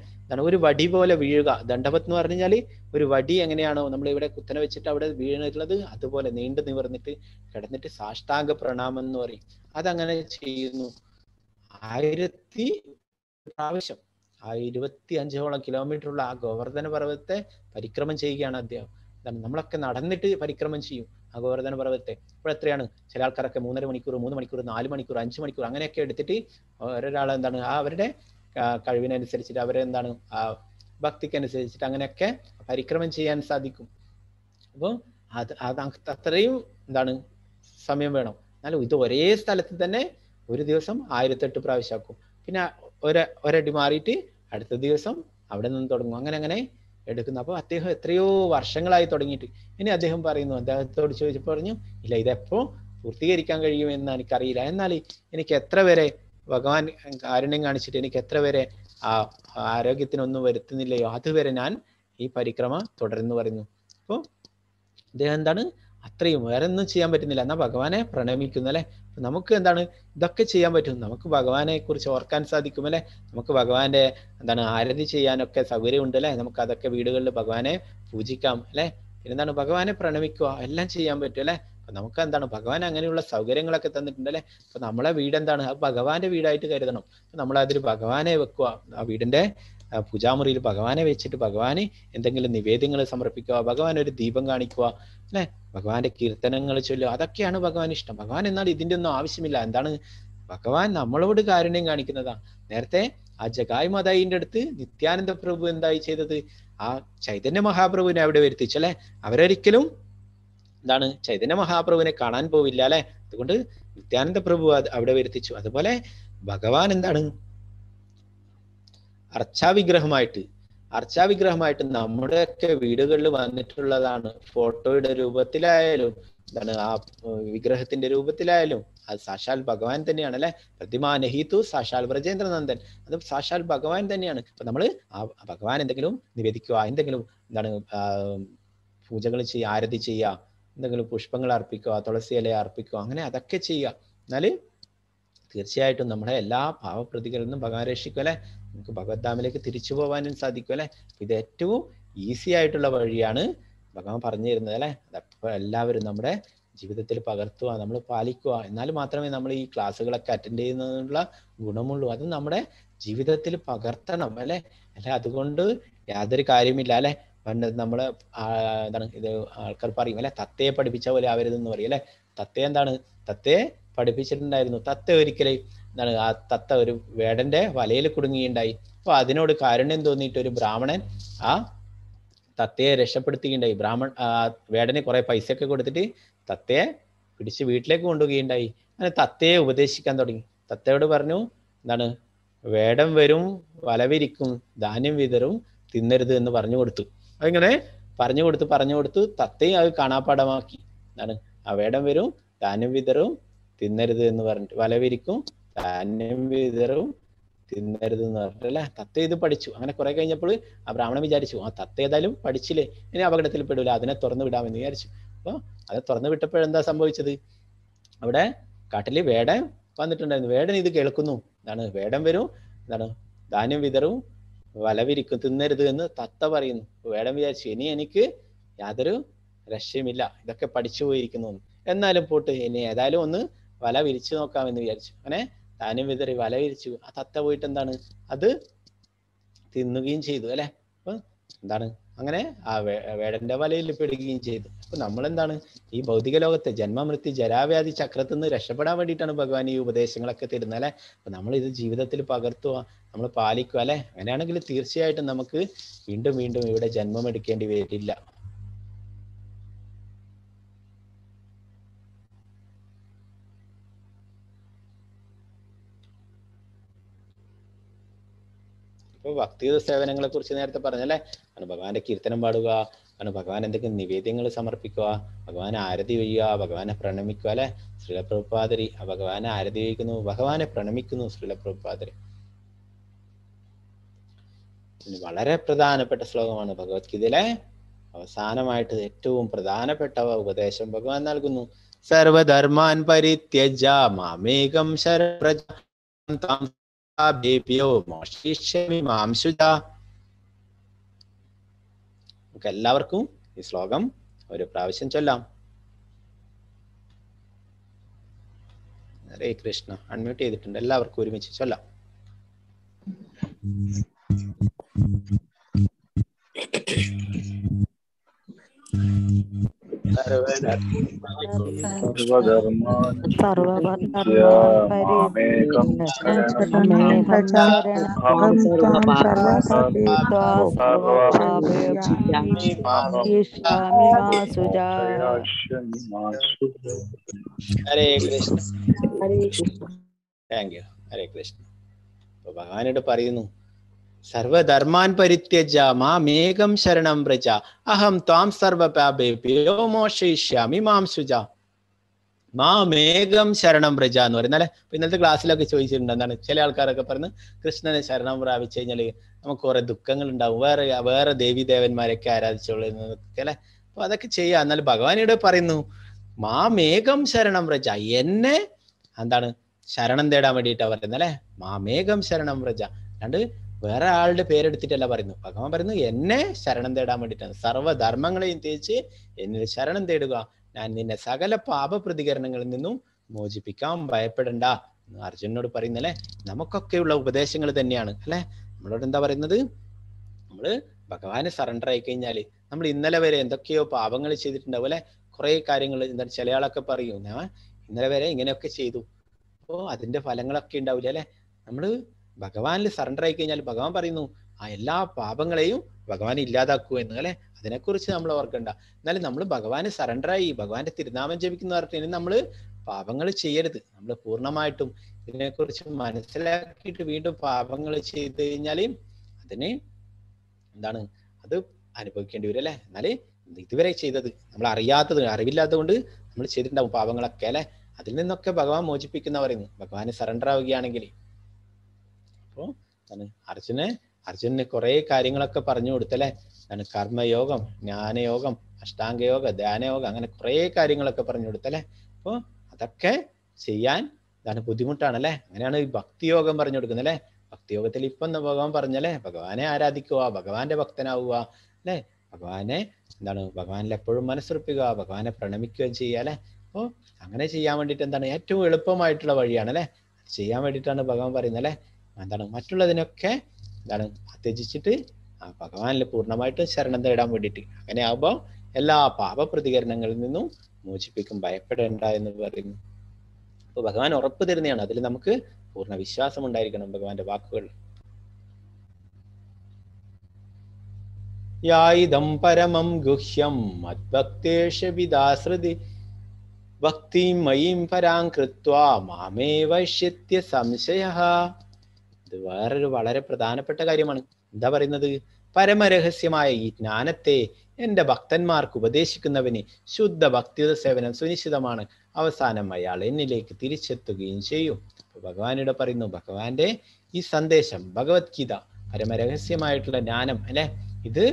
ഒരു വടി പോലെ വീഴുക. ദണ്ഡവത് എന്ന് പറഞ്ഞു കഴിഞ്ഞാൽ ഒരു വടി എങ്ങനെയാണോ നമ്മൾ ഇവിടെ കുത്തനെ വെച്ചിട്ട് അവിടെ വീണിട്ടുള്ളത്, അതുപോലെ നീണ്ടു നിവർന്നിട്ട് കിടന്നിട്ട് സാഷ്ടാംഗ പ്രണാമം എന്ന് പറയും. അതങ്ങനെ ചെയ്യുന്നു 1000 പ്രാവശ്യം. 25ഓളം കിലോമീറ്ററുള്ള ആ ഗോവർദ്ധന പർവ്വതത്തെ പരിക്രമം ചെയ്യുകയാണ് അദ്ദേഹം. നമ്മളൊക്കെ നടന്നിട്ട് പരിക്രമം ചെയ്യും ആ ഗോവർദ്ധന പർവ്വതത്തെ. ഇപ്പോൾ എത്രയാണ്? ചില ആൾക്കാരൊക്കെ 3.5 മണിക്കൂർ, 3 മണിക്കൂർ, 4 മണിക്കൂർ, 5 മണിക്കൂർ അങ്ങനെയൊക്കെ എടുത്തിട്ട് ഓരോരാൾ എന്താണ് ആ അവരുടെ കഴിവിനനുസരിച്ചിട്ട് അവരെന്താണ് ആ ഭക്തിക്കനുസരിച്ചിട്ട് അങ്ങനെയൊക്കെ പരിക്രമം ചെയ്യാൻ സാധിക്കും. അപ്പോൾ അത് അത്രയും എന്താണ് സമയം വേണം. എന്നാലും ഇത് ഒരേ സ്ഥലത്ത് തന്നെ ഒരു ദിവസം 1008 പ്രാവശ്യമാക്കും. പിന്നെ ഒരടി മാറിയിട്ട് അടുത്ത ദിവസം അവിടെ നിന്ന് തുടങ്ങും. അങ്ങനെ എടുക്കുന്നു. അപ്പോൾ അദ്ദേഹം എത്രയോ വർഷങ്ങളായി തുടങ്ങിയിട്ട്. ഇനി അദ്ദേഹം പറയുന്നു, അദ്ദേഹത്തോട് ചോദിച്ചപ്പോൾ പറഞ്ഞു, ഇല്ല ഇതെപ്പോ പൂർത്തീകരിക്കാൻ കഴിയുമെന്ന് എനിക്കറിയില്ല, എന്നാൽ എനിക്ക് എത്ര വരെ ഭഗവാൻ കാരുണ്യം കാണിച്ചിട്ട് എനിക്ക് എത്ര വരെ ആ ആരോഗ്യത്തിനൊന്നും വരുത്തുന്നില്ലയോ അതുവരെ ഞാൻ ഈ പരിക്രമ തുടരുന്നു പറയുന്നു. അപ്പോൾ അദ്ദേഹം എന്താണ് അത്രയും വേറെ ഒന്നും ചെയ്യാൻ പറ്റുന്നില്ല, എന്നാൽ ഭഗവാനെ പ്രണമിക്കുന്നു അല്ലെ. നമുക്ക് എന്താണ് ഇതൊക്കെ ചെയ്യാൻ പറ്റും. നമുക്ക് ഭഗവാനെ കുറിച്ച് ഓർക്കാൻ സാധിക്കും അല്ലെ. നമുക്ക് ഭഗവാന്റെ ആരതി ചെയ്യാനൊക്കെ സൗകര്യമുണ്ട് അല്ലെ. നമുക്ക് അതൊക്കെ വീടുകളിൽ ഭഗവാനെ പൂജിക്കാം അല്ലെ. പിന്നെന്താണ് ഭഗവാനെ പ്രണമിക്കുക, എല്ലാം ചെയ്യാൻ പറ്റും അല്ലെ. അപ്പൊ നമുക്ക് ഭഗവാൻ അങ്ങനെയുള്ള സൗകര്യങ്ങളൊക്കെ തന്നിട്ടുണ്ട് അല്ലെ. അപ്പൊ നമ്മളെ വീട് അത് ഭഗവാന്റെ വീടായിട്ട് കരുതണം. നമ്മളതിൽ ഭഗവാനെ വെക്കുക. ആ വീടിന്റെ പൂജാമുറിയിൽ ഭഗവാനെ വെച്ചിട്ട് ഭഗവാന് എന്തെങ്കിലും നിവേദ്യങ്ങൾ സമർപ്പിക്കുക, ഭഗവാൻ ഒരു ദീപം കാണിക്കുക അല്ലെ, ഭഗവാന്റെ കീർത്തനങ്ങൾ ചൊല്ലുക. അതൊക്കെയാണ് ഭഗവാൻ ഇഷ്ടം. ഭഗവാൻ എന്നാൽ ഇതിന്റെ ഒന്നും ആവശ്യമില്ല. ഭഗവാൻ നമ്മളോട് കാരുണ്യം കാണിക്കുന്നതാ. നേരത്തെ ആ ജഗായ് മാതായിന്റെ അടുത്ത് നിത്യാനന്ദ പ്രഭു എന്തായി ചെയ്തത്? ആ ചൈതന്യ മഹാപ്രഭുവിനെ അവിടെ വരുത്തിച്ചു അല്ലെ. അവരൊരിക്കലും ചൈതന്യ മഹാപ്രഭുവിനെ കാണാൻ പോവില്ല അല്ലെ. അതുകൊണ്ട് നിത്യാനന്ദ പ്രഭു അവിടെ വരുത്തിച്ചു. അതുപോലെ ഭഗവാൻ അർച്ചാവിഗ്രഹമായിട്ട് നമ്മുടെയൊക്കെ വീടുകളിൽ വന്നിട്ടുള്ളതാണ്. ഫോട്ടോയുടെ രൂപത്തിലായാലും ആ വിഗ്രഹത്തിന്റെ രൂപത്തിലായാലും അത് സാക്ഷാൽ ഭഗവാൻ തന്നെയാണ് അല്ലെ. പ്രതിമാ നഹീതു സാക്ഷാൽ ബ്രജേന്ദ്രനന്ദൻ, അത് സാക്ഷാൽ ഭഗവാൻ തന്നെയാണ്. അപ്പൊ നമ്മള് ആ ഭഗവാൻ എന്തെങ്കിലും നിവേദിക്കുക, എന്തെങ്കിലും പൂജകൾ ചെയ്യുക, ആരതി ചെയ്യുക, എന്തെങ്കിലും പുഷ്പങ്ങൾ അർപ്പിക്കുക, തുളസി ഇല അർപ്പിക്കുക, അങ്ങനെ അതൊക്കെ ചെയ്യുക. എന്നാല് തീർച്ചയായിട്ടും നമ്മുടെ എല്ലാ ഭാവപ്രതികളിൽ നിന്നും ഭഗവാൻ രക്ഷിക്കും അല്ലെ. നമുക്ക് ഭഗവത്ധാമിലേക്ക് തിരിച്ചു പോകാനും സാധിക്കും അല്ലെ. ഇത് ഏറ്റവും ഈസി ആയിട്ടുള്ള വഴിയാണ് ഭഗവാൻ പറഞ്ഞു തരുന്നത് അല്ലെ. അതപ്പോൾ എല്ലാവരും നമ്മുടെ ജീവിതത്തിൽ പകർത്തുക, നമ്മൾ പാലിക്കുക. എന്നാൽ മാത്രമേ നമ്മൾ ഈ ക്ലാസ്സുകളൊക്കെ അറ്റൻഡ് ചെയ്യുന്നതിനുള്ള ഗുണമുള്ളൂ. അത് നമ്മുടെ ജീവിതത്തിൽ പകർത്തണം അല്ലെ. അതുകൊണ്ട് യാതൊരു കാര്യമില്ല അല്ലെ. പണ്ട് നമ്മള് ഇത് ആൾക്കാർ പറയും അല്ലെ, തത്തയെ പഠിപ്പിച്ച പോലെ ആവരുതെന്ന് പറയും അല്ലെ. തത്തയെ പഠിപ്പിച്ചിട്ടുണ്ടായിരുന്നു. തത്ത ഒരിക്കലും ആ തത്ത ഒരു വേടന്റെ വലയിൽ കുടുങ്ങിയുണ്ടായി. അപ്പൊ അതിനോട് കാരുണ്യം തോന്നിയിട്ട് ഒരു ബ്രാഹ്മണൻ ആ തത്തയെ രക്ഷപ്പെടുത്തുകയുണ്ടായി. വേടന് കുറെ പൈസയൊക്കെ കൊടുത്തിട്ട് തത്തയെ പിടിച്ച് വീട്ടിലേക്ക് കൊണ്ടുപോവുകയുണ്ടായി. അങ്ങനെ തത്തയെ ഉപദേശിക്കാൻ തുടങ്ങി. തത്തയോട് പറഞ്ഞു, വേടം വരും, വലവിരിക്കും, ധാന്യം വിതറും, തിന്നരുത് എന്ന് പറഞ്ഞു കൊടുത്തു. അതിങ്ങനെ പറഞ്ഞു കൊടുത്തു തത്തയും അത് കാണാപ്പാടമാക്കി. ആ വേടം വരും, ധാന്യം വിതറും, തിന്നരുത് എന്ന് പറഞ്ഞിട്ട്, വലവിരിക്കും, ധാന്യം വിതറും, തിന്നരുത് എന്ന് പറഞ്ഞിട്ട് അല്ലെ. തത്ത ഇത് പഠിച്ചു. അങ്ങനെ കുറെ കഴിഞ്ഞപ്പോൾ ആ ബ്രാഹ്മണൻ വിചാരിച്ചു, ആ തത്ത ഏതായാലും പഠിച്ചില്ലേ, ഇനി അപകടത്തിൽ പെടില്ല, അതിനെ തുറന്നു വിടാമെന്ന് വിചാരിച്ചു. അപ്പോൾ അത് തുറന്നു വിട്ടപ്പോഴെന്താ സംഭവിച്ചത്? അവിടെ കാട്ടില് വേടൻ വന്നിട്ടുണ്ടായിരുന്നു. വേടൻ ഇത് കേൾക്കുന്നു. എന്താണ്? വേടൻ വരും, എന്താണ്, ധാന്യം വിതറും, വല വിരിക്കും, തിന്നരുത് എന്ന് തത്ത പറയുന്നു. വേടൻ വിചാരിച്ചു, ഇനി എനിക്ക് യാതൊരു രക്ഷയുമില്ല, ഇതൊക്കെ പഠിച്ചു പോയിരിക്കുന്നു. എന്നാലും പോട്ട്, ഇനി ഏതായാലും ഒന്ന് വല വിരിച്ചു നോക്കാമെന്ന് വിചാരിച്ചു. അങ്ങനെ ധാന്യം വിതറി വല വിരിച്ചു. ആ തത്ത പോയിട്ട് എന്താണ്, അത് തിന്നുകയും ചെയ്തു അല്ലെ. അപ്പൊ എന്താണ്, അങ്ങനെ ആ വേടന്റെ വലയിൽ പെടുകയും ചെയ്തു. അപ്പൊ നമ്മളെന്താണ്, ഈ ഭൗതിക ലോകത്തെ ജന്മമൃത്യു ജരാവ്യാധി ചക്രത്തിൽ നിന്ന് രക്ഷപ്പെടാൻ വേണ്ടിയിട്ടാണ് ഭഗവാൻ ഈ ഉപദേശങ്ങളൊക്കെ തരുന്നത് അല്ലെ. അപ്പൊ നമ്മൾ ഇത് ജീവിതത്തിൽ പകർത്തുക, നമ്മൾ പാലിക്കുക അല്ലെ. അങ്ങനെയാണെങ്കിൽ തീർച്ചയായിട്ടും നമുക്ക് വീണ്ടും വീണ്ടും ഇവിടെ ജന്മം എടുക്കേണ്ടി വരില്ല. ഇപ്പൊ ഭക്തിയുത സേവനങ്ങളെ കുറിച്ച് നേരത്തെ പറഞ്ഞല്ലേ. കാരണം ഭഗവാന്റെ കീർത്തനം പാടുക, കാരണം ഭഗവാൻ എന്തെങ്കിലും നിവേദ്യങ്ങൾ സമർപ്പിക്കുക, ഭഗവാനെ ആരതി ചെയ്യുക, ഭഗവാനെ പ്രണമിക്കുക അല്ലെ. ശ്രീല പ്രഭുപാദരി ഭഗവാനെ ആരതി വയ്ക്കുന്നു, ഭഗവാനെ പ്രണമിക്കുന്നു ശ്രീല പ്രഭുപാദരി. വളരെ പ്രധാനപ്പെട്ട ശ്ലോകമാണ് ഭഗവത്ഗീതയിലെ അവസാനമായിട്ട് ഏറ്റവും പ്രധാനപ്പെട്ട ഉപദേശം ഭഗവാൻ നൽകുന്നു. സർവധർമാൻ പരിത്യജ്യ മാമേകം ശരണം നമുക്ക് എല്ലാവർക്കും ഈ ശ്ലോകം ഒരു പ്രാവശ്യം ചൊല്ലാം. ഹരേ കൃഷ്ണ. അൺമ്യൂട്ട് ചെയ്തിട്ടുണ്ട്, എല്ലാവർക്കും ഒരുമിച്ച് ചൊല്ലാം. ഹരേ കൃഷ്ണ. Thank you. ഹരേ കൃഷ്ണ. അപ്പൊ ഭഗവാനോട് പറയുന്നു, സർവധർമാൻ പരിത്യജ്യ മാമേകം ശരണം വ്രജ അഹം ത്വാം സർവപാപേഭ്യോ മോക്ഷയിഷ്യാമി മാം ശുച. മാമേകം ശരണം വ്രജ എന്ന് പറയുന്നത്. ഇന്നലത്തെ ക്ലാസ്സിലൊക്കെ ചോദിച്ചിട്ടുണ്ട്, എന്താണ് ചില ആൾക്കാരൊക്കെ പറയുന്നത്, കൃഷ്ണനെ ശരണം പ്രാപിച്ചു കഴിഞ്ഞാല് നമുക്ക് കുറെ ദുഃഖങ്ങൾ ഉണ്ടാവും, വേറെ ദേവീദേവന്മാരൊക്കെ ആരാധിച്ചോളുന്നതൊക്കെ അല്ലെ. അപ്പൊ അതൊക്കെ ചെയ്യാം. എന്നാലും ഭഗവാനിവിടെ പറയുന്നു, മാമേകം ശരണം വ്രജ, എന്നെ എന്താണ് ശരണം തേടാൻ വേണ്ടിയിട്ടാ പറയുന്നത് അല്ലെ. മാമേകം ശരണം വ്രജ, അല്ലാണ്ട് വേറെ ആളുടെ പേരെടുത്തിട്ടല്ല പറയുന്നു. ഭഗവാൻ പറയുന്നു എന്നെ ശരണം തേടാൻ വേണ്ടിയിട്ടാണ്. സർവ്വധർമ്മങ്ങളെയും തേച്ച് എന്നിൽ ശരണം തേടുക, ഞാൻ നിന്നെ സകല പാപ പ്രതികരണങ്ങളിൽ നിന്നും മോചിപ്പിക്കാം, ഭയപ്പെടണ്ട എന്ന് അർജുനനോട് പറയുന്നല്ലേ. നമുക്കൊക്കെയുള്ള ഉപദേശങ്ങൾ തന്നെയാണ് അല്ലെ. നമ്മളോട് എന്താ പറയുന്നത്? നമ്മള് ഭഗവാന് സറണ്ടർ ആയി കഴിഞ്ഞാല് നമ്മൾ ഇന്നലെ വരെ എന്തൊക്കെയോ പാപങ്ങൾ ചെയ്തിട്ടുണ്ടാവും അല്ലെ. കുറെ കാര്യങ്ങൾ എന്താണ് ചില ആളൊക്കെ പറയും, ഞാൻ ഇന്നലെ വരെ ഇങ്ങനെയൊക്കെ ചെയ്തു, അപ്പോ അതിന്റെ ഫലങ്ങളൊക്കെ ഉണ്ടാവില്ല അല്ലെ. നമ്മള് ഭഗവാനിൽ സറണ്ടർ ആയി കഴിഞ്ഞാൽ ഭഗവാൻ പറയുന്നു ആ എല്ലാ പാപങ്ങളെയും ഭഗവാൻ ഇല്ലാതാക്കൂ എന്ന് അല്ലെ. അതിനെക്കുറിച്ച് നമ്മൾ ഓർക്കണ്ട. എന്നാലും നമ്മൾ ഭഗവാന് സറണ്ടറായി ഭഗവാന്റെ തിരുനാമം ജപിക്കുന്ന പറഞ്ഞിട്ട് നമ്മൾ പാപങ്ങൾ ചെയ്യരുത്. നമ്മൾ പൂർണ്ണമായിട്ടും ഇതിനെക്കുറിച്ച് മനസ്സിലാക്കിയിട്ട് വീണ്ടും പാപങ്ങൾ ചെയ്ത് കഴിഞ്ഞാൽ അതിന് എന്താണ്, അത് അനുഭവിക്കേണ്ടി വരും അല്ലെ. എന്നാല് ഇതുവരെ ചെയ്തത് നമ്മൾ അറിയാത്തത്, അറിവില്ലാത്തത് കൊണ്ട് നമ്മൾ ചെയ്തിട്ടുണ്ടാവും പാപങ്ങളൊക്കെ അല്ലെ. അതിൽ നിന്നൊക്കെ ഭഗവാൻ മോചിപ്പിക്കുന്ന പറയുന്നു ഭഗവാന് സറണ്ടർ ആവുകയാണെങ്കിൽ. അപ്പോ അർജുനന് കുറെ കാര്യങ്ങളൊക്കെ പറഞ്ഞു കൊടുത്തല്ലേ. കർമ്മയോഗം, ജ്ഞാനയോഗം, അഷ്ടാംഗയോഗ, ധ്യാനയോഗം, അങ്ങനെ കുറെ കാര്യങ്ങളൊക്കെ പറഞ്ഞു കൊടുത്തല്ലേ. അപ്പൊ അതൊക്കെ ചെയ്യാൻ ബുദ്ധിമുട്ടാണല്ലേ. അങ്ങനെയാണ് ഈ ഭക്തിയോഗം പറഞ്ഞു കൊടുക്കുന്നത് അല്ലെ. ഭക്തിയോഗത്തിൽ ഇപ്പൊ ഭഗവാൻ പറഞ്ഞല്ലേ, ഭഗവാനെ ആരാധിക്കുക, ഭഗവാന്റെ ഭക്തനാവുക അല്ലെ. ഭഗവാനെ ഭഗവാനിൽ എപ്പോഴും മനസ്സുറപ്പിക്കുക, ഭഗവാനെ പ്രണമിക്കുകയും ചെയ്യുക അല്ലെ. അപ്പൊ അങ്ങനെ ചെയ്യാൻ വേണ്ടിയിട്ട് ഏറ്റവും എളുപ്പമായിട്ടുള്ള വഴിയാണ് അല്ലെ. ചെയ്യാൻ വേണ്ടിയിട്ടാണ് ഭഗവാൻ പറയുന്നത് അല്ലെ. മറ്റുള്ളതിനൊക്കെ ത്യജിച്ചിട്ട് ഭഗവാനിൽ പൂർണ്ണമായിട്ടും ശരണം തേടാൻ വേണ്ടിയിട്ട്. അങ്ങനെ ആകുമ്പോ എല്ലാ പാപ പ്രതികരണങ്ങളിൽ നിന്നും മോചിപ്പിക്കും, ഭയപ്പെടേണ്ട എന്ന് പറയുന്നു. അപ്പൊ ഭഗവാൻ ഉറപ്പ് തരുന്നതാണ്, അതിൽ നമുക്ക് പൂർണ്ണ വിശ്വാസം ഉണ്ടായിരിക്കണം ഭഗവാന്റെ വാക്കുകൾ. യായിദം പരമം ഗുഹ്യം മദ്ഭക്തേഷ വിദാശ്രുതി ഭക്തിം മയീം പരാം കൃത്വാ മാമേ വൈശ്യത്യ സംശയഃ. ഇത് വേറൊരു വളരെ പ്രധാനപ്പെട്ട കാര്യമാണ്. എന്താ പറയുന്നത്? പരമരഹസ്യമായ ഈ ജ്ഞാനത്തെ എന്റെ ഭക്തന്മാർക്ക് ഉപദേശിക്കുന്നവന് ശുദ്ധ ഭക്തിയുത സേവനം സുനിശ്ചിതമാണ്. അവസാനം അയാൾ എന്നിലേക്ക് തിരിച്ചെത്തുകയും ചെയ്യും. ഭഗവാനിവിടെ പറയുന്നു, ഭഗവാന്റെ ഈ സന്ദേശം ഭഗവത്ഗീത പരമരഹസ്യമായിട്ടുള്ള ജ്ഞാനം അല്ലെ, ഇത്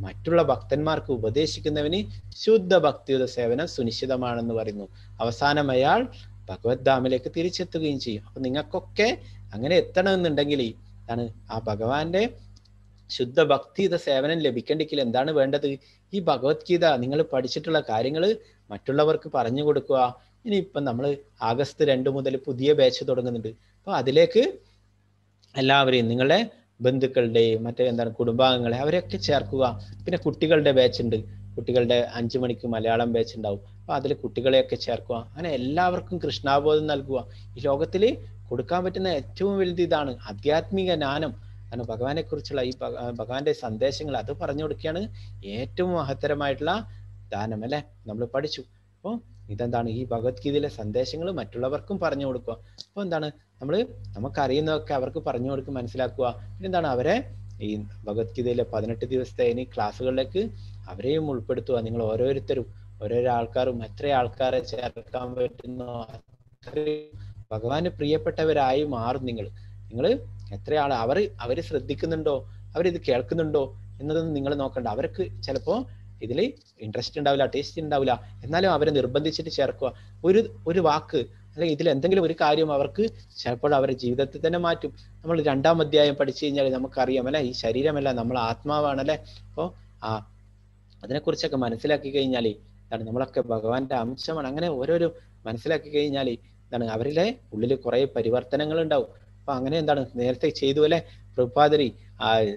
മറ്റുള്ള ഭക്തന്മാർക്ക് ഉപദേശിക്കുന്നവന് ശുദ്ധ ഭക്തിയുടെ സേവനം സുനിശ്ചിതമാണെന്ന് പറയുന്നു. അവസാനം അയാൾ ഭഗവത് ധാമിലേക്ക് തിരിച്ചെത്തുകയും ചെയ്യും. അപ്പൊ നിങ്ങൾക്കൊക്കെ അങ്ങനെ എത്തണമെന്നുണ്ടെങ്കിൽ എന്താണ് ആ ഭഗവാന്റെ ശുദ്ധ ഭക്തിയുടെ സേവനം ലഭിക്കണ്ടെങ്കിൽ എന്താണ് വേണ്ടത്? ഈ ഭഗവത്ഗീത നിങ്ങൾ പഠിച്ചിട്ടുള്ള കാര്യങ്ങൾ മറ്റുള്ളവർക്ക് പറഞ്ഞു കൊടുക്കുക. ഇനിയിപ്പം നമ്മൾ ആഗസ്റ്റ് 2 മുതൽ പുതിയ ബാച്ച് തുടങ്ങുന്നുണ്ട്. അപ്പോൾ അതിലേക്ക് എല്ലാവരെയും നിങ്ങളുടെ ബന്ധുക്കളുടെയും എന്താണ് കുടുംബാംഗങ്ങളെ അവരെയൊക്കെ ചേർക്കുക. പിന്നെ കുട്ടികളുടെ ബാച്ച് ഉണ്ട്, കുട്ടികളുടെ 5 മണിക്ക് മലയാളം ബാച്ച് ഉണ്ടാവും. അപ്പൊ അതിൽ കുട്ടികളെയൊക്കെ ചേർക്കുക. അങ്ങനെ എല്ലാവർക്കും കൃഷ്ണാബോധം നൽകുക. ഈ ലോകത്തിൽ കൊടുക്കാൻ പറ്റുന്ന ഏറ്റവും വലുത് ഇതാണ്, ആധ്യാത്മിക ജ്ഞാനം. കാരണം ഭഗവാനെ കുറിച്ചുള്ള ഈ ഭഗവാന്റെ സന്ദേശങ്ങൾ അത് പറഞ്ഞു കൊടുക്കുകയാണ് ഏറ്റവും മഹത്തരമായിട്ടുള്ള ദാനം അല്ലെ. നമ്മൾ പഠിച്ചു. അപ്പോൾ ഇതെന്താണ് ഈ ഭഗവത്ഗീതയിലെ സന്ദേശങ്ങൾ മറ്റുള്ളവർക്കും പറഞ്ഞു കൊടുക്കുക. അപ്പോൾ എന്താണ് നമുക്കറിയുന്നതൊക്കെ അവർക്ക് പറഞ്ഞു കൊടുക്കുക, മനസ്സിലാക്കുക. പിന്നെന്താണ് അവരെ ഈ ഭഗവത്ഗീതയിലെ 18 ദിവസത്തെ ഇനി ക്ലാസ്സുകളിലേക്ക് അവരെയും ഉൾപ്പെടുത്തുക. നിങ്ങൾ ഓരോരുത്തരും ഓരോരോ ആൾക്കാരും എത്ര ആൾക്കാരെ ചേർക്കാൻ പറ്റുന്നോ അത്രയും ഭഗവാന് പ്രിയപ്പെട്ടവരായി മാറും. നിങ്ങൾ എത്ര ആൾ അവര് ശ്രദ്ധിക്കുന്നുണ്ടോ, അവരിത് കേൾക്കുന്നുണ്ടോ എന്നതൊന്നും നിങ്ങൾ നോക്കണ്ട. അവർക്ക് ചിലപ്പോൾ ഇതിൽ ഇൻട്രസ്റ്റ് ഉണ്ടാവില്ല, ടേസ്റ്റ് ഉണ്ടാവില്ല. എന്നാലും അവരെ നിർബന്ധിച്ചിട്ട് ചേർക്കുക. ഒരു വാക്ക് അല്ലെങ്കിൽ ഇതിൽ എന്തെങ്കിലും ഒരു കാര്യം അവർക്ക് ചിലപ്പോൾ അവരുടെ ജീവിതത്തിൽ തന്നെ മാറ്റും. നമ്മൾ 2-ാം അധ്യായം പഠിച്ചു കഴിഞ്ഞാൽ നമുക്കറിയാം അല്ലെ, ഈ ശരീരമല്ല നമ്മൾ ആത്മാവാണല്ലേ. അപ്പോൾ അതിനെക്കുറിച്ചൊക്കെ മനസ്സിലാക്കി കഴിഞ്ഞാൽ എന്താണ് നമ്മളൊക്കെ ഭഗവാന്റെ അംശമാണ്. അങ്ങനെ ഓരോരോ മനസ്സിലാക്കി കഴിഞ്ഞാൽ എന്താണ് അവരിലെ ഉള്ളിൽ കുറെ പരിവർത്തനങ്ങൾ ഉണ്ടാവും. അപ്പൊ അങ്ങനെ എന്താണ് നേരത്തെ ചെയ്തു അല്ലെ പ്രഭുപാദരി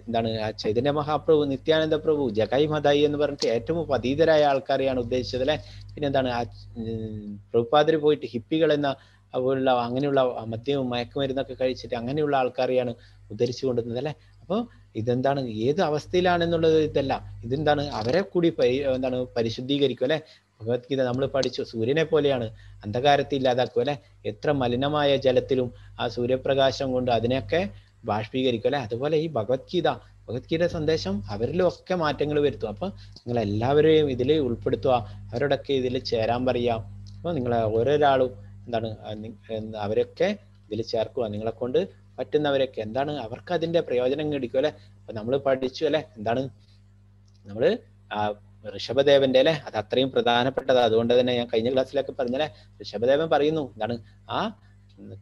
എന്താണ് ചൈതന്യ മഹാപ്രഭു, നിത്യാനന്ദ പ്രഭു, ജഗായി മതായി എന്ന് പറഞ്ഞിട്ട് ഏറ്റവും പതീതരായ ആൾക്കാരെയാണ് ഉദ്ദേശിച്ചത് അല്ലെ. പിന്നെ എന്താണ് പ്രഭുപാദരി പോയിട്ട് ഹിപ്പികൾ എന്ന അതുപോലുള്ള അങ്ങനെയുള്ള മദ്യവും മയക്കുമരുന്നൊക്കെ കഴിച്ചിട്ട് അങ്ങനെയുള്ള ആൾക്കാരെയാണ് ഉദ്ധരിച്ചു കൊണ്ടിരുന്നത് അല്ലെ. അപ്പോൾ ഇതെന്താണ് ഏത് അവസ്ഥയിലാണെന്നുള്ളത് ഇതല്ല, ഇതെന്താണ് അവരെ കൂടി പരിശുദ്ധീകരിക്കും അല്ലെ. ഭഗവത്ഗീത നമ്മൾ പഠിച്ചു, സൂര്യനെ പോലെയാണ്, അന്ധകാരത്തെ ഇല്ലാതാക്കും അല്ലെ. എത്ര മലിനമായ ജലത്തിലും ആ സൂര്യപ്രകാശം കൊണ്ട് അതിനെയൊക്കെ ബാഷ്പീകരിക്കും അല്ലെ. അതുപോലെ ഈ ഭഗവത്ഗീത സന്ദേശം അവരിലും ഒക്കെ മാറ്റങ്ങൾ വരുത്തും. അപ്പൊ നിങ്ങൾ എല്ലാവരെയും ഇതിൽ ഉൾപ്പെടുത്തുക, അവരോടൊക്കെ ഇതിൽ ചേരാൻ പറയാം. അപ്പൊ നിങ്ങൾ ഓരോരാളും അവരൊക്കെ ഇതിൽ ചേർക്കുക. നിങ്ങളെ കൊണ്ട് പറ്റുന്നവരൊക്കെ അവർക്ക് അതിന്റെ പ്രയോജനം കിടിക്കും അല്ലെ. അപ്പൊ നമ്മൾ പഠിച്ചു അല്ലെ, നമ്മള് ഋഷഭദേവന്റെ അല്ലെ, അത് അത്രയും പ്രധാനപ്പെട്ടത്. അതുകൊണ്ട് തന്നെ ഞാൻ കഴിഞ്ഞ ക്ലാസ്സിലൊക്കെ പറഞ്ഞല്ലേ, ഋഷഭദേവൻ പറയുന്നു ആ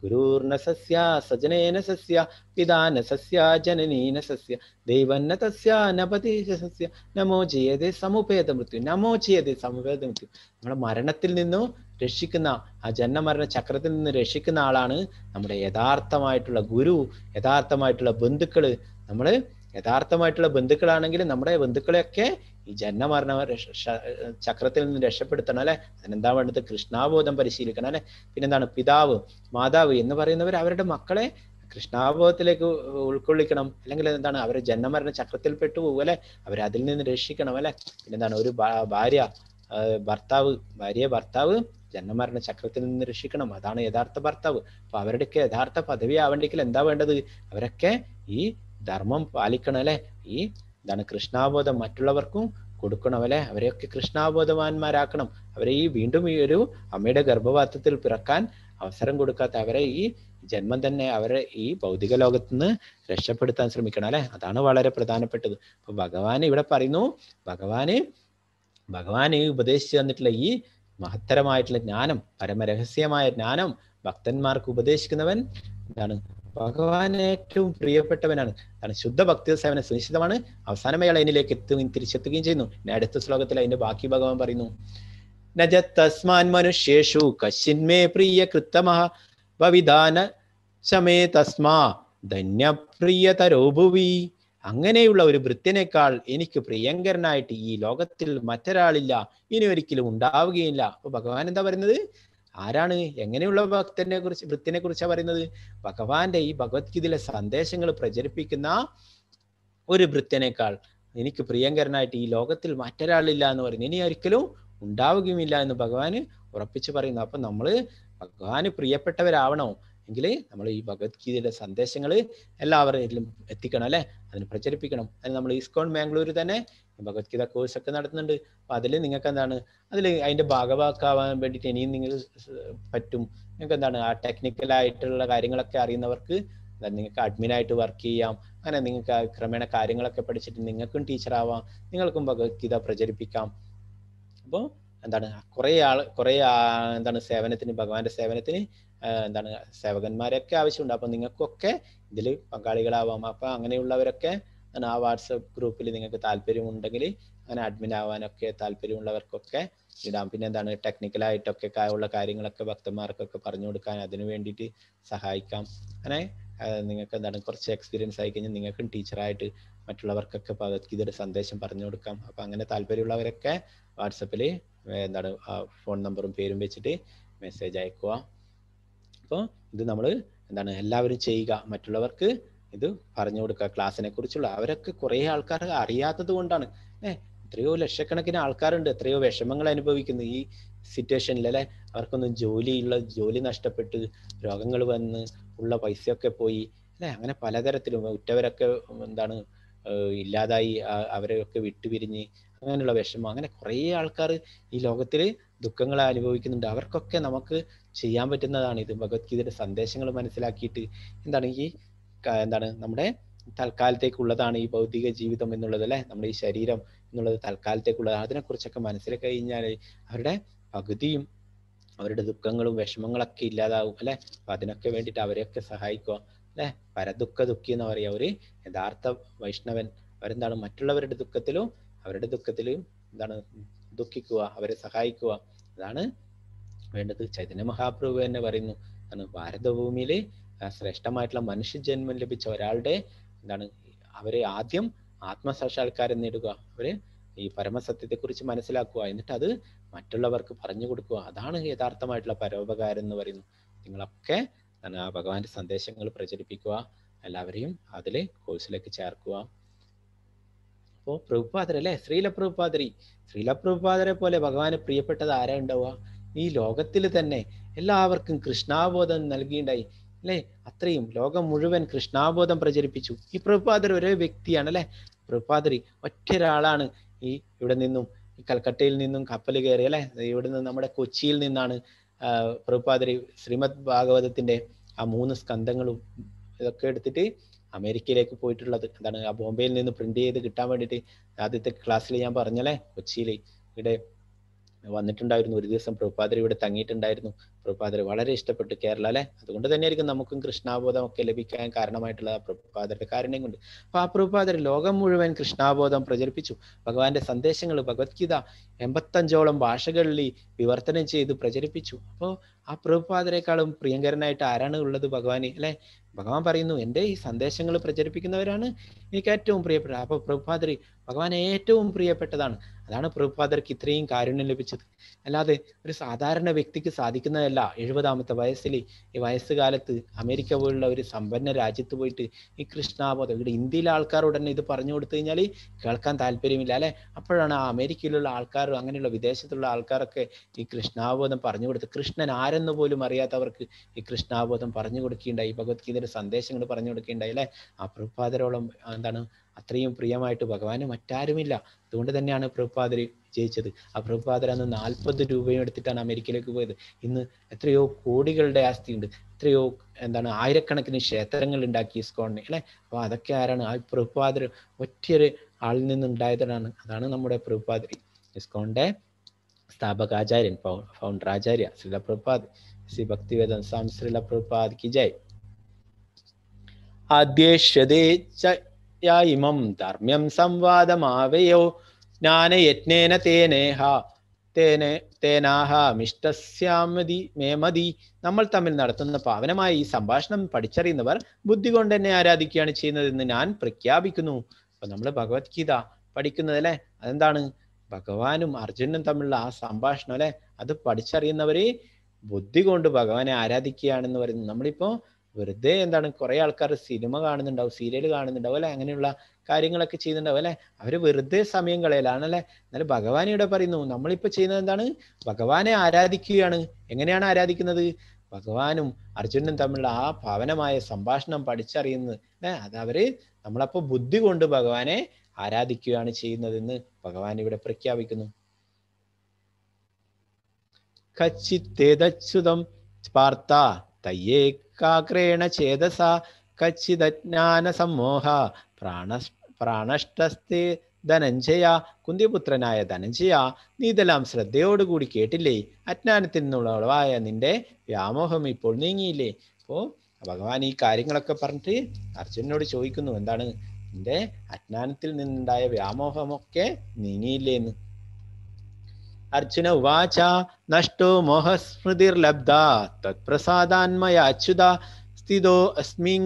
ഗുരുർന സസ്യ സജനേന സസ്യ പിതാന സസ്യ ജനനീന സസ്യ ദൈവന്ന തസ്യ നപതി സസ്യ നമോ ജയതേ സമുപേത മൃത്യു. നമോ ജയതേ സമുപേത മൃത്യു. നമ്മളെ മരണത്തിൽ നിന്നും രക്ഷിക്കുന്ന, ആ ജന്മമരണ ചക്രത്തിൽ നിന്ന് രക്ഷിക്കുന്ന ആളാണ് നമ്മുടെ യഥാർത്ഥമായിട്ടുള്ള ഗുരു, യഥാർത്ഥമായിട്ടുള്ള ബന്ധുക്കള്. നമ്മള് യഥാർത്ഥമായിട്ടുള്ള ബന്ധുക്കളാണെങ്കിൽ നമ്മുടെ ബന്ധുക്കളെയൊക്കെ ഈ ജന്മമരണ ചക്രത്തിൽ നിന്ന് രക്ഷപ്പെടുത്തണം അല്ലെ. അതിനെന്താ വേണ്ടത്? കൃഷ്ണാബോധം പരിശീലിക്കണം അല്ലെ. പിന്നെന്താണ് പിതാവ് മാതാവ് എന്ന് പറയുന്നവർ അവരുടെ മക്കളെ കൃഷ്ണാബോധത്തിലേക്ക് ഉൾക്കൊള്ളിക്കണം. അല്ലെങ്കിൽ അവരെ ജന്മമരണ ചക്രത്തിൽ പെട്ടുപോകും അല്ലെ, അവരെ അതിൽ നിന്ന് രക്ഷിക്കണം അല്ലെ. പിന്നെന്താണ് ഒരു ഭർത്താവ് ജന്മമരണ ചക്രത്തിൽ നിന്ന് രക്ഷിക്കണം. അതാണ് യഥാർത്ഥ ഭർത്താവ്. അപ്പൊ അവരുടെയൊക്കെ യഥാർത്ഥ പദവി ആവണ്ടെങ്കിൽ എന്താ വേണ്ടത്? അവരൊക്കെ ഈ ധർമ്മം പാലിക്കണം അല്ലെ. ഈ കൃഷ്ണാബോധം മറ്റുള്ളവർക്കും കൊടുക്കണം അല്ലെ. അവരെയൊക്കെ കൃഷ്ണാബോധവാന്മാരാക്കണം. അവരെ ഈ വീണ്ടും ഈ ഒരു അമ്മയുടെ ഗർഭപാത്രത്തിൽ പിറക്കാൻ അവസരം കൊടുക്കാത്ത അവരെ ഈ ജന്മം തന്നെ അവരെ ഈ ഭൗതിക ലോകത്ത് നിന്ന് രക്ഷപ്പെടുത്താൻ ശ്രമിക്കണം അല്ലെ. അതാണ് വളരെ പ്രധാനപ്പെട്ടത്. അപ്പൊ ഭഗവാൻ ഇവിടെ പറയുന്നു, ഭഗവാൻ ഉപദേശിച്ചു തന്നിട്ടുള്ള ഈ മഹത്തരമായിട്ടുള്ള ജ്ഞാനം, പരമരഹസ്യമായ ജ്ഞാനം ഭക്തന്മാർക്ക് ഉപദേശിക്കുന്നവൻ ഭഗവാൻ ഏറ്റവും പ്രിയപ്പെട്ടവനാണ്. ശുദ്ധ ഭക്തി സേവനം സുനിശ്ചിതമാണ്. അവസാനം അയാൾ അതിലേക്ക് തിരിച്ചെത്തുകയും ചെയ്യുന്നു. അടുത്ത ശ്ലോകത്തിൽ അതിന്റെ ബാക്കി ഭഗവാൻ പറയുന്നു, നജത്തസ്മാൻ മനുഷ്യേഷു കശ്ചിന്മേ പ്രിയ കൃത്തമഃ ഭവിദാന ശമേ തസ്മാ ധന്യപ്രിയതരോ ഭുവി. അങ്ങനെയുള്ള ഒരു ഭൃത്യനേക്കാൾ എനിക്ക് പ്രിയങ്കരനായിട്ട് ഈ ലോകത്തിൽ മറ്റൊരാളില്ല, ഇനി ഒരിക്കലും ഉണ്ടാവുകയില്ല. അപ്പൊ ഭഗവാൻ എന്താ പറയുന്നത്? ആരാണ്? എങ്ങനെയുള്ള ഭൃത്യനെ കുറിച്ചാണ് പറയുന്നത്? ഭഗവാന്റെ ഈ ഭഗവത്ഗീതയിലെ സന്ദേശങ്ങൾ പ്രചരിപ്പിക്കുന്ന ഒരു ഭൃത്യനേക്കാൾ എനിക്ക് പ്രിയങ്കരനായിട്ട് ഈ ലോകത്തിൽ മറ്റൊരാളില്ല എന്ന് പറയുന്നു. ഇനി ഒരിക്കലും ഉണ്ടാവുകയുമില്ല എന്ന് ഭഗവാന് ഉറപ്പിച്ചു പറയുന്നു. അപ്പൊ നമ്മള് ഭഗവാന് പ്രിയപ്പെട്ടവരാവണോ എങ്കിൽ നമ്മൾ ഈ ഭഗവത്ഗീതയുടെ സന്ദേശങ്ങൾ എല്ലാവരിലും എത്തിക്കണം അല്ലെ, അതിന് പ്രചരിപ്പിക്കണം. അതിന് നമ്മൾ ഇസ്കോൺ ബാംഗ്ലൂർ തന്നെ ഭഗവത്ഗീത കോഴ്സ് ഒക്കെ നടത്തുന്നുണ്ട്. അപ്പൊ അതിൽ നിങ്ങൾക്ക് അതിൽ അതിന്റെ ഭാഗവാക്കാവാൻ വേണ്ടിയിട്ട് ഇനിയും നിങ്ങൾ പറ്റും. നിങ്ങൾക്ക് ആ ടെക്നിക്കലായിട്ടുള്ള കാര്യങ്ങളൊക്കെ അറിയുന്നവർക്ക് നിങ്ങൾക്ക് അഡ്മിനായിട്ട് വർക്ക് ചെയ്യാം. അങ്ങനെ നിങ്ങൾക്ക് ക്രമേണ കാര്യങ്ങളൊക്കെ പഠിച്ചിട്ട് നിങ്ങൾക്കും ടീച്ചറാവാം, നിങ്ങൾക്കും ഭഗവത്ഗീത പ്രചരിപ്പിക്കാം. അപ്പോൾ എന്താണ് കുറേ എന്താണ് സേവനത്തിന്, ഭഗവാന്റെ സേവനത്തിന് എന്താണ് സേവകന്മാരൊക്കെ ആവശ്യമുണ്ട്. അപ്പോൾ നിങ്ങൾക്കൊക്കെ ഇതിൽ പങ്കാളികളാവാം. അപ്പോൾ അങ്ങനെയുള്ളവരൊക്കെ ആ വാട്സപ്പ് ഗ്രൂപ്പിൽ നിങ്ങൾക്ക് താല്പര്യമുണ്ടെങ്കിൽ അങ്ങനെ അഡ്മിൻ ആവാനൊക്കെ താല്പര്യമുള്ളവർക്കൊക്കെ ഇടാം. പിന്നെ എന്താണ് ടെക്നിക്കലായിട്ടൊക്കെ ഉള്ള കാര്യങ്ങളൊക്കെ ഭക്തന്മാർക്കൊക്കെ പറഞ്ഞു കൊടുക്കാൻ അതിനു വേണ്ടിയിട്ട് സഹായിക്കാം. അങ്ങനെ നിങ്ങൾക്ക് എന്താണ് കുറച്ച് എക്സ്പീരിയൻസ് ആയി കഴിഞ്ഞാൽ നിങ്ങൾക്കും ടീച്ചറായിട്ട് മറ്റുള്ളവർക്കൊക്കെ ഭഗവത്ഗീതയുടെ സന്ദേശം പറഞ്ഞു കൊടുക്കാം. അപ്പോൾ അങ്ങനെ താല്പര്യമുള്ളവരൊക്കെ വാട്സപ്പിൽ എന്താണ് ഫോൺ നമ്പറും പേരും വെച്ചിട്ട് മെസ്സേജ് അയക്കുക. അപ്പോൾ ഇത് നമ്മൾ എന്താണ് എല്ലാവരും ചെയ്യുക, മറ്റുള്ളവർക്ക് ഇത് പറഞ്ഞു കൊടുക്കുക. ക്ലാസ്സിനെ കുറിച്ചുള്ള അവരൊക്കെ കുറേ ആൾക്കാർ അറിയാത്തത് കൊണ്ടാണ്. എത്രയോ ലക്ഷക്കണക്കിന് ആൾക്കാരുണ്ട് എത്രയോ വിഷമങ്ങൾ അനുഭവിക്കുന്നു ഈ സിറ്റുവേഷനിൽ അല്ലെ. അവർക്കൊന്നും ജോലി നഷ്ടപ്പെട്ട് രോഗങ്ങൾ വന്ന് ഉള്ള പൈസയൊക്കെ പോയി അല്ലെ. അങ്ങനെ പലതരത്തിലും ഉറ്റവരൊക്കെ എന്താണ് ഇല്ലാതായി, അവരെയൊക്കെ വിട്ടുപിരിഞ്ഞ് അങ്ങനെയുള്ള വിഷമം, അങ്ങനെ കുറേ ആൾക്കാർ ഈ ലോകത്തിൽ ദുഃഖങ്ങൾ അനുഭവിക്കുന്നുണ്ട്. അവർക്കൊക്കെ നമുക്ക് ചെയ്യാൻ പറ്റുന്നതാണ് ഇത്. ഭഗവത്ഗീതയുടെ സന്ദേശങ്ങൾ മനസ്സിലാക്കിയിട്ട് എന്താണ് നമ്മുടെ തൽക്കാലത്തേക്കുള്ളതാണ് ഈ ഭൗതിക ജീവിതം എന്നുള്ളത് അല്ലെ. നമ്മുടെ ഈ ശരീരം എന്നുള്ളത് തൽക്കാലത്തേക്കുള്ളതാണ്. അതിനെക്കുറിച്ചൊക്കെ മനസ്സിലാക്കി കഴിഞ്ഞാൽ അവരുടെ പകുതിയും അവരുടെ ദുഃഖങ്ങളും വിഷമങ്ങളൊക്കെ ഇല്ലാതാവും അല്ലെ. അപ്പൊ അതിനൊക്കെ വേണ്ടിയിട്ട് അവരെയൊക്കെ സഹായിക്കുക അല്ലെ. പരദുഃഖ ദുഃഖി എന്ന് പറയുക ഒരു യഥാർത്ഥ വൈഷ്ണവൻ. അവരെന്താണ് മറ്റുള്ളവരുടെ ദുഃഖത്തിലും അവരുടെ ദുഃഖത്തിലും എന്താണ് ദുഃഖിക്കുക, അവരെ സഹായിക്കുക. അതാണ് വേണ്ടത്. ചൈതന്യ മഹാപ്രഭു തന്നെ പറയുന്നു, ഭാരതഭൂമിയിൽ ശ്രേഷ്ഠമായിട്ടുള്ള മനുഷ്യജന്മം ലഭിച്ച ഒരാളുടെ എന്താണ് അവരെ ആദ്യം ആത്മസാക്ഷാത്കാരം നേടുക, അവര് ഈ പരമസത്യത്തെ കുറിച്ച് മനസ്സിലാക്കുക, എന്നിട്ട് അത് മറ്റുള്ളവർക്ക് പറഞ്ഞു കൊടുക്കുക. അതാണ് യഥാർത്ഥമായിട്ടുള്ള പരോപകാരം എന്ന് പറയുന്നു. നിങ്ങളൊക്കെ ആ ഭഗവാന്റെ സന്ദേശങ്ങൾ പ്രചരിപ്പിക്കുക, എല്ലാവരെയും അതിലെ കോഴ്സിലേക്ക് ചേർക്കുക. അപ്പോൾ പ്രഭുപാദർ അല്ലെ, ശ്രീല പ്രഭുപാദരെ പോലെ ഭഗവാന് പ്രിയപ്പെട്ടത് ആരാ ഉണ്ടാവുക? ഈ ലോകത്തിൽ തന്നെ എല്ലാവർക്കും കൃഷ്ണാബോധം നൽകിയിട്ടുണ്ടായി അല്ലെ. അത്രയും ലോകം മുഴുവൻ കൃഷ്ണാബോധം പ്രചരിപ്പിച്ചു ഈ പ്രഭുപാദർ ഒരേ വ്യക്തിയാണ് അല്ലെ. പ്രഭുപാദർ ഒറ്റ ഒരാളാണ്. ഇവിടെ നിന്നും ഈ കൽക്കട്ടയിൽ നിന്നും കപ്പൽ കയറി അല്ലെ, ഇവിടെ നിന്ന് നമ്മുടെ കൊച്ചിയിൽ നിന്നാണ് പ്രഭുപാദർ ശ്രീമദ് ഭാഗവതത്തിന്റെ ആ 3 സ്കന്ധങ്ങളും ഇതൊക്കെ എടുത്തിട്ട് അമേരിക്കയിലേക്ക് പോയിട്ടുള്ളത്. എന്താണ് ആ ബോംബെയിൽ നിന്ന് പ്രിന്റ് ചെയ്ത് കിട്ടാൻ വേണ്ടിയിട്ട് ആദ്യത്തെ ക്ലാസ്സിൽ ഞാൻ പറഞ്ഞല്ലേ, കൊച്ചിയിൽ ഇവിടെ വന്നിട്ടുണ്ടായിരുന്നു. ഒരു ദിവസം പ്രഭുപാദർ ഇവിടെ തങ്ങിയിട്ടുണ്ടായിരുന്നു. പ്രഭുപാദർ വളരെ ഇഷ്ടപ്പെട്ടു കേരള അല്ലെ. അതുകൊണ്ട് തന്നെയായിരിക്കും നമുക്കും കൃഷ്ണാബോധം ഒക്കെ ലഭിക്കാൻ കാരണമായിട്ടുള്ള പ്രഭുപാദരുടെ കാരുണ്യം കൊണ്ട്. അപ്പൊ ആ പ്രഭുപാദർ ലോകം മുഴുവൻ കൃഷ്ണാബോധം പ്രചരിപ്പിച്ചു. ഭഗവാന്റെ സന്ദേശങ്ങൾ ഭഗവത്ഗീത 85ഓളം ഭാഷകളിൽ വിവർത്തനം ചെയ്ത് പ്രചരിപ്പിച്ചു. അപ്പോൾ ആ പ്രഭുപാദരെക്കാളും പ്രിയങ്കരനായിട്ട് ആരാണ് ഉള്ളത് ഭഗവാന് അല്ലെ. ഭഗവാൻ പറയുന്നു, എൻ്റെ ഈ സന്ദേശങ്ങൾ പ്രചരിപ്പിക്കുന്നവരാണ് എനിക്ക് ഏറ്റവും പ്രിയപ്പെട്ടത്. അപ്പൊ പ്രഭുപാദർ ഭഗവാൻ ഏറ്റവും പ്രിയപ്പെട്ടതാണ്. അതാണ് പ്രഭുപാദർക്ക് ഇത്രയും കാരുണ്യം ലഭിച്ചത്. അല്ലാതെ ഒരു സാധാരണ വ്യക്തിക്ക് സാധിക്കുന്നതല്ല. 70ാമത്തെ വയസ്സിൽ ഈ വയസ്സുകാലത്ത് അമേരിക്ക പോലുള്ള ഒരു സമ്പന്ന രാജ്യത്ത് പോയിട്ട് ഈ കൃഷ്ണാബോധം, ഇവിടെ ഇന്ത്യയിലെ ആൾക്കാരോട് തന്നെ ഇത് പറഞ്ഞു കൊടുത്തു കഴിഞ്ഞാൽ കേൾക്കാൻ താല്പര്യമില്ല അല്ലെ. അപ്പോഴാണ് ആ അമേരിക്കയിലുള്ള ആൾക്കാരും അങ്ങനെയുള്ള വിദേശത്തുള്ള ആൾക്കാരൊക്കെ ഈ കൃഷ്ണാബോധം പറഞ്ഞു കൊടുത്ത്, കൃഷ്ണൻ ആരെന്ന് പോലും അറിയാത്തവർക്ക് ഈ കൃഷ്ണാബോധം പറഞ്ഞു കൊടുക്കുകയുണ്ടായി, ഭഗവത്ഗീതയുടെ സന്ദേശങ്ങൾ പറഞ്ഞു കൊടുക്കുകയുണ്ടായി അല്ലെ. ആ പ്രഭുപാദരോളം എന്താണ് അത്രയും പ്രിയമായിട്ട് ഭഗവാന് മറ്റാരുമില്ല. അതുകൊണ്ട് തന്നെയാണ് പ്രഭുപാദർ വിജയിച്ചത്. ആ പ്രഭുപാദർ അന്ന് 40 രൂപയും എടുത്തിട്ടാണ് അമേരിക്കയിലേക്ക് പോയത്. ഇന്ന് എത്രയോ കോടികളുടെ ആസ്തിയുണ്ട്, എത്രയോ എന്താണ് ആയിരക്കണക്കിന് ക്ഷേത്രങ്ങൾ ഉണ്ടാക്കി ഇസ്കോണിന് അല്ലെ. അപ്പൊ അതൊക്കെ ആരാണ്? ആ പ്രഭുപാദർ ഒറ്റയൊരു ആളിൽ നിന്നുണ്ടായതാണ്. അതാണ് നമ്മുടെ പ്രഭുപാദർ, ഇസ്കോണിന്റെ സ്ഥാപകാചാര്യൻ, ഫൗണ്ടർ ആചാര്യ ശ്രീല പ്രഭുപാദ്. ശ്രീ ഭക്തിവേദൻ സ്വാമി ശ്രീല പ്രഭുപാദ് കി ജയ്. ആദ്യേഷ്യതേ ഇമം ധർമ്മ്യം സംവാദമാവയോ ജ്ഞാനയജ്ഞേന തേനാഹ മിഷ്ടസ്യാമതി മേമതി. നമ്മൾ തമ്മിൽ നടത്തുന്ന പാവനമായ ഈ സംഭാഷണം പഠിച്ചറിയുന്നവർ ബുദ്ധി കൊണ്ട് എന്നെ ആരാധിക്കുകയാണ് ചെയ്യുന്നതെന്ന് ഞാൻ പ്രഖ്യാപിക്കുന്നു. അപ്പൊ നമ്മൾ ഭഗവത്ഗീത പഠിക്കുന്നത് അല്ലെ, അതെന്താണ്? ഭഗവാനും അർജുനനും തമ്മിലുള്ള ആ സംഭാഷണം അല്ലെ, അത് പഠിച്ചറിയുന്നവര് ബുദ്ധി കൊണ്ട് ഭഗവാനെ ആരാധിക്കുകയാണെന്ന് പറയുന്നു. നമ്മളിപ്പോ വെറുതെ എന്താണ് കുറെ ആൾക്കാർ സിനിമ കാണുന്നുണ്ടാവും, സീരിയൽ കാണുന്നുണ്ടാവും അല്ലെ, അങ്ങനെയുള്ള കാര്യങ്ങളൊക്കെ ചെയ്യുന്നുണ്ടാവും അല്ലെ. അവര് വെറുതെ സമയം കളയലാണ് അല്ലെ. എന്നാലും ഭഗവാൻ ഇവിടെ പറയുന്നു, നമ്മളിപ്പോ ചെയ്യുന്നത് എന്താണ്? ഭഗവാനെ ആരാധിക്കുകയാണ്. എങ്ങനെയാണ് ആരാധിക്കുന്നത്? ഭഗവാനും അർജുനനും തമ്മിലുള്ള ആ പാവനമായ സംഭാഷണം പഠിച്ചറിയുന്നത് അല്ലെ. അത് നമ്മളപ്പോ ബുദ്ധി കൊണ്ട് ഭഗവാനെ ആരാധിക്കുകയാണ് ചെയ്യുന്നതെന്ന് ഭഗവാൻ ഇവിടെ പ്രഖ്യാപിക്കുന്നു. കച്ചിത്തേതച്യുതം പാർത്ഥ തയ്യേകാഗ്രേണ ചേതസ കച്ചിതജ്ഞാന സമ്മോഹ പ്രാണഷ്ടസ്തേ ധനഞ്ജയ. കുന്തിപുത്രനായ ധനഞ്ജയ, നീ ഇതെല്ലാം ശ്രദ്ധയോടുകൂടി കേട്ടില്ലേ? അജ്ഞാനത്തിൽ നിന്നുള്ള ഉളവായ നിന്റെ വ്യാമോഹം ഇപ്പോൾ നീങ്ങിയില്ലേ? അപ്പോ ഭഗവാൻ ഈ കാര്യങ്ങളൊക്കെ പറഞ്ഞിട്ട് അർജുനനോട് ചോദിക്കുന്നു, എന്താണ് നിന്റെ അജ്ഞാനത്തിൽ നിന്നുണ്ടായ വ്യാമോഹമൊക്കെ നീങ്ങിയില്ലേ എന്ന്. അർജുന ഉവാച നഷ്ടോ മോഹസ്മൃതിർലബ്ധ തത്പ്രസാദാന്മയാച്യുത സ്ഥിതോ അസ്മിൻ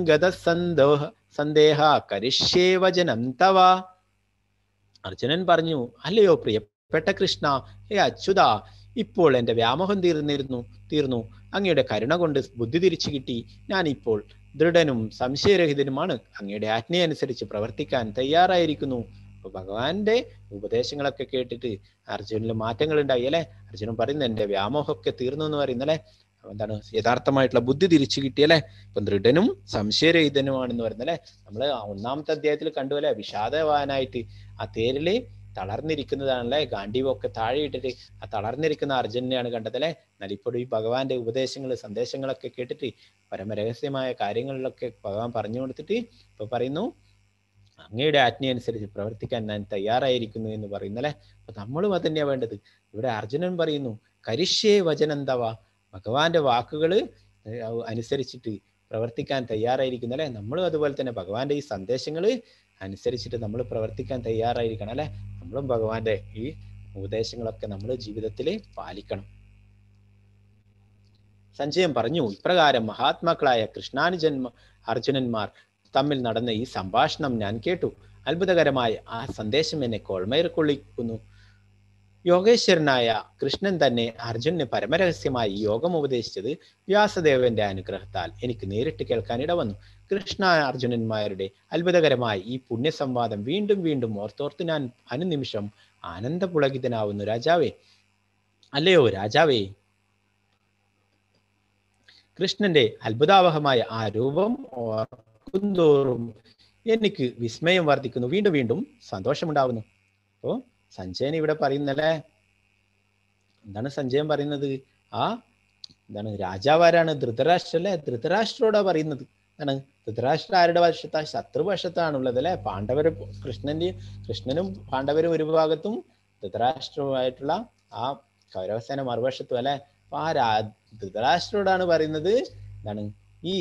സന്ദേഹ കരിഷ്യേ വചനം തവ. അർജുനൻ പറഞ്ഞു, അല്ലയോ പ്രിയപ്പെട്ട കൃഷ്ണ, ഹേ അച്യുത, ഇപ്പോൾ എൻ്റെ വ്യാമോഹം തീർന്നു. അങ്ങയുടെ കരുണ കൊണ്ട് ബുദ്ധി തിരിച്ചു കിട്ടി. ഞാനിപ്പോൾ ദൃഢനും സംശയരഹിതനുമാണ്. അങ്ങയുടെ ആജ്ഞയനുസരിച്ച് പ്രവർത്തിക്കാൻ തയ്യാറായിരിക്കുന്നു. അപ്പൊ ഭഗവാന്റെ ഉപദേശങ്ങളൊക്കെ കേട്ടിട്ട് അർജുനിൽ മാറ്റങ്ങൾ ഉണ്ടായി അല്ലെ. അർജുനൻ പറയുന്നത് എൻ്റെ വ്യാമോഹമൊക്കെ തീർന്നു എന്ന് പറയുന്നല്ലേ. എന്താണ് യഥാർത്ഥമായിട്ടുള്ള ബുദ്ധി തിരിച്ചു കിട്ടിയല്ലേ. ഇപ്പൊ ദൃഢനും സംശയരഹിതനുമാണെന്ന് പറയുന്നല്ലേ. നമ്മള് ഒന്നാമത്തെ അധ്യായത്തിൽ കണ്ടു അല്ലെ, വിഷാദവാനായിട്ട് ആ തേരില് തളർന്നിരിക്കുന്നതാണല്ലേ. ഗാന്ഡീവൊക്കെ താഴെ ഇട്ടിട്ട് ആ തളർന്നിരിക്കുന്ന അർജുനെയാണ് കണ്ടതല്ലേ. എന്നാൽ ഇപ്പോൾ ഈ ഭഗവാന്റെ ഉപദേശങ്ങൾ സന്ദേശങ്ങളൊക്കെ കേട്ടിട്ട് പരമരഹസ്യമായ കാര്യങ്ങളിലൊക്കെ ഭഗവാൻ പറഞ്ഞു കൊടുത്തിട്ട് ഇപ്പൊ പറയുന്നു, അങ്ങയുടെ ആജ്ഞയനുസരിച്ച് പ്രവർത്തിക്കാൻ ഞാൻ തയ്യാറായിരിക്കുന്നു എന്ന് പറയുന്നല്ലേ. അപ്പൊ നമ്മളും അത് തന്നെയാ വേണ്ടത്. ഇവിടെ അർജുനൻ പറയുന്നു, കരിഷ്യേ വചനന്തവ, ഭഗവാന്റെ വാക്കുകൾ അനുസരിച്ചിട്ട് പ്രവർത്തിക്കാൻ തയ്യാറായിരിക്കുന്നു അല്ലെ. നമ്മളും അതുപോലെ തന്നെ ഭഗവാന്റെ ഈ സന്ദേശങ്ങൾ അനുസരിച്ചിട്ട് നമ്മൾ പ്രവർത്തിക്കാൻ തയ്യാറായിരിക്കണം അല്ലെ. നമ്മളും ഭഗവാന്റെ ഈ ഉപദേശങ്ങളൊക്കെ നമ്മൾ ജീവിതത്തിൽ പാലിക്കണം. സഞ്ജയൻ പറഞ്ഞു, ഇപ്രകാരം മഹാത്മാക്കളായ അർജുനന്മാർ തമ്മിൽ നടന്ന ഈ സംഭാഷണം ഞാൻ കേട്ടു. അത്ഭുതകരമായ ആ സന്ദേശം എന്നെ കോൾമേർ കൊള്ളിക്കുന്നു. യോഗേശ്വരനായ കൃഷ്ണൻ തന്നെ അർജുനന് പരമരഹസ്യമായി യോഗം ഉപദേശിച്ചത് വ്യാസദേവന്റെ അനുഗ്രഹത്താൽ എനിക്ക് നേരിട്ട് കേൾക്കാൻ ഇടവന്നു. കൃഷ്ണ അർജുനന്മാരുടെ അത്ഭുതകരമായ ഈ പുണ്യസംവാദം വീണ്ടും വീണ്ടും ഓർത്തോർത്ത് ഞാൻ അനുനിമിഷം ആനന്ദപുളകിതനാവുന്നു. രാജാവേ, അല്ലയോ രാജാവേ, കൃഷ്ണന്റെ അത്ഭുതാവഹമായ ആ രൂപം ഓർക്കുന്തോറും എനിക്ക് വിസ്മയം വർദ്ധിക്കുന്നു, വീണ്ടും വീണ്ടും സന്തോഷമുണ്ടാവുന്നു. അപ്പോ സഞ്ജയൻ ഇവിടെ പറയുന്നല്ലേ, എന്താണ് സഞ്ജയൻ പറയുന്നത്? എന്താണ് രാജാവാരാണ്? ധൃതരാഷ്ട്ര അല്ലെ. ധൃതരാഷ്ട്രോടാ പറയുന്നത്. എന്താണ് ധൃതരാഷ്ട്ര ആരുടെ വശത്താ? ശത്രുവശത്താണുള്ളത് അല്ലെ. കൃഷ്ണനും പാണ്ഡവരും ഒരു ഭാഗത്തും ധൃതരാഷ്ട്രവുമായിട്ടുള്ള ആ കൗരവസേന മറുവശത്തും അല്ലെ. അപ്പൊ ധൃതരാഷ്ട്രോടാണ് പറയുന്നത്. എന്താണ് ഈ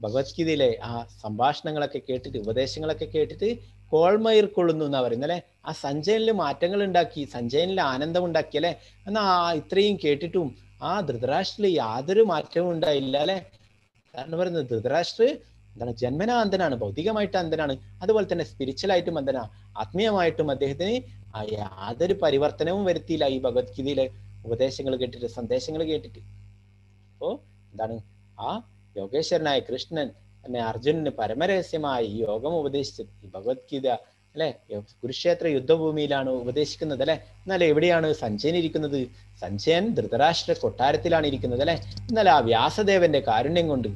ഭഗവത്ഗീതയിലെ ആ സംഭാഷണങ്ങളൊക്കെ കേട്ടിട്ട്, ഉപദേശങ്ങളൊക്കെ കേട്ടിട്ട് കോൾമയിർ കൊള്ളുന്നു എന്നാ പറയുന്നത് അല്ലെ. ആ സഞ്ജയനിൽ മാറ്റങ്ങൾ ഉണ്ടാക്കി, സഞ്ജയനിൽ ആനന്ദം ഉണ്ടാക്കി അല്ലെ. എന്നാ ഇത്രയും കേട്ടിട്ടും ആ ധൃതരാഷ്ട്രയിൽ യാതൊരു മാറ്റവും ഉണ്ടായില്ല അല്ലെ. കാരണം പറയുന്നത് ധൃതരാഷ്ട്ര എന്താണ് ജന്മനാ അന്ധനാണ്, ഭൗതികമായിട്ട് അന്ധനാണ്, അതുപോലെ തന്നെ സ്പിരിച്വലായിട്ടും അന്ധനാ, ആത്മീയമായിട്ടും അദ്ദേഹത്തിന് യാതൊരു പരിവർത്തനവും വരുത്തിയില്ല ഈ ഭഗവത്ഗീതയിലെ ഉപദേശങ്ങൾ കേട്ടിട്ട്, സന്ദേശങ്ങൾ കേട്ടിട്ട്. അപ്പോ എന്താണ് ആ യോഗേശ്വരനായ കൃഷ്ണൻ എന്നെ അർജുനന് പരമരഹസ്യമായി ഈ യോഗം ഉപദേശിച്ചത് ഈ ഭഗവത്ഗീത അല്ലെ. കുരുക്ഷേത്ര യുദ്ധഭൂമിയിലാണ് ഉപദേശിക്കുന്നത് അല്ലെ. എന്നാൽ എവിടെയാണ് സഞ്ജയൻ ഇരിക്കുന്നത്? സഞ്ജയൻ ധൃതരാഷ്ട്ര കൊട്ടാരത്തിലാണ് ഇരിക്കുന്നത് അല്ലെ. എന്നാൽ ആ വ്യാസദേവന്റെ കാരുണ്യം കൊണ്ട്,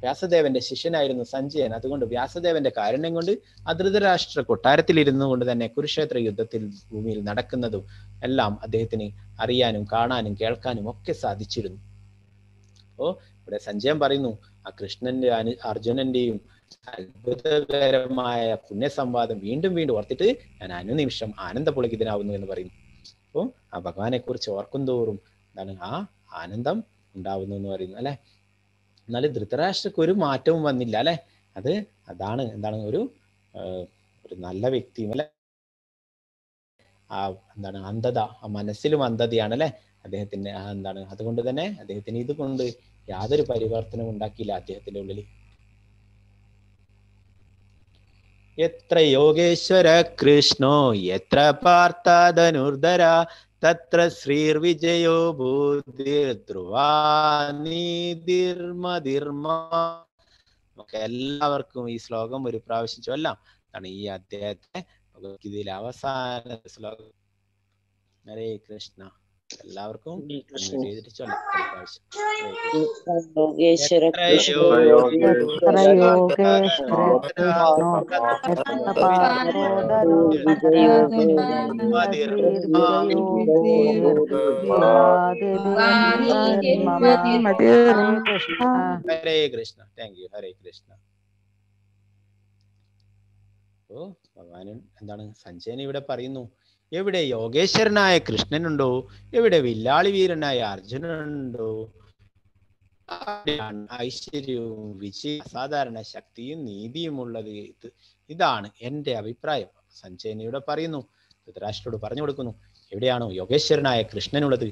വ്യാസദേവന്റെ ശിഷ്യനായിരുന്നു സഞ്ജയൻ, അതുകൊണ്ട് വ്യാസദേവന്റെ കാരുണ്യം കൊണ്ട് ആ ധൃതരാഷ്ട്ര കൊട്ടാരത്തിൽ ഇരുന്നു കൊണ്ട് തന്നെ കുരുക്ഷേത്ര യുദ്ധത്തിൽ ഭൂമിയിൽ നടക്കുന്നതും എല്ലാം അദ്ദേഹത്തിന് അറിയാനും കാണാനും കേൾക്കാനും ഒക്കെ സാധിച്ചിരുന്നു. അപ്പോ ഇവിടെ സഞ്ജയൻ പറയുന്നു, ആ കൃഷ്ണന്റെ അർജുനന്റെയും അത്ഭുതകരമായ പുണ്യസംവാദം വീണ്ടും വീണ്ടും ഓർത്തിട്ട് ഞാൻ അനുനിമിഷം ആനന്ദപുളകിതനാവുന്നു എന്ന് പറയുന്നു. അപ്പോൾ ആ ഭഗവാനെ കുറിച്ച് ഓർക്കുന്തോറും എന്താണ് ആ ആനന്ദം ഉണ്ടാവുന്നു എന്ന് പറയുന്നു അല്ലെ. എന്നാലും ധൃതരാഷ്ട്രക്ക് ഒരു മാറ്റവും വന്നില്ല അല്ലെ. അതാണ് എന്താണ് ഒരു നല്ല വ്യക്തിയും അല്ലെ. ആ എന്താണ് അന്ധത, ആ മനസ്സിലും അന്ധതയാണ് അല്ലെ അദ്ദേഹത്തിന്റെ. എന്താണ് അതുകൊണ്ട് തന്നെ അദ്ദേഹത്തിന് ഇതുകൊണ്ട് യാതൊരു പരിവർത്തനവും ഉണ്ടാക്കിയില്ല അദ്ദേഹത്തിന്റെ ഉള്ളിൽ. എത്ര യോഗേശ്വര കൃഷ്ണോ യത്ര പാർത്ഥ ധനുർധര തത്ര ശ്രീർവിജയോ ബുദ്ധിർധ്രുവാ നീതിർമതിർമ. നമുക്ക് എല്ലാവർക്കും ഈ ശ്ലോകം ഒരു പ്രാവശ്യം ചൊല്ലാം. അതാണ് ഈ അധ്യായത്തെ ഭഗവത്ഗീതയിലെ അവസാന ശ്ലോകം. ഹരേ കൃഷ്ണ. എല്ലാവർക്കും ചെയ്തിട്ട് ചൊല്ലാം ഒരു പ്രാവശ്യം. ഹരേ കൃഷ്ണ. Thank you. ഹരേ കൃഷ്ണ. അപ്പോ ഭഗവാൻ എന്താണ് സഞ്ജയൻ ഇവിടെ പറയുന്നു, എവിടെ യോഗേശ്വരനായ കൃഷ്ണനുണ്ടോ, എവിടെ വില്ലാളി വീരനായ അർജുനനുണ്ടോ, അവിടെയാണ് ഐശ്വര്യവും വിജയ അസാധാരണ ശക്തിയും നീതിയുമുള്ളത്. ഇതാണ് എൻ്റെ അഭിപ്രായം. സഞ്ജയൻ ഇവിടെ പറയുന്നു, ധൃതരാഷ്ട്രരോട് പറഞ്ഞു കൊടുക്കുന്നു, എവിടെയാണോ യോഗേശ്വരനായ കൃഷ്ണനുള്ളത്,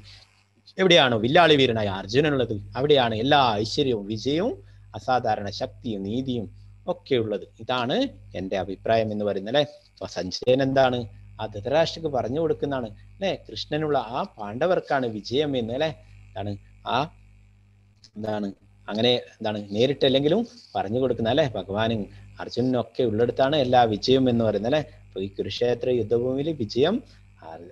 എവിടെയാണോ വില്ലാളി വീരനായ അർജുനനുള്ളത്, അവിടെയാണ് എല്ലാ ഐശ്വര്യവും വിജയവും അസാധാരണ ശക്തിയും നീതിയും ഒക്കെ ഉള്ളത്. ഇതാണ് എൻ്റെ അഭിപ്രായം എന്ന് പറയുന്നത് അല്ലെ. അപ്പൊ സഞ്ജയൻ എന്താണ് ആ ധൃതരാഷ്ട്രക്ക് പറഞ്ഞു കൊടുക്കുന്നതാണ് അല്ലെ, കൃഷ്ണനുള്ള ആ പാണ്ഡവർക്കാണ് വിജയം എന്ന് അല്ലെ. എന്താണ് ആ എന്താണ് അങ്ങനെ എന്താണ് നേരിട്ടല്ലെങ്കിലും പറഞ്ഞു കൊടുക്കുന്ന അല്ലെ, ഭഗവാനും അർജുനനും ഒക്കെ ഉള്ളിടത്താണ് എല്ലാ വിജയം എന്ന് പറയുന്നത് അല്ലെ. അപ്പൊ ഈ കുരുക്ഷേത്ര യുദ്ധഭൂമിയിൽ വിജയം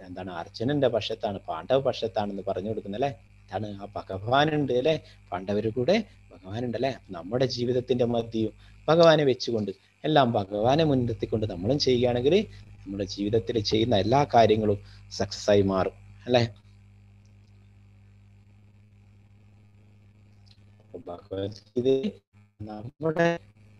എന്താണ് അർജുനന്റെ പക്ഷത്താണ്, പാണ്ഡവ പക്ഷത്താണെന്ന് പറഞ്ഞു കൊടുക്കുന്നത് അല്ലെ. എന്താണ് ആ ഭഗവാനുണ്ട് അല്ലെ, പാണ്ഡവര് കൂടെ ഭഗവാനുണ്ട് അല്ലെ. നമ്മുടെ ജീവിതത്തിന്റെ മധ്യവും ഭഗവാനെ വെച്ചുകൊണ്ട് എല്ലാം ഭഗവാനെ മുൻനിർത്തിക്കൊണ്ട് നമ്മളും ചെയ്യുകയാണെങ്കിൽ നമ്മുടെ ജീവിതത്തിൽ ചെയ്യുന്ന എല്ലാ കാര്യങ്ങളും സക്സസ് ആയി മാറും അല്ലെ. ഭഗവത്ഗീതയിൽ നമ്മുടെ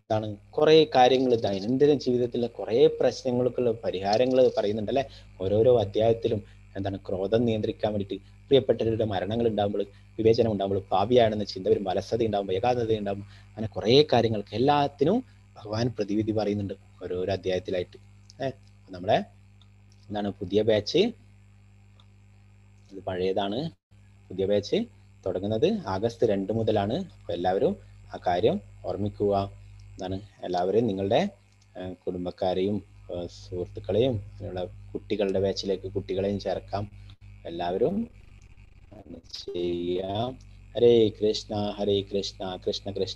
എന്താണ് കുറെ കാര്യങ്ങൾ ദൈനംദിന ജീവിതത്തിലെ കുറെ പ്രശ്നങ്ങൾക്കുള്ള പരിഹാരങ്ങൾ പറയുന്നുണ്ട് അല്ലെ. ഓരോരോ അധ്യായത്തിലും എന്താണ് ക്രോധം നിയന്ത്രിക്കാൻ വേണ്ടിയിട്ട്, പ്രിയപ്പെട്ടവരുടെ മരണങ്ങൾ ഉണ്ടാകുമ്പോൾ, വിവേചനം ഉണ്ടാകുമ്പോൾ, പാപിയാണെന്ന ചിന്ത വരും, അലസത ഉണ്ടാകുമ്പോൾ, ഏകാഗ്രത ഉണ്ടാകുമ്പോൾ, അങ്ങനെ കുറെ കാര്യങ്ങൾക്ക് എല്ലാത്തിനും ഭഗവാൻ പ്രതിവിധി പറയുന്നുണ്ട് ഓരോരോ അധ്യായത്തിലായിട്ട്. നമ്മളെ എന്താണ് പുതിയ ബാച്ച്, ഇത് പഴയതാണ്, പുതിയ ബാച്ച് തുടങ്ങുന്നത് ആഗസ്റ്റ് 2 മുതലാണ്. അപ്പോൾ എല്ലാവരും ആ കാര്യം ഓർമ്മിക്കുക. എന്താണ് എല്ലാവരും നിങ്ങളുടെ കുടുംബക്കാരെയും സുഹൃത്തുക്കളെയും അങ്ങനെയുള്ള കുട്ടികളുടെ ബാച്ചിലേക്ക് കുട്ടികളെയും ചേർക്കാം. എല്ലാവരും ചെയ്യാം. ഹരേ കൃഷ്ണ കൃഷ്ണ കൃഷ്ണ